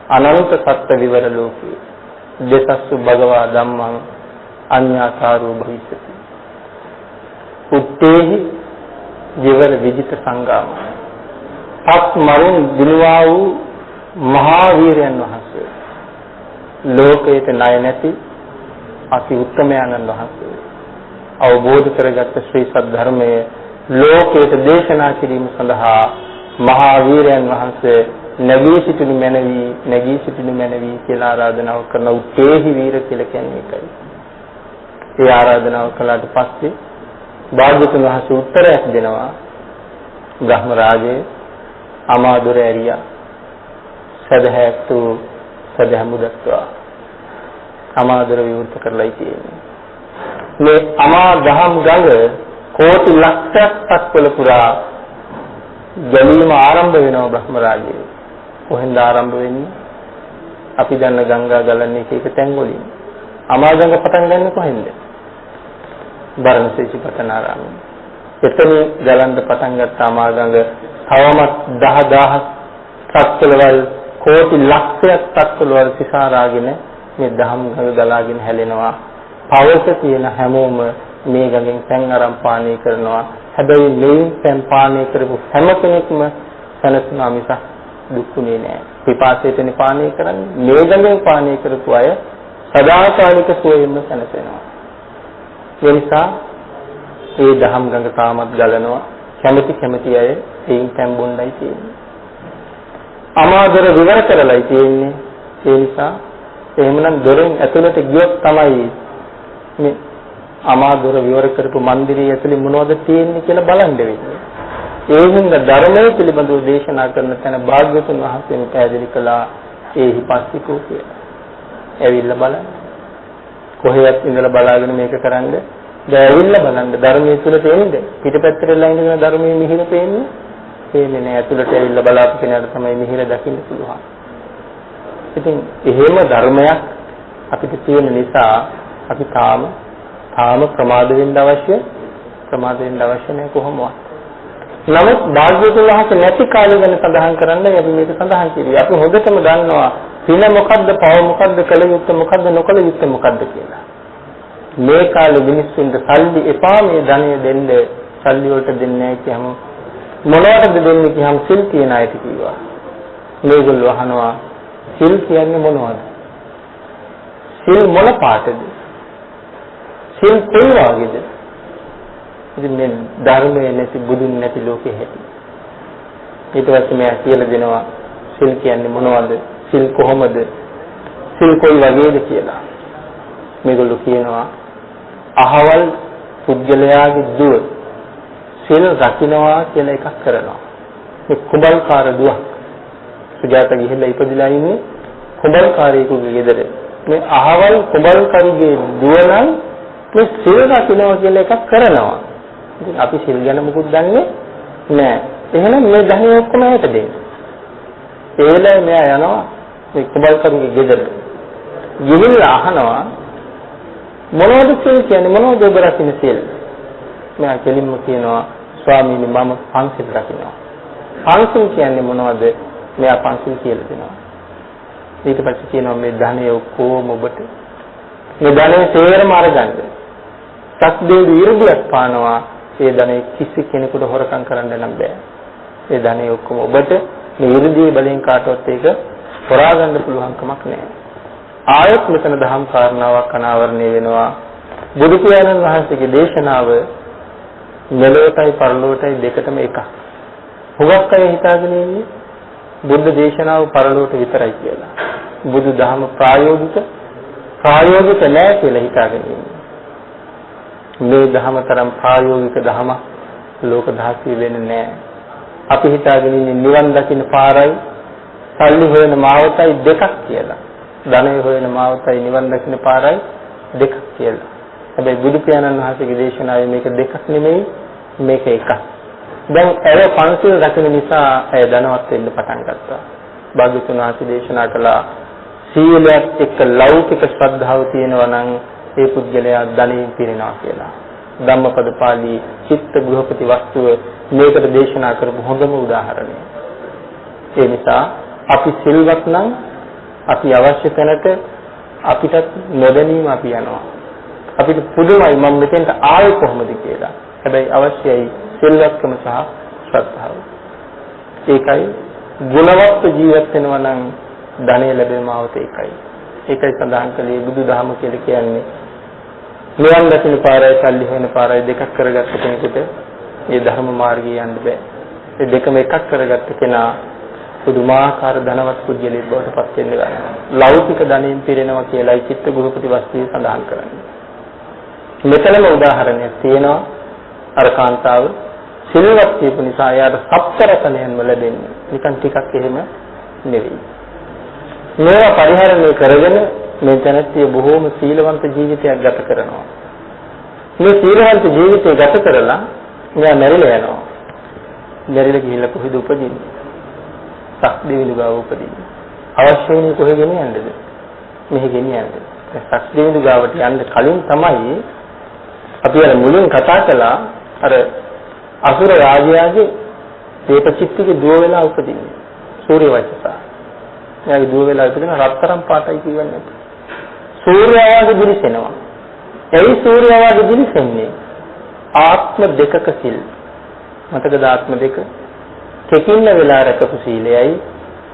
අනන්ත සත්ත්ව විවර ලෝකේ දෙසස්සු භගවා ධම්මං අඤ්ඤාසාරෝ භවිස්සති. උත්තේහි ජීවර විජිත සංඝාමං පත් මරුන් දිනුවා වූ මහා වීරයන් වහන්සේ ලෝකයට ණය නැති අති උත්තමයන්න් වහන්සේ අවබෝධ කරගත් ශ්‍රී සද්ධර්මයේ ලෝකයට දේශනා කිරීම සඳහා මහා වීරයන් වහන්සේ නැගී සිටිනු මැනවි කියලා ආරාධනාව කරන උත්තේහි වීර කියලා කියන්නේ ඒකයි. ඒ ආරාධනාව කළාට පස්සේ භාග්‍යවතුන් වහන්සේ උත්තරයක් දෙනවා. බ්‍රහ්ම රාජේ අමාදුර ඇරියා සදහැතු සදහමුදත්වා අමාදුර විවෘත කරලායි තියෙන්නේ. මේ අමා දහම් ගඟ කෝටි ලක්ෂයක් පත්වල පුරා ගැලීම ආරම්භ වෙනවා බ්‍රහ්ම රාජයේ. කොහෙන්ද ආරම්භ වෙන්නේ? අපි දන්න ගංගා ගලන්නේ එක තැන් වලින්. අමා ගඟ පටන් ගන්නේ කොහෙන්ද? බරණසීපතනාරාමයෙන්. එතන ගලන්න පටන් ගත්ත අමා ගඟ තවමත් 10000 සත්වලවල් කෝටි ලක්ෂයක් සත්වලවල් සිසාරාගෙන මේ දහම් ගඟ ගලාගෙන හැලෙනවා. පවස තියෙන හැමෝම මේ ගඟෙන් පැන් අරන් පානය කරනවා. හැබැයි මේ පැන් පානය කරපු හැම කෙනෙක්ම සැනසුණා මිසක් දුක්ුනේ නෑ. පිපාසයෙන් පානය කරන්නේ මේ ගඟෙන් පානය කරපු අය සදාකාලික සුවයෙන්ම සැනසෙනවා. ඒ නිසා මේ දහම් ගඟ තාමත් ගලනවා. කැමති අය ඒන් පැන් බොන්නයි තියෙන්නේ. අමාදර විවර කරලායි තියෙන්නේ. ඒ නිසා එහෙමනම් දොරෙන් ඇතුළට ගියොත් තමයි මේ අමාදොර විවර කරපු මන්දිරයේ ඇතුලේ මොනවද තියෙන්නේ කියලා බලන්න වෙන්නේ. ඒ හින්දා ධර්මයේ පිළිබඳව දේශනා කරන තැන භාග්‍යවතුන් වහන්සේ පැහැදිලි කළා ඒහි පස්සිකෝ කියලා. ඇවිල්ලා බලන්න. කොහෙවත් ඉඳලා බලාගෙන මේක කරන්නේ. දැන් ඇවිල්ලා බලන්න ධර්මයේ තුල තියෙන්නේ. පිටපැත්තටලා ඉඳගෙන ධර්මයේ මිහිර පේන්නේ. පේන්නේ නෑ. ඇතුළට ඇවිල්ලා බලාපු කෙනාට තමයි මිහිර දකින්න පුළුවන්. ඉතින් එහෙම ධර්මයක් අපිට තියෙන නිසා අපි තාම ප්‍රමාද වෙන්න අවශ්‍ය නැහැ කොහොමවත්. නමුත් භාග්‍යවතුන් වහන්සේ නැති කාලය ගැන සඳහන් කරන්නයි අපි මේක සඳහන් කිව්වේ. අපි හොඳටම දන්නවා පින මොකද්ද, පව මොකද්ද, කළ යුත්තේ මොකද්ද, නොකළ යුත්තේ මොකද්ද කියලා. මේ කාලේ මිනිස්සුන්ට සල්ලි එපා, මේ ධනය දෙන්න, සල්ලි වලට දෙන්නේ නැහැ කියම මොනවටද දෙන්නේ කියම සිල් කියන අයට කිව්වා. මේගොල්ලෝ අහනවා සිල් කියන්නේ මොනවද? සිල් මොන පාටද? සිල් කොයි වගේද? ඉතින් මේ ධර්මයේ නැති බුදුන් නැති ලෝකෙ හැටි. ඊට පස්සේ මම කියලා දෙනවා සිල් කියන්නේ මොනවද? සිල් කොහොමද? සිල් කොයි වගේද කියලා. මේගොල්ලෝ කියනවා අහවල් පුද්ගලයාගේ දුව සිල් රකින්නවා කියලා එකක් කරනවා. මේ කුඹල්කාර දුවක්. සුජාත ගිහිල්ලා ඉපදිලා ඉන්නේ කුඹල්කාරයෙකුගේ ගෙදර. මේ අහවල් කුඹල්කරුගේ දුව නම් මේ සිල් රකින්නවා කියලා එකක් කරනවා. ඉතින් අපි සිල් ගැන මොකුත් දන්නේ නැහැ. එහෙනම් මේ ධනෙ ඔක්කොම ඇයට දෙන්න. ඒ වෙලාවේ මෙයා යනවා මේ කුඹල්කරුගේ ගෙදර. ගිහිල්ලා අහනවා මොනවද සිල් කියන්නේ, මොනවද ඔබ රකින්න සිල්? මෙයා කෙලින්ම කියනවා ස්වාමීනි මම පන්සිල් රකින්නවා. පන්සිල් කියන්නේ මොනවද? මෙයා පන්සිල් කියලා දෙනවා. ඊට පස්සේ කියනවා මේ ධනෙ ඔක්කොම ඔබට මේ ධනෙ තේරම අරගන්න. සත්දේවි ඉර්ධියක් පානවා. ඒ ධනෙ කිසි කෙනෙකුට හොරකම් කරන්න නම් බෑ. ඒ ධනෙ ඔක්කොම ඔබට මේ ඉර්ධියේ බලෙන් කාටවත් ඒක හොරාගන්න පුළුවන් කමක් නැහැ. ආයත් මෙතන දහම් කාරණාවක් අනාවරණය වෙනවා. බුදු පියාණන් වහන්සේගේ දේශනාව මෙලොවටයි පරලොවටයි දෙකටම එකක්. හුඟක් අය හිතාගෙන ඉන්නේ බුද්ධ දේශනාව පරලොවට විතරයි කියලා. බුදු දහම ප්‍රායෝගික නැහැ කියලා හිතාගෙන ඉන්නේ. මේ දහම තරම් ප්‍රායෝගික දහමක් ලෝක දහසේ වෙන්නේ නැහැ. අපි හිතාගෙන ඉන්නේ නිවන් දකින්න පාරයි සල්ලි හොයන මාවතයි දෙකක් කියලා. ධනය හොයන මාවතයි නිවන් දකින්න පාරයි දෙකක් කියලා. හැබැයි බුදු පියාණන් වහන්සේගේ දේශනාවේ මේක දෙකක් නෙමෙයි මේක එකක්. දැන් ඇය පන්සිල් රකින්න නිසා ඇය ධනවත් වෙන්න පටන් ගත්තා. භාග්‍යවතුන් වහන්සේ දේශනා කළා සීලයත් එක්ක ලෞකික ශ්‍රද්ධාව තියෙනවා නම් ඒ පුද්ගලයා ධනෙන් පිරෙනවා කියලා. ධම්මපද පාළි චිත්ත ගෘහපති වස්තුව මේකට දේශනා කරපු හොඳම උදාහරණය. ඒ නිසා අපි සිල්වත් නම් අපි අවශ්‍ය තැනට අපිට නොදැනීම අපි යනවා. අපිට පුදුමයි මම මෙතෙන්ට ආවේ කොහොමද කියලා. හැබැයි අවශ්‍යයි සිල්වත්කම සහ ශ්‍රද්ධාව. ඒකයි ගුණවත් ජීවත් වෙනවා නම් ධනෙ ලැබෙන මාවත ඒකයි. ඒකයි සඳහන් කළේ බුදුදහම කියලා කියන්නේ නිවන් දකින්න පාරයි සල්ලි හොයන පාරයි දෙකක් කරගත්ත කෙනෙකුට මේ ධර්ම මාර්ගය යන්න බෑ. ඒ දෙකම එකක් කරගත්ත කෙනා පුදුමාකාර ධනවත් පුද්ගලයෙක් බවට පත් වෙන්න ගන්නවා. ලෞකික ධනෙන් පිරෙනවා කියලායි චිත්ත ගෘහපති වස්තුවේ සඳහන් කරන්නේ. මෙතනම උදාහරණයක් තියෙනවා. අර කාන්තාව සිල්වත් කියපු නිසා එයාට සප්තරතනයන්ම ලැබෙන්නේ. නිකන් ටිකක් එහෙම නෙවෙයි. මේවා පරිහරණය කරගෙන මේ තැනැත්තිය බොහෝම සීලවන්ත ජීවිතයක් ගත කරනවා. මේ සීලවන්ත ජීවිතය ගත කරලා එයා මැරිලා යනවා. මැරිලා ගිහිල්ලා කොහෙද උපදින්නේ? සක්දෙවිඳු ගාව උපදින්නේ. අවශ්‍ය වෙන්නේ කොහෙ ගෙනියන්නද? මෙහෙ ගෙනියන්නද? සක්දෙවිඳු ගාවට යන්න කලින් තමයි අපි අර මුලින් කතා කළා අර අසුර රාජයාගේ දේපචිත්තිගේ දුව වෙලා උපදින්නේ. සූර්ය වංශසා. එයාගේ දුව වෙලා උපදින රත්තරන් පාටයි කියවන්නේ. සූර්යයාගේ දිලිසෙනවා. එයි සූර්යයාගේ දිලිසෙන්නේ ආත්ම දෙකක සිල්. මතකද ආත්ම දෙක? කෙකින්න වෙලා රැකපු සීලයයි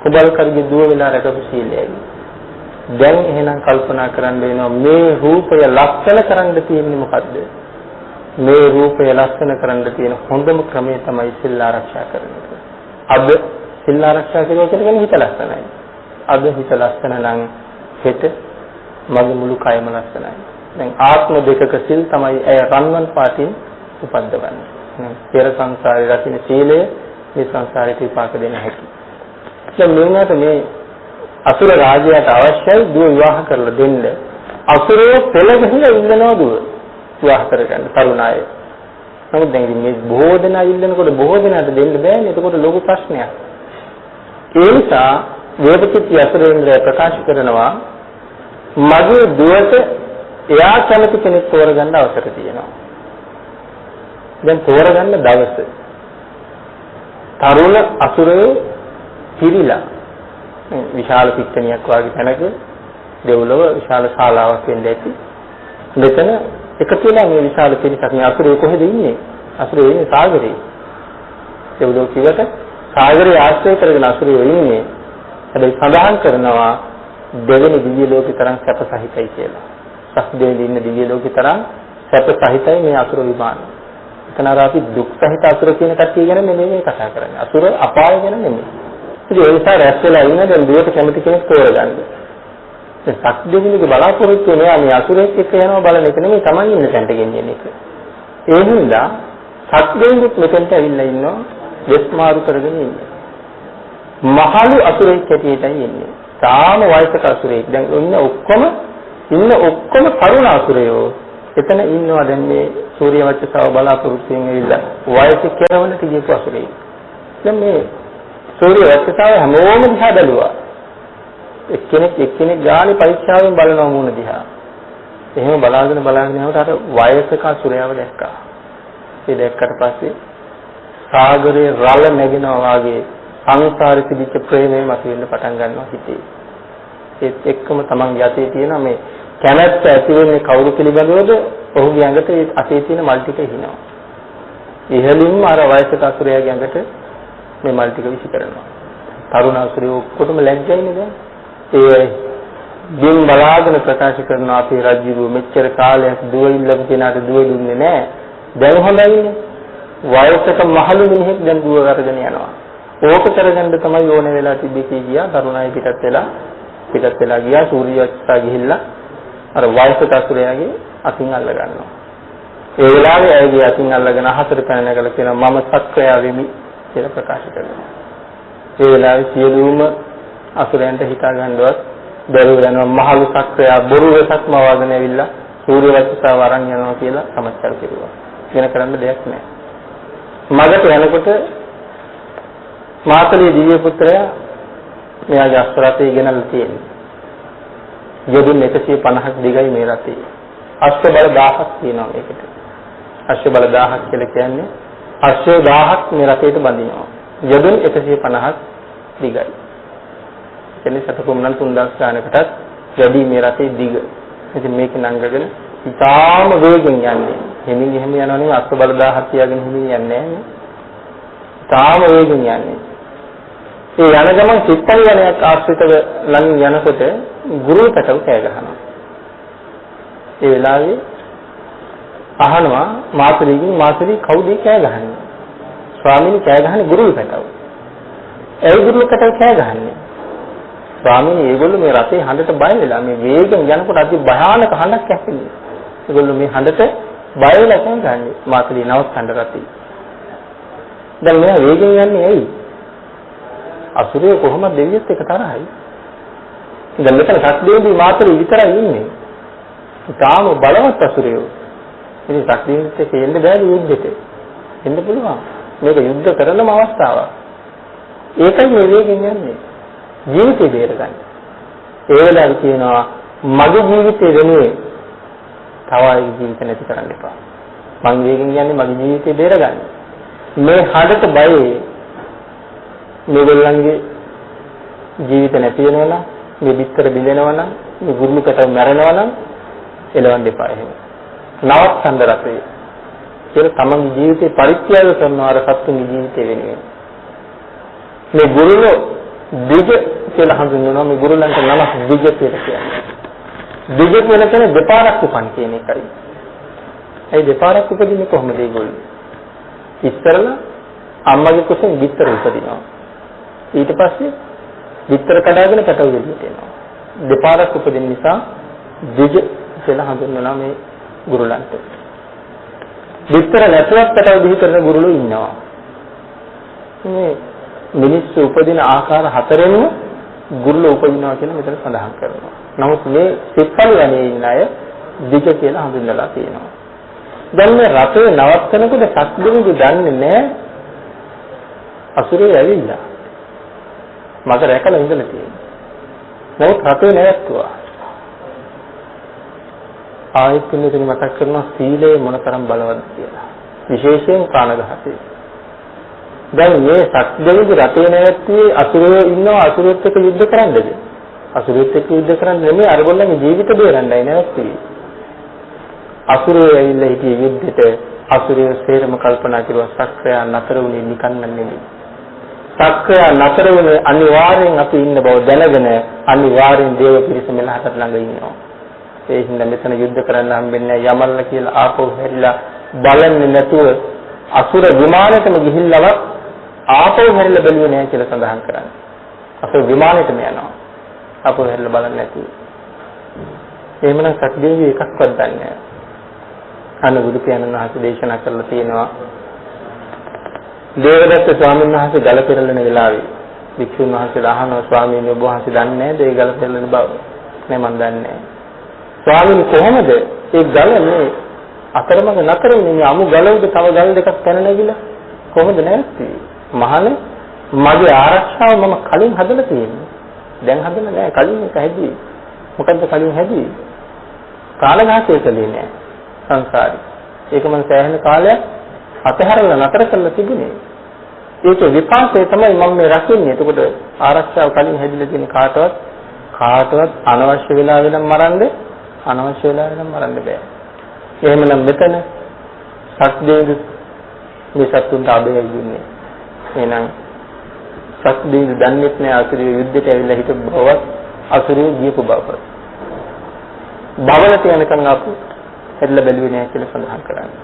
කුඩල්කර්ගේ දුව වෙලා රැකපු සීලයයි. දැන් එහෙනම් කල්පනා කරන්න වෙනවා මේ රූපය ලක්ෂණ කරන්න තියෙන්නේ මොකද්ද? මේ රූපය ලක්ෂණ කරන්න තියෙන හොඳම ක්‍රමය තමයි සිල් ආරක්ෂා කරන එක. අද සිල් ආරක්ෂා කරනවා කියන්නේ හිත ලක්ෂණයි. අද හිත ලක්ෂණ නම් හෙට මගේ මුළු කයම ලක්ෂණයි. දැන් ආත්ම දෙකක සිල් තමයි ඇය රන්වන් පාටින් උපද්දවන්නේ. පෙර සංසාරේ රකින්න සීලය මේ සංසාරේ විපාක දෙන්න හැකි. දැන් මෙන්නට මේ අසුර රාජයාට අවශ්‍යයි දුව විවාහ කරලා දෙන්න. අසුරෝ පෙළ ගහලා ඉන්නනවා දුව විවාහ කරගන්න තරුණ අය. නමුත් දැන් මේ බොහෝ දෙනා ඉන්නකොට බොහෝ දෙනාට දෙන්න බෑනේ. එතකොට ලොකු ප්‍රශ්නයක්. ඒ නිසා වේදකිත්‍ය අසුරේන්ද්‍රය ප්‍රකාශ කරනවා මගේ දුවට එයා කැමති කෙනෙක් තෝරගන්න අවසර තියෙනවා. දැන් තෝරගන්න දවස තරුණ අසුරයෝ පිරිලා විශාල පිට්ටනියක් වගේ තැනක දෙව්ලොව විශාල ශාලාවක් වෙන්න ඇති. මෙතන එකතු වෙලා මේ විශාල පිරිසක් මේ අසුරේ කොහෙද ඉන්නේ? අසුරේ ඉන්නේ සාගරේ. දෙව්ලොව කිව්වට සාගරේ ආශ්‍රය කරගෙන අසුරේ ඉන්නේ. හැබැයි සඳහන් කරනවා දෙවෙනි දිව්‍ය ලෝකේ තරම් සැප සහිතයි කියලා. සක්දේවි ඉන්න දිව්‍ය ලෝකේ තරම් සැප සහිතයි මේ අසුර විමාන. එතන අර අපි දුක් සහිත අසුර කියන කට්ටිය ගැන නෙමෙයි කතා කරන්නේ. අසුර අපාය ගැන නෙමෙයි. ඉතින් ඒ නිසා රැස් වෙලා ඉන්න දැන් දුවට කැමති කෙනෙක් තෝරගන්න. දැන් සක්දේවිගේ බලාපොරොත්තු වෙනවා මේ අසුරෙක් එක්ක යනවා බලන එක නෙමෙයි Taman ඉන්න තැනට ගෙනියන එක. ඒ හින්දා සක්දේවිත් මෙතෙන්ට ඇවිල්ලා ඉන්නවා දෙස්මාරු කරගෙන ඉන්නේ. මහලු අසුරෙක් හැටියටයි ඉන්නේ. තාම වයසක අසුරෙක්. දැන් ඉන්න ඔක්කොම තරුණ අසුරයෝ එතන ඉන්නවා දැන් මේ සූර්ය වච්චසව බලාපොරොත්තුෙන් ඇවිල්ලා වයසේ කෙරවලට ගියපු අසුරෙක්. දැන් මේ සූර්ය වච්චසව හැමෝම දිහා බැලුවා. එක්කෙනෙක් ගානේ පරීක්ෂාවෙන් බලනවා මූණ දිහා. එහෙම බලාගෙන යනකොට අර වයසක අසුරයව දැක්කා. ඒ දැක්කට පස්සේ සාගරේ රළ නැගෙනවා වගේ සංසාරේ තිබිච්ච ප්‍රේමය මතුවෙන්න පටන් ගන්නවා හිතේ. ඒත් එක්කම Taman යතේ තියෙන මේ කැමැත්ත ඇති වෙන්නේ කවුරු පිළිබඳවද? ඔහුගේ ඇඟට ඒ අතේ තියෙන මල් ටික හිනවා. ඉහළින්ම අර වයසක අසුරයාගේ ඇඟට මේ මල් ටික විසි කරනවා. තරුණ අසුරයෝ ඔක්කොටම ලැජ්ජයිනේ දැන්. ඒ දින් බලාගෙන ප්‍රකාශ කරන අපේ රජුගේ මෙච්චර කාලයක් දුවයිල්ලක කෙනාට දුව දුන්නේ නැහැ. දැන් හොඳයිනේ. වයසක මහලු මිනිහෙක් දැන් දුව අරගෙන යනවා. ඕක කරගන්න තමයි ඕන වෙලා තිබෙකී ගියා. තරුණයි පිටත් වෙලා ගියා. සූර්යවංශා ගිහිල්ලා අර වයසක අසුරයාගේ අතින් අල්ල ගන්නවා. ඒ වෙලාවේ ඇයගේ අතින් අල්ලගෙන අහසට පැන නැගලා කියනවා මම සක්‍රයා වෙමි කියලා ප්‍රකාශ කරනවා. ඒ වෙලාවේ සියලුම අසුරයන්ට හිතා ගන්නවත් බැරුව යනවා මහලු සක්‍රයා බොරු වෙසක් මවාගෙන ඇවිල්ලා සූර්යවංශාව අරන් යනවා කියලා සමච්චර කෙරුවා. වෙන කරන්න දෙයක් නැහැ. මගට යනකොට මාතලේ දිව්‍ය පුත්‍රයා මෙයාගේ අස්රතේ ගෙනල්ලා තියෙනවා. යොදුන් 150ක් දිගයි මේ රතේ. අශ්ව බල 1000ක් තියෙනවා මේකට. අශ්ව බල 1000ක් කියලා කියන්නේ අශ්ව 1000ක් මේ රතේට බඳිනවා. යොදුන් 150ක් දිගයි. එන්නේ සතකුම්නම් 3000 ගානකටත් වැඩි මේ රතේ දිග. ඉතින් මේක නංගගෙන ඉතාම වේගෙන් යන්නේ. හිමින් එහෙම යනවා නෙවෙයි අශ්ව බල 1000ක් තියාගෙන හිමින් යන්නේ නැහැ. ඉතාම වේගෙන් යන්නේ. ඒ යන ගමන් චිත්තනියනයක් ආශ්‍රිතව ලං යනකොට ගුරු පැටව කෑ ගහනවා. ඒ වෙලාවේ අහනවා මාතලී කවුද කෑ ගහන්නේ? ස්වාමීනි කෑ ගහන්නේ ගුරු පැටව. ඒ ගුරු පැටව කෑ ගහන්නේ. ස්වාමීනි ඒගොල්ලෝ මේ රතේ හඬට බය වෙලා මේ වේගෙන් යනකොට අති භයානක හඬක් ඇහෙන්නේ. ඒගොල්ලෝ මේ හඬට බය වෙලා කෑ ගහන්නේ. මාතලී නවත්තන්න රතේ. දැන් මෙයා වේගෙන් යන්නේ ඇයි? අසුරේ කොහොමද දෙවියත් එක තරහයි. දැන් මෙතන සක්දේවී මාතලී විතරයි ඉන්නේ. ඊටාම බලවත් අසුරයෝ. ඉතින් සක්දේවීත් එක්ක එන්න බෑ යුද්ධෙට. එන්න පුළුවන්. මේක යුද්ධ කරනම අවස්ථාවක්. ඒකයි මේ වේගෙන් යන්නේ. ජීවිතේ බේරගන්න. ඒ වෙලාවේ කියනවා මගේ ජීවිතේ වෙනුවෙන් තව අයගේ ජීවිත නැති කරන්න එපා. මං වේගෙන් යන්නේ මගේ ජීවිතේ බේරගන්න. මේ හඬට බයයි මේගොල්ලන්ගේ ජීවිත නැති වෙනවා නම් මේ විතර බිඳෙනවා නම් මේ ගුරුලකට මැරෙනවා නම් එලවන්න එපා එහෙම. නවත්තන්න රතේ. කියලා තමන්ගේ ජීවිතේ පරිත්‍යාග කරනවා අර සත්තුන්ගේ ජීවිතේ වෙනුවෙන්. මේ ගුරුලෝ දිග කියලා හඳුන්වනවා මේ ගුරුලන්ට නමක් දිග කියලා කියන්නේ. දිග කියන කෙනේ දෙපාරක් උපන් කියන එකයි. ඒ දෙපාරක් උපදින්නේ කොහොමද ඒගොල්ලෝ? ඉස්සරලා අම්මගේ කුසෙන් විතර උපදිනවා. ඊට පස්සේ විතර කඩාගෙන පැටව දෙලියට එනවා. දෙපාරක් උපදින නිසා දිග කියලා හඳුන්වනවා මේ ගුරුලන්ට. විතර නැතුවත් පැටව දිහි කරන ගුරුලෝ ඉන්නවා. මේ මිනිස්සු උපදින ආකාර හතරෙන්ම ගුරුලෝ උපදිනවා කියලා මෙතන සඳහන් කරනවා. නමුත් මේ සිත්පල යන්නේ ඉන්න අය දිග කියලා හඳුන්වලා තියෙනවා. දැන් මේ රතේ නවත්තනකොට සත්දෙවිදු දන්නේ නැහැ අසුරේ ඇවිල්ලා. මට රැකලා ඉඳලා තියෙනවා. නමුත් රතේ නැවතුවා. ආයෙත් මෙතන මතක් කරනවා සීලය මොනතරම් බලවත්ද කියලා. විශේෂයෙන් ප්‍රාණඝාතය. දැන් මේ සත්දෙවිදු රතේ නැවතුවේ අසුරේ ඉන්නවා අසුරෙත් එක්ක යුද්ධ කරන්නද? අසුරෙත් එක්ක යුද්ධ කරන්න නෙමෙයි අරගොල්ලන්ගේ ජීවිත බේරන්නයි නැවතුවේ. අසුරේ ඇවිල්ලා හිටිය යුද්ධෙට අසුරේ සේරම කල්පනා කරුවා සක්‍රයා නතර වුණේ නිකන් නෙමෙයි. සක්‍රයා නතර වුණේ අනිවාර්යෙන් අපි ඉන්න බව දැනගෙන අනිවාර්යෙන් දේව පිරිස මෙලහට ළඟ ඉන්නවා. ඒ හින්දා මෙතන යුද්ධ කරන්න හම්බෙන්නේ යමල්ල කියලා ආපහු හැරිලා බලන්නේ නැතුව අසුර විමානයටම ගිහිල්ලවත් ආපහු හැරිලා බැලුවේ නැහැ කියලා සඳහන් කරන්නේ. අසුර විමානයටම යනවා. ආපහු හැරිලා බලන්නේ නැතුව. එහෙමනම් සත්දේවී එකක්වත් දන්නේ නැහැ. අනුබුදු පියාණන් වහන්සේ දේශනා කරලා තියෙනවා දේවදත්ත ස්වාමීන් වහන්සේ ගල පෙරලන වෙලාවේ වික්ෂුන් වහන්සේලා අහනවා ස්වාමීන් වහන්සේ දන්නේ නැද්ද ඒ ගල පෙරලන බව? නෑ මම දන්නේ නැහැ. ස්වාමීන් කොහොමද ඒ ගල මේ අතරමඟ නතර වෙන්නේ අමු ගලවද තව ගල් දෙකක් පැන නැගිලා කොහොමද නැත්තේ? මහානේ මගේ ආරක්ෂාව මම කලින් හදලා තියෙන්නේ. දැන් හදලා නෑ කලින් එක හැදුවේ. මොකද්ද කලින් හැදුවේ? කාලඝාතය කළේ නෑ. සංසාරي. ඒක මම සෑහෙන කාලයක් අතහැරලා නතර කරලා තිබුණේ. ඒක විපාකය තමයි මම මේ රකින්නේ. එතකොට ආරක්ෂාව කලින් හැදිලා තියෙන කාටවත් අනවශ්‍ය වෙලාවෙ නම් මරන්න බෑ. එහෙමනම් මෙතන සත්දේව මේ සත්තුන්ට අබේ දුන්නේ. එහෙනම් සත්දේව දන්නේත් නෑ අසුරිය යුද්ධයට ඇවිල්ලා හිටපු බවත් අසුරේ ගියපු බව. භවලට යනකම් ආපු හැදලා බැලුවේ නැහැ කියලා සඳහන් කරන්නේ.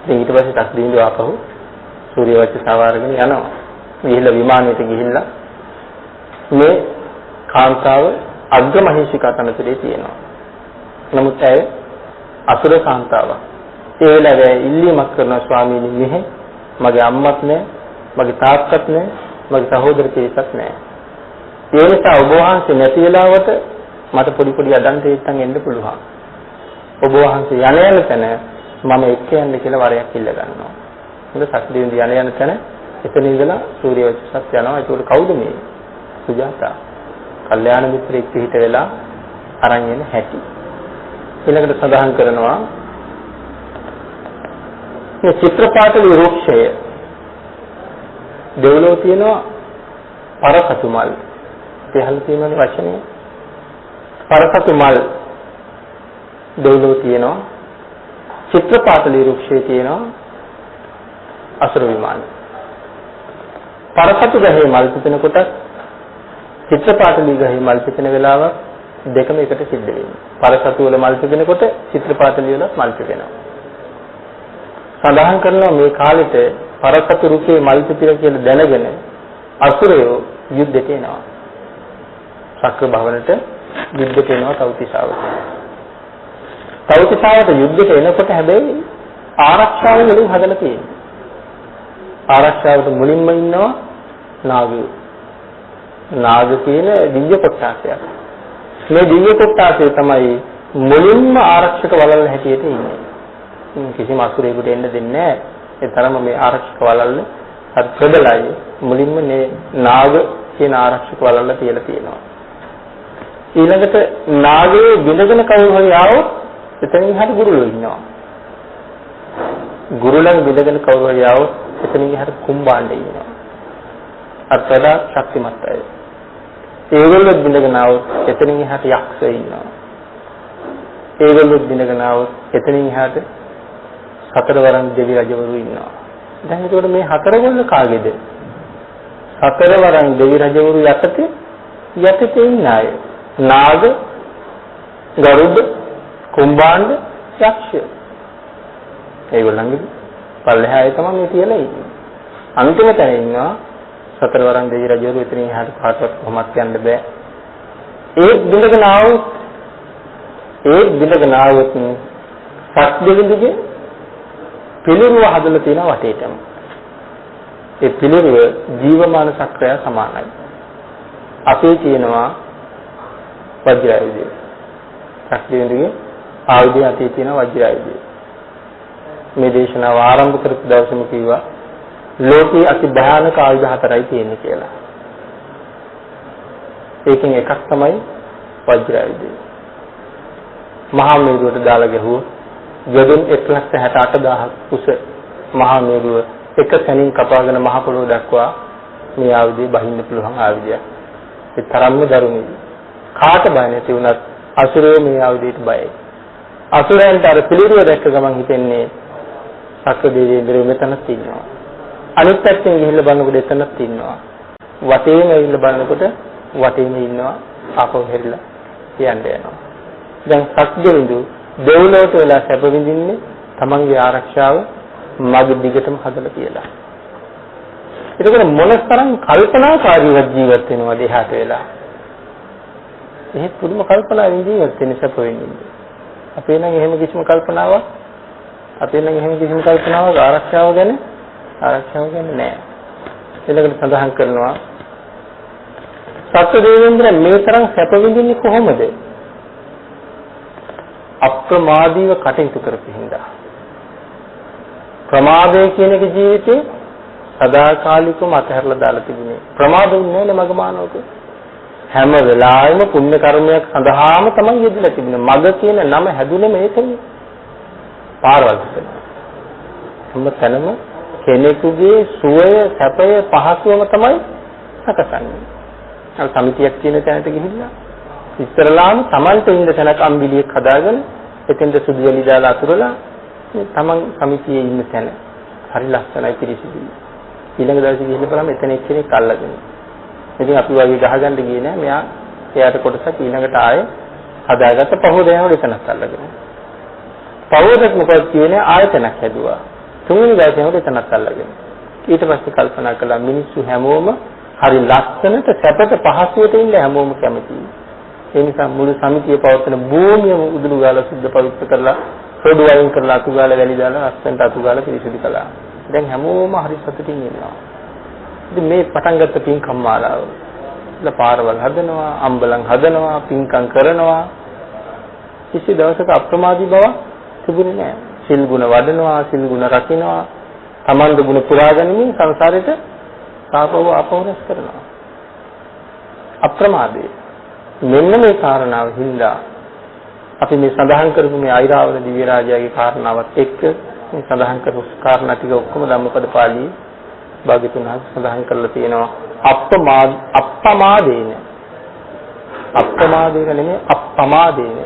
ඉතින් ඊට පස්සේ තක්දීන්දු ආපහු සූර්ය වච්ච සවාරගෙන යනවා. ගිහිල්ලා විමානයට ගිහිල්ලා මේ කාන්තාව අග්‍රමහේශිකා තනතුරේ තියෙනවා. නමුත් ඇය අසුර කාන්තාවක්. ඒ වෙලාවේ ඉල්ලීමක් කරනවා ස්වාමීනි මෙහෙ මගේ අම්මත් නැහැ, මගේ තාත්තත් නැහැ, මගේ සහෝදර කෙනෙක්වත් නැහැ. ඒ නිසා ඔබ වහන්සේ නැති වෙලාවට මට පොඩි පොඩි අදන්ත ඉත්තන් එන්න පුළුවන්. ඔබ වහන්සේ යන තැන මම එක්ක යන්න කියලා වරයක් ඉල්ල ගන්නවා. හොඳ සක්දේවිඳ යන තැන එතන ඉඳලා සූර්ය වංශසත් යනවා. ඒකට කවුද මේ? සුජාතා. කල්යාණ මිත්‍රෙක් පිට වෙලා අරන් එන හැටි. ඊළඟට සඳහන් කරනවා මේ චිත්‍රපාටලි වෘක්ෂය දෙවලෝ තියෙනවා පරසතු මල්. ඒහල තියෙනනේ වචනේ. පරසතු මල් දෙවලෝ තියෙනවා. චිත්‍රපාටලි වෘක්ෂය තියෙනවා අසුර විමානය. පරසතු ගහේ මල් පිපෙන කොට චිත්‍රපාටලි ගහේ මල් පිපෙන වෙලාව දෙකම එකට සිද්ධ වෙනවා. පරසතු වල මල් පිපෙනකොට චිත්‍රපාටලි වල මල් පිපෙනවා. සඳහන් කරනවා මේ කාලෙට පරසතු රුකේ මල් පිපිර කියලා දැනගෙන අසුරයෝ යුද්ධයට එනවා. සක්‍ර භවනට යුද්ධයට එනවා තවතිසාවට. තවතිසාවට යුද්ධයට එනකොට හැබැයි ආරක්ෂාව වලින් හදලා තියෙනවා. ආරක්ෂාවට මුලින්ම ඉන්නවා නාගයෝ. නාග කියන දිව්‍ය කොට්ටාසයක්. මේ දිව්‍ය කොට්ටාසය තමයි මුලින්ම ආරක්ෂක වලල් හැටියට ඉන්නේ. කිසිම අසුරයෙකුට එන්න දෙන්නේ නැහැ. ඒ තරම මේ ආරක්ෂක වලල්ල හරි ප්‍රබලයි. මුලින්ම මේ නාග කියන ආරක්ෂක වලල්ල තියලා තියෙනවා. ඊළඟට නාගයේ බිඳගෙන කවුරු හරි ආවොත් එතනින් හරි ගුරුලෝ ඉන්නවා. ගුරුලන් බිඳගෙන කවුරු හරි ආවොත් එතනින් හරි කුම්බාණ්ඩේ ඉන්නවා. අත්වලා ශක්තිමත් අය. ඒගොල්ලෝ බිඳගෙන ආවොත් එතනින් හරි යක්ෂය ඉන්නවා. ඒගොල්ලෝ බිඳගෙන ආවොත් එතනින් හරි සතරවරන් දෙවි රජවරු ඉන්නවා. දැන් ඒකට මේ හතරගොල්ල කාගේද? සතරවරන් දෙවි රජවරු යටතේ ඉන්න අය. නාග, ගරුඩ, කුම්භාණ්ඩ, යක්ෂය. ඒගොල්ලන්ගේ පල්ලෙහාය තමයි මේ තියලා ඉන්නේ. අන්තිම තැන ඉන්නවා සතරවරන් දෙවි රජවරු. එතනින් එහාට කාටවත් කොහොමත් යන්න බෑ. ඒ බිඳගෙන ආවොත් සත් දෙවිඳුගේ පිළිරුව හදලා තියෙන වටේටම. ඒ පිළිරුව ජීවමාන සක්‍රය සමානයි. අපේ කියනවා වජ්‍රායුධය. සක්‍රියුගේ ආයුධය අතේ තියෙන වජ්‍රායුධය. මේ දේශනාව ආරම්භ කරපු දවසේම කිව්වා ලෝකයේ අති භයානක ආයුධ හතරයි තියෙන්නේ කියලා. ඒකෙන් එකක් තමයි වජ්‍රායුධය. මහා මේරුවට දාලා ගැහුවොත් යොදුන් 1,68,000ක් උස මහා මේරුව එක තැනින් කපාගෙන මහ පොළොව දක්වා මේ ආයුධය බහින්න පුළුවන් ආයුධයක්. ඒ තරම්ම දරුණුයි. කාට බය නැති වුණත් අසුරයෝ මේ ආයුධයට බයයි. අසුරයන්ට අර පිළිරුව දැක්ක ගමන් හිතෙන්නේ සක්‍ර දෙවියන්ගේ මෙතනක් ඉන්නවා. අනිත් පැත්තෙන් ගිහිල්ලා බලනකොට එතනක් ඉන්නවා. වටේම ඇවිල්ලා බලනකොට වටේම ඉන්නවා. ආපහු හැරිලා යන්න යනවා. දැන් සක්දෙවිඳු දෙව්ලොවට වෙලා සැප විඳින්නේ තමන්ගේ ආරක්ෂාව මග දිගටම හදලා කියලා. ඒකවල මොනතරම් කල්පනාකාරීව ජීවත් වෙනවද එහාට වෙලා. එහෙත් පුදුම කල්පනාවෙන් ජීවත් වෙන සැප වෙන්නේ. අපේ නම් එහෙම කිසිම කල්පනාවක් ආරක්ෂාව ගැන නැහැ. ඊළඟට සඳහන් කරනවා සත්‍ය දේවේන්ද්‍ර මේ තරම් සැප විඳින්නේ කොහොමද? අප්‍රමාදීව කටයුතු කරපින්දා. ප්‍රමාදය කියන එක ජීවිතේ සදාකාලිකවම අතහැරලා දාලා තිබුණේ. ප්‍රමාද වෙන්නේ නැහැ මගමානෝක. හැම වෙලාවෙම පුණ්‍ය කර්මයක් සඳහාම තමයි යෙදලා තිබුණේ. මග කියන නම හැදුනේ මේකනේ. පාරවල් හිතන. හැම තැනම කෙනෙකුගේ සුවය, සැපය, පහසුවම තමයි සකසන්නේ. අර සමිතියක් කියන තැනට ගිහිල්ලා ඉස්සරලාම Tamante ඉන්න තැනක අම්බිලියක් හදාගෙන එතෙන්ද සුදු වැලි දාලා අතුරලා මේ Taman සමිතියේ ඉන්න තැන හරි ලස්සනයි පිරිසිදුයි. ඊළඟ දවසේ ගිහින් බලන්න එතන එක්කෙනෙක් අල්ලගෙන. ඉතින් අපි වගේ ගහගන්න ගියේ නෑ. මෙයා එයාට කොටසක් ඊළඟට ආයේ හදාගත්ත පහෝදයන්වල එතනක් අල්ලගෙන. පහෝදයක් මොකක්ද කියන්නේ ආයතනක් හැදුවා. තුන්වෙනි දවසේම එතනක් අල්ලගෙන. ඊට පස්සේ කල්පනා කළා මිනිස්සු හැමෝම හරි ලස්සනට සැපට පහසුවට ඉන්න හැමෝම කැමතියි. ඒ නිසා මුළු සමිතිය පවත්වන භූමියම උදුළු ගාලා සුද්ධ පවිත්‍ර කරලා රොඩු වයින් කරලා අතු ගාලා වැලි දාලා ලස්සනට අතු ගාලා පිරිසිදු කළා. දැන් හැමෝම හරි සතුටින් ඉන්නවා. ඉතින් මේ පටන් ගත්ත පින්කම් මාලාව. පාරවල් හදනවා, අම්බලම් හදනවා, පින්කම් කරනවා. කිසි දවසක අප්‍රමාදී බව තිබුණේ නැහැ. සිල් ගුණ වඩනවා, සිල් ගුණ රකින්නවා, තමන්ගේ ගුණ පුරා ගැනීම සංසාරෙට සාපව අපවරස් කරනවා. අප්‍රමාදේ. මෙන්න මේ කාරණාව හින්දා අපි මේ සඳහන් කරපු මේ අයිරාවල දිව්‍ය රාජයාගේ කාරණාවත් එක්ක මේ සඳහන් කරපු කාරණා ටික ඔක්කොම ධම්මපද පාළියේ භාග්‍යතුන් වහන්සේ සඳහන් කරලා තියෙනවා. අප්‍රමාදේන නෙමෙයි අප්‍රමාදේන.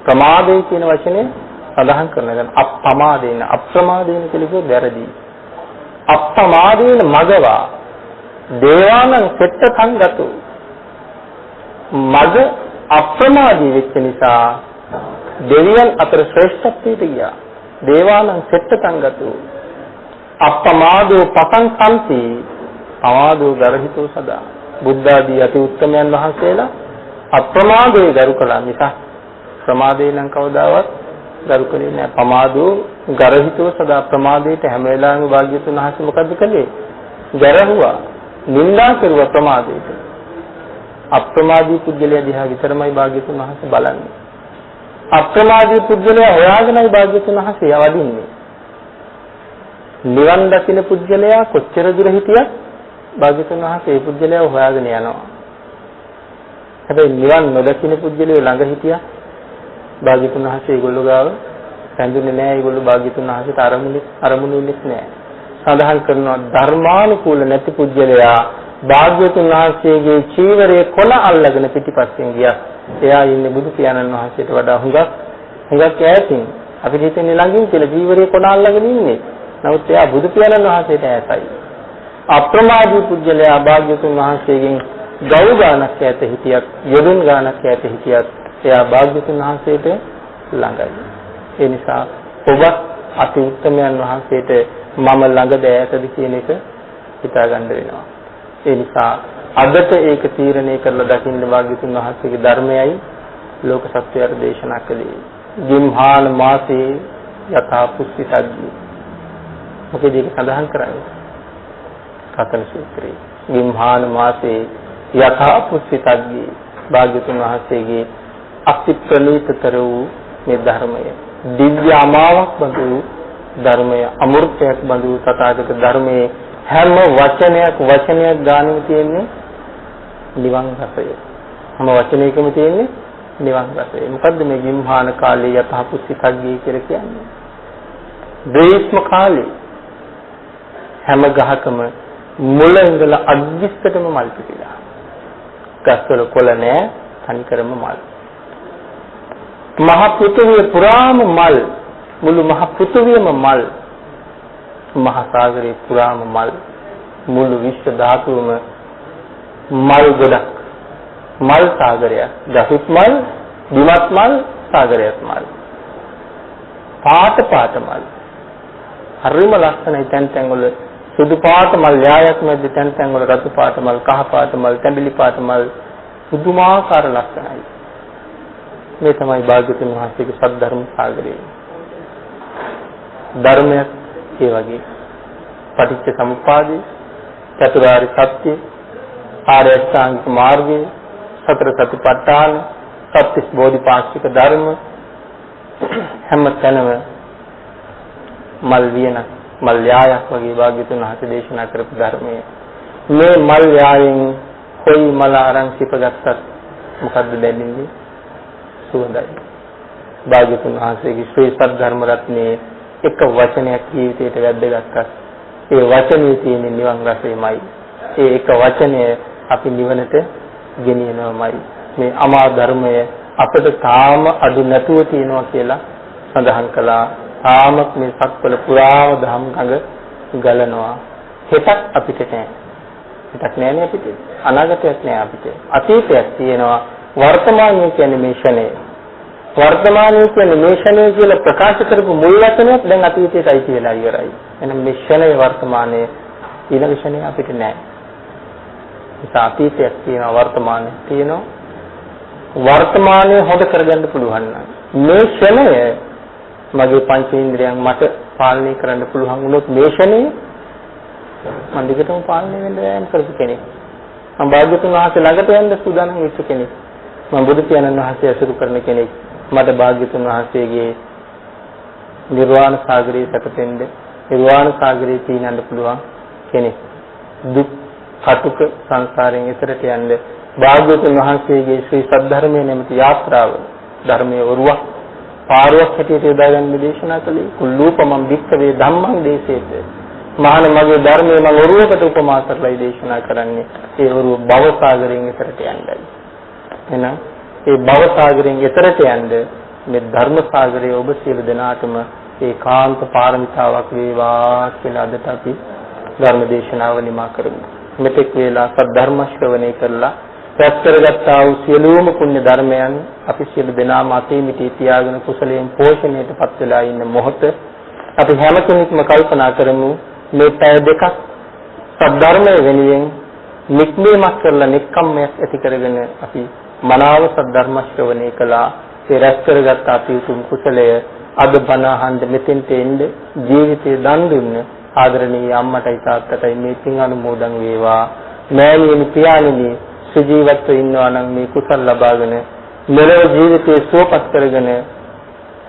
ප්‍රමාදේ කියන වචනේ සඳහන් කරනවා. අප්‍රමාදේන අප්‍රමාදේන කියලා වැරදි. අප්‍රමාදේන මගවා දේවානං සෙට්ටං ගතු. මග අප්‍රමාදී වෙච්ච නිසා දෙවියන් අතර ශ්‍රේෂ්ඨත්වයට ගියා. දේවානං සෙට්ටං ගතු. අප්‍රමාදෝ පතං සම්ති පමාදෝ ගරහිතෝ සදා. බුද්ධ ආදී අති උත්තමයන් වහන්සේලා අප්‍රමාදයේ ගරු කළා මිසක් ප්‍රමාදේ නම් කවදාවත් ගරු කළේ නැහැ. පමාදෝ ගරහිතෝ සදා. ප්‍රමාදයට හැම වෙලාවෙම භාග්‍යතුන් වහන්සේ මොකද්ද කළේ? ගැරහුවා. නින්දා කරුවා ප්‍රමාදයට. අප්‍රමාදී පුද්ගලයා දිහා විතරමයි භාග්‍යතුන් වහන්සේ බලන්නේ. අප්‍රමාදී පුද්ගලයා හොයාගෙනයි භාග්‍යතුන් වහන්සේ වඩින්නේ. නිවන් දකින්න පුද්ගලයා කොච්චර දුර හිටියත් භාග්‍යතුන් වහන්සේ ඒ පුද්ගලයාව හොයාගෙන යනවා. හැබැයි නිවන් නොදකින්න පුද්ගලයෝ ළඟ හිටියා භාග්‍යතුන් වහන්සේ ඒගොල්ලෝ ගාව රැඳුනේ නැහැ. ඒගොල්ලෝ භාග්‍යතුන් වහන්සේට අරමුණුනේ නැහැ. සඳහන් කරනවා ධර්මානුකූල නැති පුද්ගලයා භාග්‍යතුන් වහන්සේගේ චීවරයේ කොළ අල්ලගෙන පිටිපස්සෙන් ගියා. එයා ඉන්නේ බුදු පියාණන් වහන්සේට වඩා හුඟක් ඈතින්. අපිට හිතෙන්නේ ළඟින් කියලා චීවරයේ කොළ අල්ලගෙන ඉන්නේ. නමුත් එයා බුදු පියාණන් වහන්සේට ඈතයි. අප්‍රමාදී පුද්ගලයා භාග්‍යතුන් වහන්සේගෙන් ගෞ ගානක් ඈත හිටියත්, යොදුන් ගානක් ඈත හිටියත් එයා භාග්‍යතුන් වහන්සේට ළඟයි. ඒ නිසා ඔබ අති උත්තමයන් වහන්සේට මම ළඟද ඈතද කියන එක හිතා ගන්න වෙනවා. ඒ නිසා අදට ඒක තීරණය කරලා දකින්න භාග්‍යතුන් වහන්සේගේ ධර්මයයි ලෝක සත්‍යයට දේශනා කළේ. ජිම්හාන මාසේ යථා පුස්සිතග්ගී. මොකද ඒක සඳහන් කරන්නේ? කතන සූත්‍රයේ. ජිම්හාන මාසේ යථා පුස්සිතග්ගී. භාග්‍යතුන් වහන්සේගේ අති ප්‍රණීතතර වූ මේ ධර්මය, දිව්‍ය අමාවක් බඳු ධර්මය, අමෘතයක් බඳු තථාගත ධර්මයේ හැම වචනයක් ගානෙම තියෙන්නේ නිවන් රසය. හැම වචනයකම තියෙන්නේ නිවන් රසය. මොකද්ද මේ ජිම්හාන කාලේ යථාපුස්සිතග්ගී කියලා කියන්නේ? ග්‍රීස්ම කාලේ හැම ගහකම මුල ඉඳලා අග්ගිස්සටම මල් පිපිලා. ගස්වල කොළ නැහැ, තනිකරම මල්. මහ පෘථිවිය පුරාම මල්, මුළු මහ පෘථිවියම මල්. මහ සාගරේ පුරාම මල්, මුළු විශ්ව ධාතුවම මල් ගොඩක්. මල් සාගරයක්. දසුත් මල්, බිමත් මල්, සාගරයත් මල්. පාට මල්. හරිම ලස්සනයි. තැන් වල සුදු පාට මල්, යායක් මැද තැන් වල රතු පාට මල්, කහ පාට මල්, තැඹිලි පාට මල්, පුදුමාකාර ලස්සනයි. මේ තමයි භාග්‍යවතුන් වහන්සේගේ සද්ධර්ම සාගරය. ධර්මයක් ඒ වගේ පටිච්ච සමුප්පාදේ, චතුරාර්ය සත්‍ය, ආර්ය අෂ්ටාංගික මාර්ගය, සතර සතිපට්ඨාන, සත්‍තිස් බෝධිපාක්ෂික ධර්ම හැම තැනම මල් වියන මල් යායක් වගේ භාග්‍යවතුන් වහන්සේ දේශනා කරපු ධර්මය. මේ මල් යායෙන් කොයි මල අරන් සිපගත්තත් මොකද්ද දැනෙන්නේ? සුවඳයි. භාග්‍යවතුන් වහන්සේගේ ශ්‍රී සද්ධර්ම රත්නයේ එක වචනයක් ජීවිතයට වැද්දගත්තා. ඒ වචනේ තියෙන නිවන් රසයමයි. ඒ එක වචනය අපි නිවනට ගෙනියනවාමයි. මේ අමා ධර්මය අපිට තාම අඩු නැතුව තියෙනවා කියලා සඳහන් කළා. තාමත් මේ සක්වල පුරාම ධම් ගඟ ගලනවා. හෙටක් අපිට නැහැ. හෙටක් නැහැනේ අපිට. අනාගතයක් නැහැ අපිට. අතීතයක් තියෙනවා. වර්තමානයේ කියන්නේ මේ ෂණය. වර්තමානයේ කියන්නේ මේ ෂණය කියලා ප්‍රකාශ කරපු මුල් වචනයත් දැන් අතීතයටයි කියලා ඉවරයි. එහෙනම් මේ ෂණය වර්තමානයේ ඊළඟ ෂණය අපිට නැහැ. ඒක අතීතයක් තියෙනවා වර්තමානයේ තියෙනවා. වර්තමානයේ හොද කරගන්න පුළුවන් නම් මේ ෂණය මගේ පංචේන්ද්‍රයන් මට පාලනය කරන්න පුළුවන් වුණොත් මේ ෂණය මම දිගටම පාලනය වෙන්න යම් කරපු කෙනෙක්. මම භාග්‍යතුන් වහන්සේ ළඟට යන්න සූදානම් වෙච්ච කෙනෙක්. මම බුදු පියාණන් වහන්සේ අසුරු කරන කෙනෙක්. මට භාග්‍යතුන් වහන්සේගේ නිර්වාණ සාගරයේ සැපතෙන්න නිර්වාණ සාගරයේ තීනන්න පුළුවන් කෙනෙක්. දුක් කටුක සංසාරයෙන් එතරට යන්න භාග්‍යවතුන් වහන්සේගේ ශ්‍රී සද්ධර්මයේ නැමැති යාත්‍රාව ධර්මයේ වරුවක් පාරුවක් හැටියට යොදා ගන්න දේශනා කළේ කුල්ලූපමම් භික්ඛවේ ධම්මං දේශේත. මහාන මගේ ධර්මයේ මම වරුවකට උපමා කරලායි දේශනා කරන්නේ. ඒ වරුව භව සාගරයෙන් එතරට යන්නයි. එහෙනම් ඒ භව සාගරයෙන් එතරට යන්න මේ ධර්ම සාගරයේ ඔබ සියලු දෙනාටම ඒකාන්ත පාරමිතාවක් වේවා කියලා අදට අපි ධර්ම දේශනාව නිමා කරමු. මෙතෙක් වේලා සද්ධර්ම ශ්‍රවණය කරලා රැස් කරගත්තා වූ සියලුම පුණ්‍ය ධර්මයන් අපි සියලු දෙනාම අතේ මිටි තියාගෙන කුසලයෙන් පෝෂණයටපත් වෙලා ඉන්න මොහොත අපි හැම කෙනෙක්ම කල්පනා කරමු මේ පැය දෙකක් සද්ධර්මයේ වෙනුවෙන් නික්මීමක් කරලා නික්කම්මයක් ඇති කරගෙන අපි මනාව සද්ධර්ම ශ්‍රවණය කළා. ඒ රැස් කරගත් අපි උතුම් කුසලය අද බණ අහන්න මෙතෙන්ට එන්න ජීවිතේ දන් දුන්න ආදරණීය අම්මටයි තාත්තටයි මේ පින් අනුමෝදන් වේවා. මෑණියනි පියාණෙනි සුජීවත්ව ඉන්නවා නම් මේ කුසල ලබාගෙන මෙලොව ජීවිතේ සුවපත් කරගෙන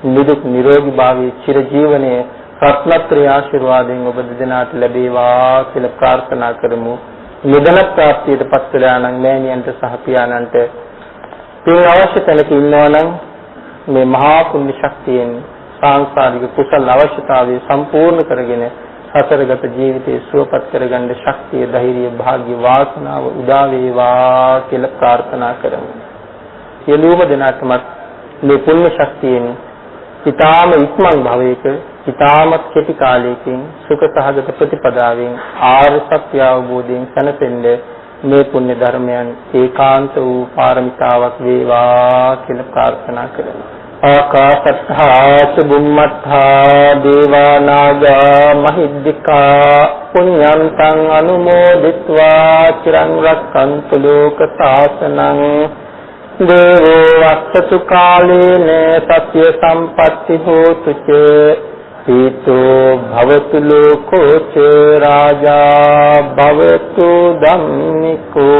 නිදුක් නිරෝගී භාවයේ චිර ජීවනයේ රත්නත්‍රය ආශිර්වාදයෙන් ඔබ දෙදෙනාට ලැබේවා කියලා ප්‍රාර්ථනා කරමු. නිදන ප්‍රාප්තියටපත් වෙලා නම් මෑණියන්ට සහ පියාණන්ට පින් අවශ්‍ය තැනක ඉන්නවා නම් මේ මහා පුණ්‍ය ශක්තියෙන් සාංශාරික කුසල අවශ්‍යතාවය සම්පූර්ණ කරගෙන සතරගත ජීවිතේ සුවපත් කරගන්න ශක්තිය, ධෛර්යය, වාග්ය, වාසනාව උදා වේවා කියලා ප්‍රාර්ථනා කරමු. සියලුම දෙනාටම මේ පුණ්‍ය ශක්තියෙන් ඊ타ම ඉක්මන් භවයක ඊ타මත් කෙටි කාලයකින් සුඛ සහගත ප්‍රතිපදාවෙන් ආර්ය සත්‍ය අවබෝධයෙන් සැනසෙන්න මේ පුණ්‍ය ධර්මයන් ඒකාන්ත වූ පාරමිතාවක් වේවා කියලා ප්‍රාර්ථනා කරමු. ආකාශත්ථා බුම්මත්ථා දේවා නාග මහිද්దికා පුඤ්ඤන්තං අනුමෝදිත්වා චිරං රක්ඛන්තු ලෝක සාසනං දේවෝ වස්සතු කාලේන සත්‍ය සම්පatti හෝතු ච පීතෝ භවතු ලෝකෝ ච රාජා භවතු ධම්මිකෝ